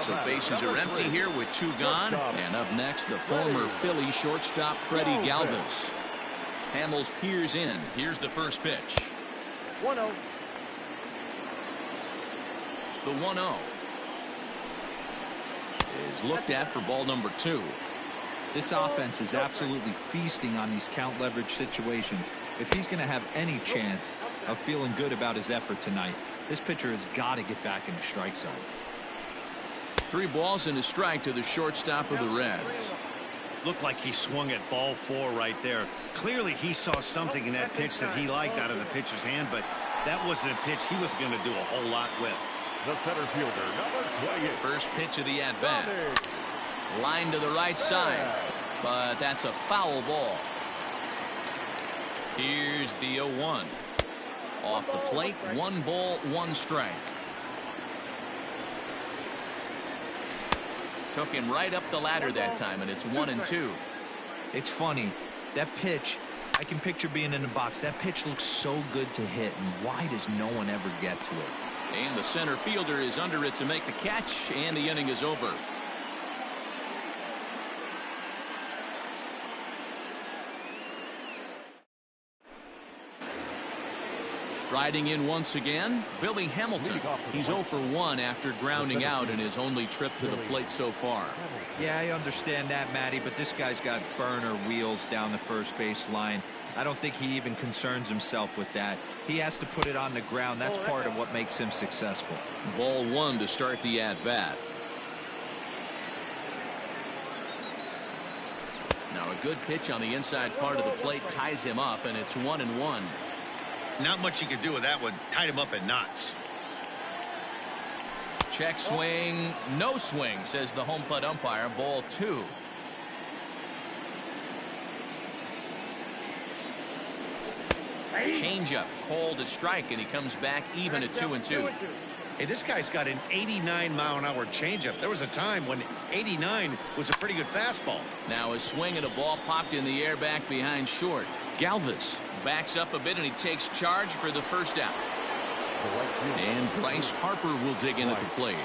So bases are empty here with 2 gone. And up next, the former Philly shortstop Freddie Galvis. Hamels peers in. Here's the first pitch. 1-0. The 1-0 is looked at for ball number 2. This offense is absolutely feasting on these count leverage situations. If he's going to have any chance of feeling good about his effort tonight, this pitcher has got to get back in the strike zone. 3 balls and a strike to the shortstop of the Reds. Looked like he swung at ball 4 right there. Clearly he saw something in that pitch that he liked out of the pitcher's hand, but that wasn't a pitch he was going to do a whole lot with. The center fielder, number 28. First pitch of the at-bat. Line to the right side, but that's a foul ball. Here's the 0-1. Off the plate, 1 ball, 1 strike. Took him right up the ladder that time, and it's 1-2. It's funny, that pitch, I can picture being in the box. That pitch looks so good to hit, and why does no one ever get to it? And the center fielder is under it to make the catch, and the inning is over. Striding in once again, Billy Hamilton. He's 0 for 1 after grounding out in his only trip to the plate so far. Yeah, I understand that, Matty, but this guy's got burner wheels down the first base line. I don't think he even concerns himself with that. He has to put it on the ground. That's part of what makes him successful. Ball 1 to start the at-bat. Now a good pitch on the inside part of the plate ties him up, and it's 1-1. Not much you can do with that one. Tied him up in knots. Check swing, no swing, says the home plate umpire. Ball 2. Changeup called a strike, and he comes back even at 2-2. Hey, this guy's got an 89-mile-an-hour changeup. There was a time when 89 was a pretty good fastball. Now a swing and a ball popped in the air back behind short. Galvis backs up a bit, and he takes charge for the first out. And Bryce Harper will dig in at the plate.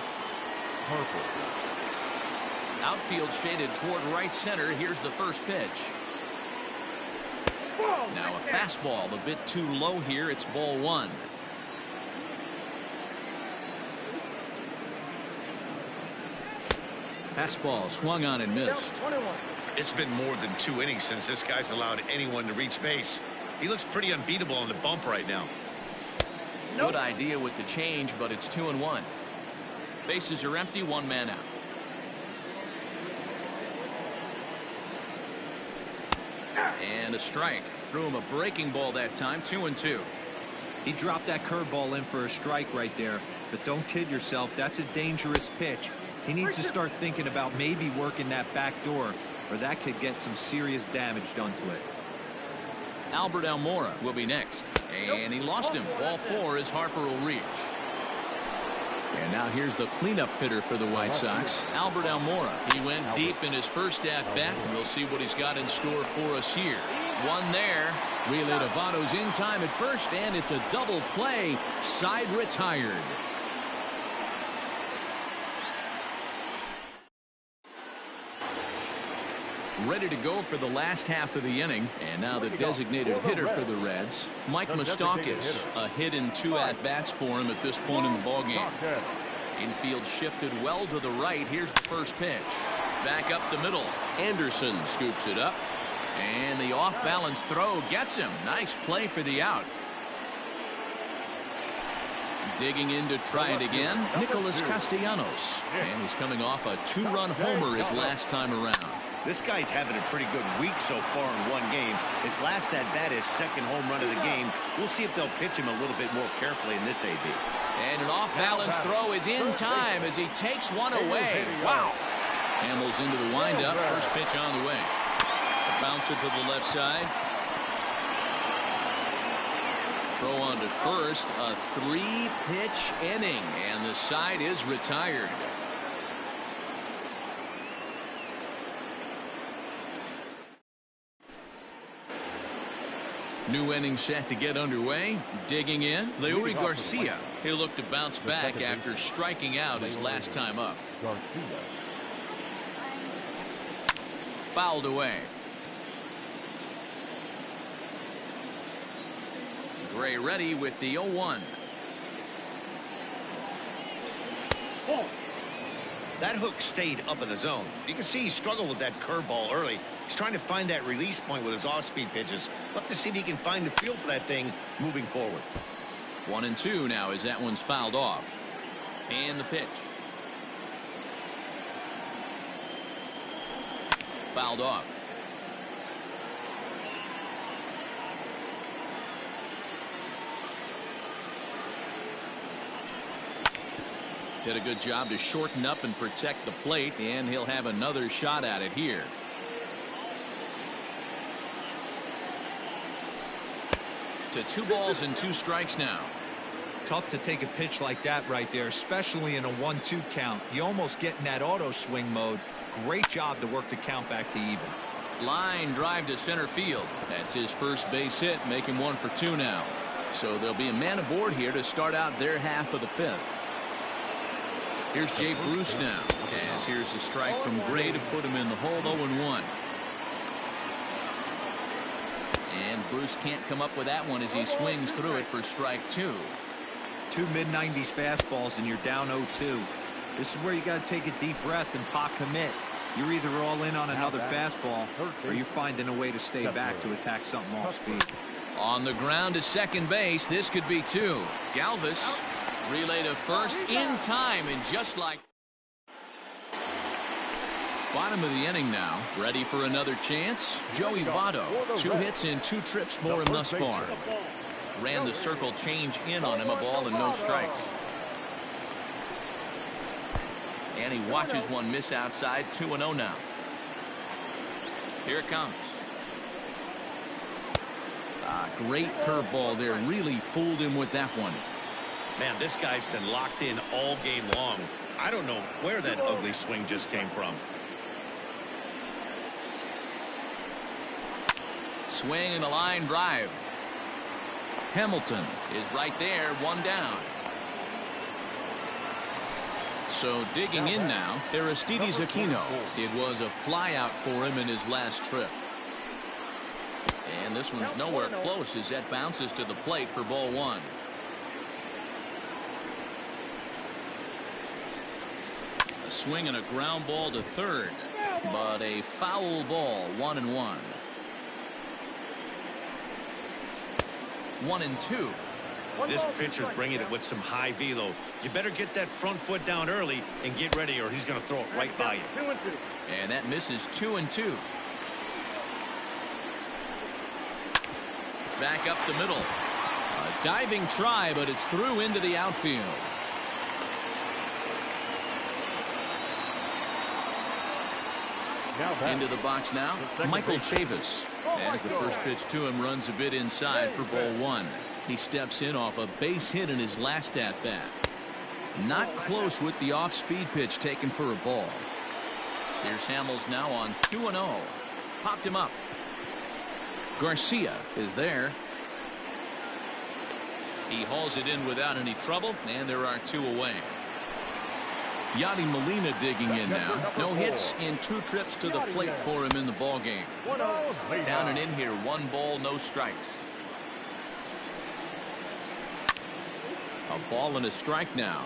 Outfield shaded toward right center. Here's the first pitch. Now a fastball a bit too low here. It's ball 1. Fastball swung on and missed. It's been more than 2 innings since this guy's allowed anyone to reach base. He looks pretty unbeatable on the bump right now. Good idea with the change, but it's 2-1. Bases are empty, one man out. And a strike. Threw him a breaking ball that time, 2-2. He dropped that curveball in for a strike right there. But don't kid yourself, that's a dangerous pitch. He needs to start thinking about maybe working that back door, or that could get some serious damage done to it. Albert Almora will be next. And he lost him. Ball 4 as Harper will reach. And now here's the cleanup hitter for the White Sox, Albert Almora. He went deep in his first at-bat, and we'll see what he's got in store for us here. One there. Relay to Votto's in time at first, and it's a double play. Side retired. Ready to go for the last half of the inning. And now the designated hitter for the Reds, Mike Moustakas. A hit in 2 at-bats for him at this point in the ballgame. Infield shifted well to the right. Here's the first pitch. Back up the middle. Anderson scoops it up. And the off-balance throw gets him. Nice play for the out. Digging in to try it again, Nicholas Castellanos. And he's coming off a 2-run homer his last time around. This guy's having a pretty good week so far in one game. His last at-bat is second home run of the game. We'll see if they'll pitch him a little bit more carefully in this AB. And an off-balance throw is in time as he takes one away. Wow. Hamels into the windup. First pitch on the way. Bounce it to the left side. Throw on to first. A 3-pitch inning, and the side is retired. New inning set to get underway. Digging in, Leury Garcia. He'll look to bounce back after striking out his last time up. Fouled away. Gray ready with the 0-1. That hook stayed up in the zone. You can see he struggled with that curveball early. He's trying to find that release point with his off-speed pitches. We'll have to see if he can find the feel for that thing moving forward. 1-2 now as that one's fouled off. And the pitch. Fouled off. Did a good job to shorten up and protect the plate, and he'll have another shot at it here. To 2 balls and 2 strikes now. Tough to take a pitch like that right there, especially in a 1-2 count. You almost get in that auto swing mode. Great job to work the count back to even. Line drive to center field. That's his first base hit, making 1 for 2 now. So there'll be a man aboard here to start out their half of the 5th. Here's Jay Bruce now, as here's a strike from Gray to put him in the hole. 0-1. And Bruce can't come up with that one as he swings through it for strike 2. 2 mid-90s fastballs and you're down 0-2. This is where you got to take a deep breath and pot commit. You're either all in on another fastball or you're finding a way to stay back to attack something off speed. On the ground to second base, this could be 2. Galvis relay to first in time, and just like bottom of the inning now, ready for another chance. Joey Votto, 2 hits and 2 trips for him thus far. Ran the circle change in on him, a ball and no strikes. And he watches one miss outside. 2-0 now. Here it comes. Great curveball there, really fooled him with that one. Man, this guy's been locked in all game long. I don't know where that ugly swing just came from. Swing and a line drive. Hamilton is right there, 1 down. So digging in now, Aristides Aquino. It was a flyout for him in his last trip. And this one's nowhere close as that bounces to the plate for ball 1. A swing and a ground ball to third, but a foul ball. 1-1. 1-2. This pitcher's bringing it with some high velo. You better get that front foot down early and get ready, or he's going to throw it right by you. 2-2. And that misses 2-2. Back up the middle. A diving try, but it's through into the outfield. Into the box now, Michael Chavis. As the first pitch to him runs a bit inside for ball one. He steps in off a base hit in his last at-bat. Not close with the off-speed pitch taken for a ball. Here's Hamels now on 2-0. Popped him up. Garcia is there. He hauls it in without any trouble, and there are 2 away. Yadi Molina digging in now. No hits in 2 trips to the plate for him in the ballgame. Down and in here, 1 ball, no strikes. A ball and a strike now.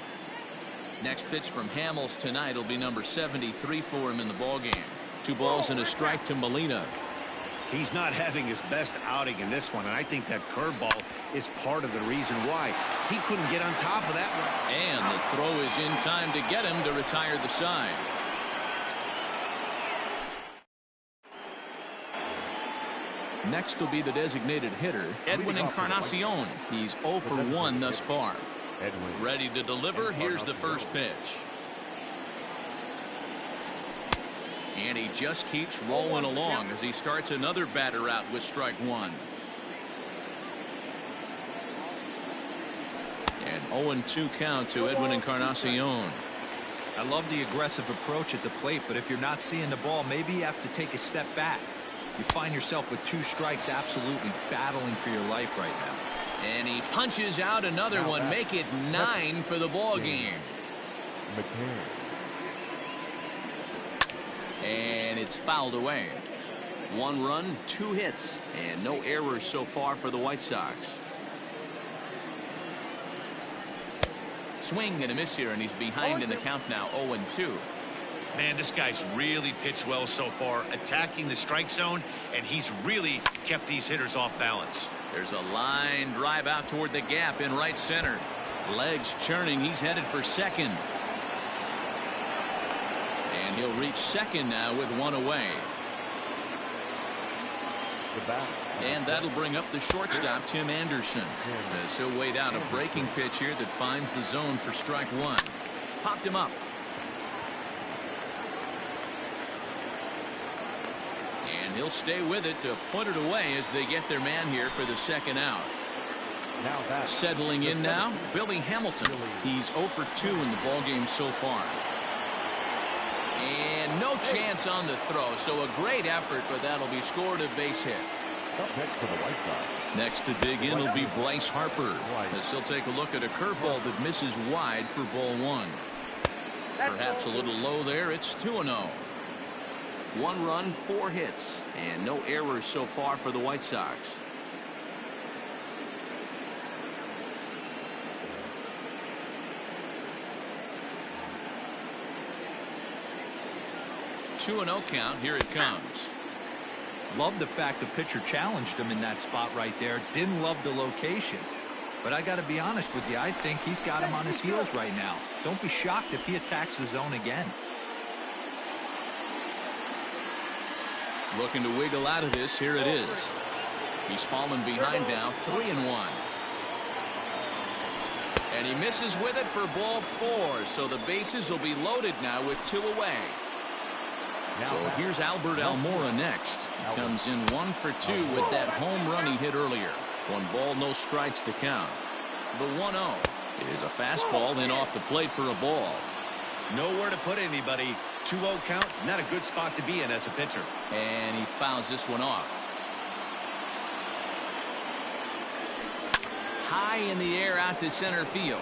Next pitch from Hamels tonight will be number 73 for him in the ballgame. 2 balls and a strike to Molina. He's not having his best outing in this one, and I think that curveball is part of the reason why. He couldn't get on top of that one. And the throw is in time to get him to retire the side. Next will be the designated hitter, Edwin Encarnacion. He's 0 for 1 thus far. Ready to deliver. Here's the first pitch. And he just keeps rolling along as he starts another batter out with strike 1. And 0-2 count to Edwin Encarnacion. I love the aggressive approach at the plate, but if you're not seeing the ball, maybe you have to take a step back. You find yourself with 2 strikes, absolutely battling for your life right now. And he punches out another one. Make it 9 for the ball game. And it's fouled away. 1 run, 2 hits, and no errors so far for the White Sox. Swing and a miss here, and he's behind in the count now, 0-2. Man, this guy's really pitched well so far, attacking the strike zone, and he's really kept these hitters off balance. There's a line drive out toward the gap in right center. Legs churning. He's headed for second. And he'll reach second now with 1 away. And that'll bring up the shortstop, Tim Anderson, as he'll wait out a breaking pitch here that finds the zone for strike 1. Popped him up. And he'll stay with it to put it away as they get their man here for the second out. Settling in now, Billy Hamilton. He's 0 for 2 in the ballgame so far. And no chance on the throw, so a great effort, but that'll be scored a base hit. Next to dig in will be Bryce Harper, as he'll take a look at a curveball that misses wide for ball 1. Perhaps a little low there. It's 2-0. 1 run, 4 hits, and no errors so far for the White Sox. Two 2-0 count. Here it comes. Love the fact the pitcher challenged him in that spot right there. Didn't love the location. But I got to be honest with you, I think he's got him on his heels right now. Don't be shocked if he attacks the zone again. Looking to wiggle out of this. Here it is. He's fallen behind now, 3-1. And he misses with it for ball 4. So the bases will be loaded now with 2 away. So here's Albert Almora next. Comes in 1 for 2 with that home run he hit earlier. 1 ball, no strikes the count. The 1-0 is a fastball in off the plate for a ball. Nowhere to put anybody. 2-0 count, not a good spot to be in as a pitcher. And he fouls this one off. High in the air out to center field.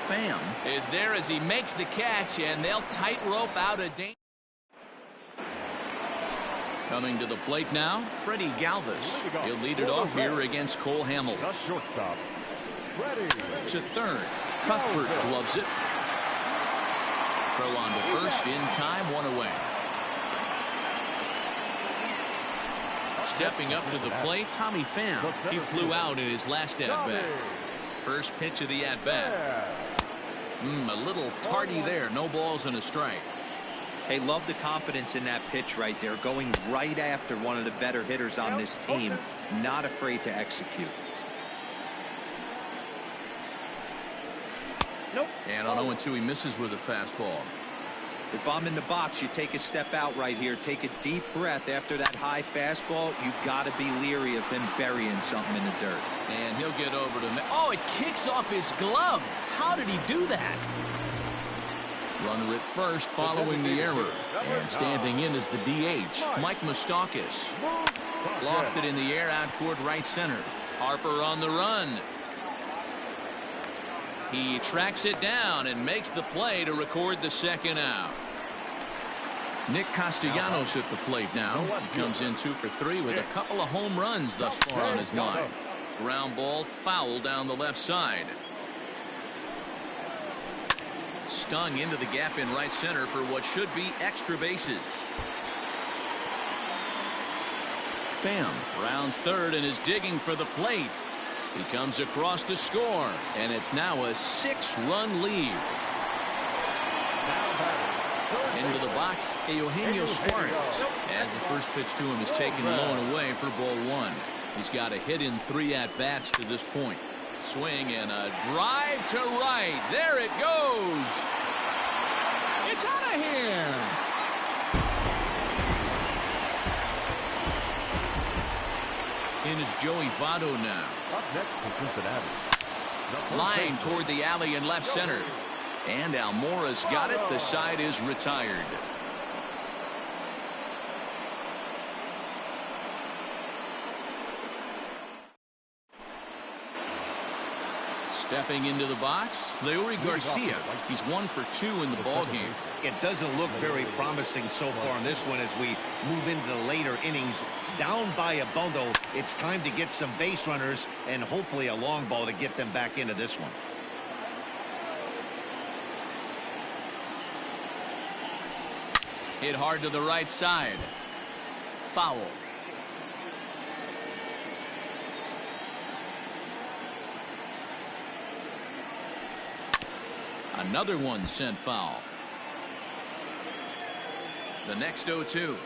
Pham is there as he makes the catch, and they'll tightrope out a danger. Coming to the plate now, Freddie Galvis. He'll lead it off here against Cole Hamels. To third, Cuthbert gloves it. Throw on to first in time, 1 away. Stepping up to the plate, Tommy Pham. He flew out in his last at-bat. First pitch of the at-bat. A little tardy there. No balls and a strike. Hey, love the confidence in that pitch right there. Going right after one of the better hitters on this team. Not afraid to execute. And on 0-2, he misses with a fastball. If I'm in the box, you take a step out right here. Take a deep breath after that high fastball. You got to be leery of him burying something in the dirt. And he'll get over to... Oh, it kicks off his glove. How did he do that? Runner at first following the error. And standing in is the DH, Mike Moustakas. Lofted in the air out toward right center. Harper on the run. He tracks it down and makes the play to record the second out. Nick Castellanos at the plate now. He comes in 2 for 3 with a couple of home runs thus far on his line. Ground ball foul down the left side. Stung into the gap in right center for what should be extra bases. Pham rounds third and is digging for the plate. He comes across to score, and it's now a 6-run lead. Into the box, Eugenio Suarez, as the first pitch to him is taken low and away for ball 1. He's got a hit in 3 at-bats to this point. Swing and a drive to right. There it goes. It's out of here. In is Joey Votto now. Up next to Cincinnati. Line toward the alley in left center. And Almora's got it. The side is retired. Stepping into the box, Leury Garcia. He's 1 for 2 in the ballgame. It doesn't look very promising so far in this one as we move into the later innings. Down by a bundle, it's time to get some base runners and hopefully a long ball to get them back into this one. Hit hard to the right side. Foul. Another one sent foul. The next 0-2.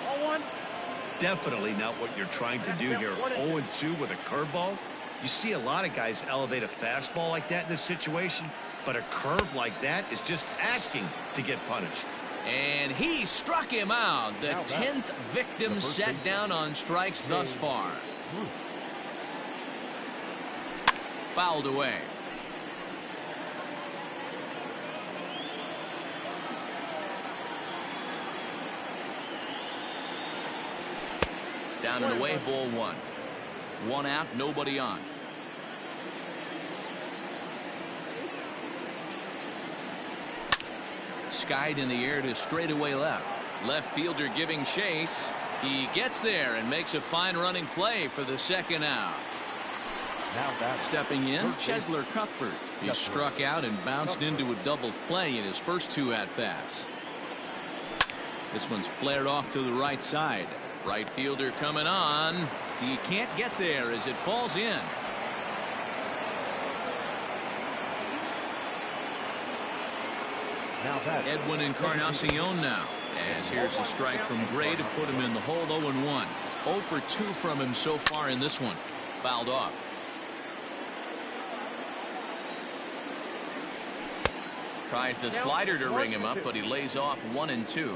0-1. Definitely not what you're trying to do here. 0-2 with a curveball. You see a lot of guys elevate a fastball like that in this situation, but a curve like that is just asking to get punished. And he struck him out. The 10th victim set down on strikes thus far. Fouled away. Down and away, ball 1. 1 out, nobody on. Skied in the air to straightaway left. Left fielder giving chase. He gets there and makes a fine running play for the second out. Stepping in, Cheslor Cuthbert. He struck out and bounced into a double play in his first 2 at-bats. This one's flared off to the right side. Right fielder coming on. He can't get there as it falls in. Edwin Encarnacion now. As here's a strike from Gray to put him in the hole. 0-1. 0 for 2 from him so far in this one. Fouled off. Tries the slider to ring him up, but he lays off 1-2.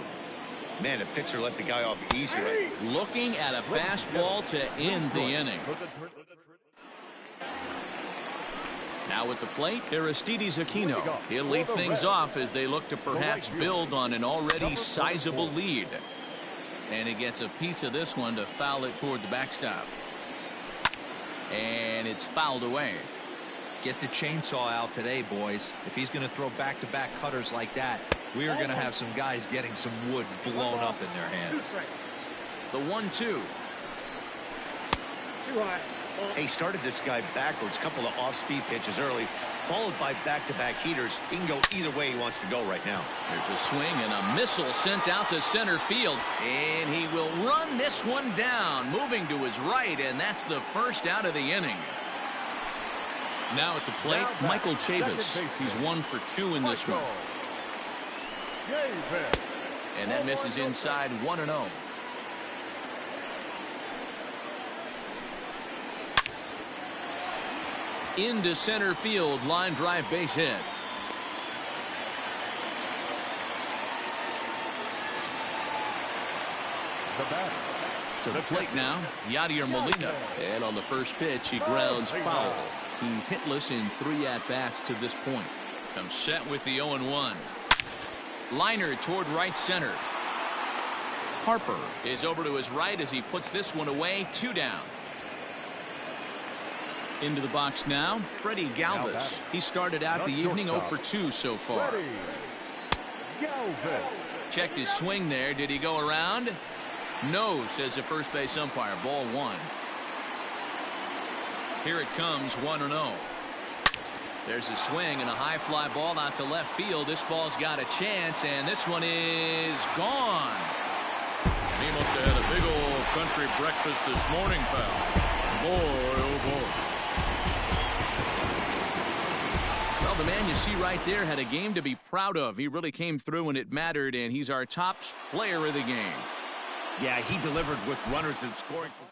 Man, the pitcher let the guy off easy. Looking at a fastball to end the inning. Now at the plate, Aristides Aquino. He'll lead things off as they look to perhaps build on an already sizable lead. And he gets a piece of this one to foul it toward the backstop. And it's fouled away. Get the chainsaw out today, boys. If he's going to throw back-to-back cutters like that, we are going to have some guys getting some wood blown up in their hands. The 1-2. He started this guy backwards, couple of off-speed pitches early, followed by back-to-back heaters. He can go either way he wants to go right now. There's a swing and a missile sent out to center field. And he will run this one down, moving to his right, and that's the first out of the inning. Now at the plate, Michael Chavis. He's 1 for 2 in this one. And that misses inside 1-0. Into center field, line drive, base hit. To the plate now, Yadier Molina. And on the first pitch, he grounds foul. He's hitless in 3 at-bats to this point. Comes set with the 0-1. Liner toward right center. Harper is over to his right as he puts this one away. 2 down. Into the box now, Freddie Galvis. He started out the evening 0 for 2 so far. Checked his swing there. Did he go around? No, says the first base umpire. Ball 1. Here it comes, 1-0. There's a swing and a high fly ball out to left field. This ball's got a chance, and this one is gone. And he must have had a big old country breakfast this morning, pal. Boy, oh boy. Well, the man you see right there had a game to be proud of. He really came through when it mattered, and he's our top player of the game. Yeah, he delivered with runners in scoring position.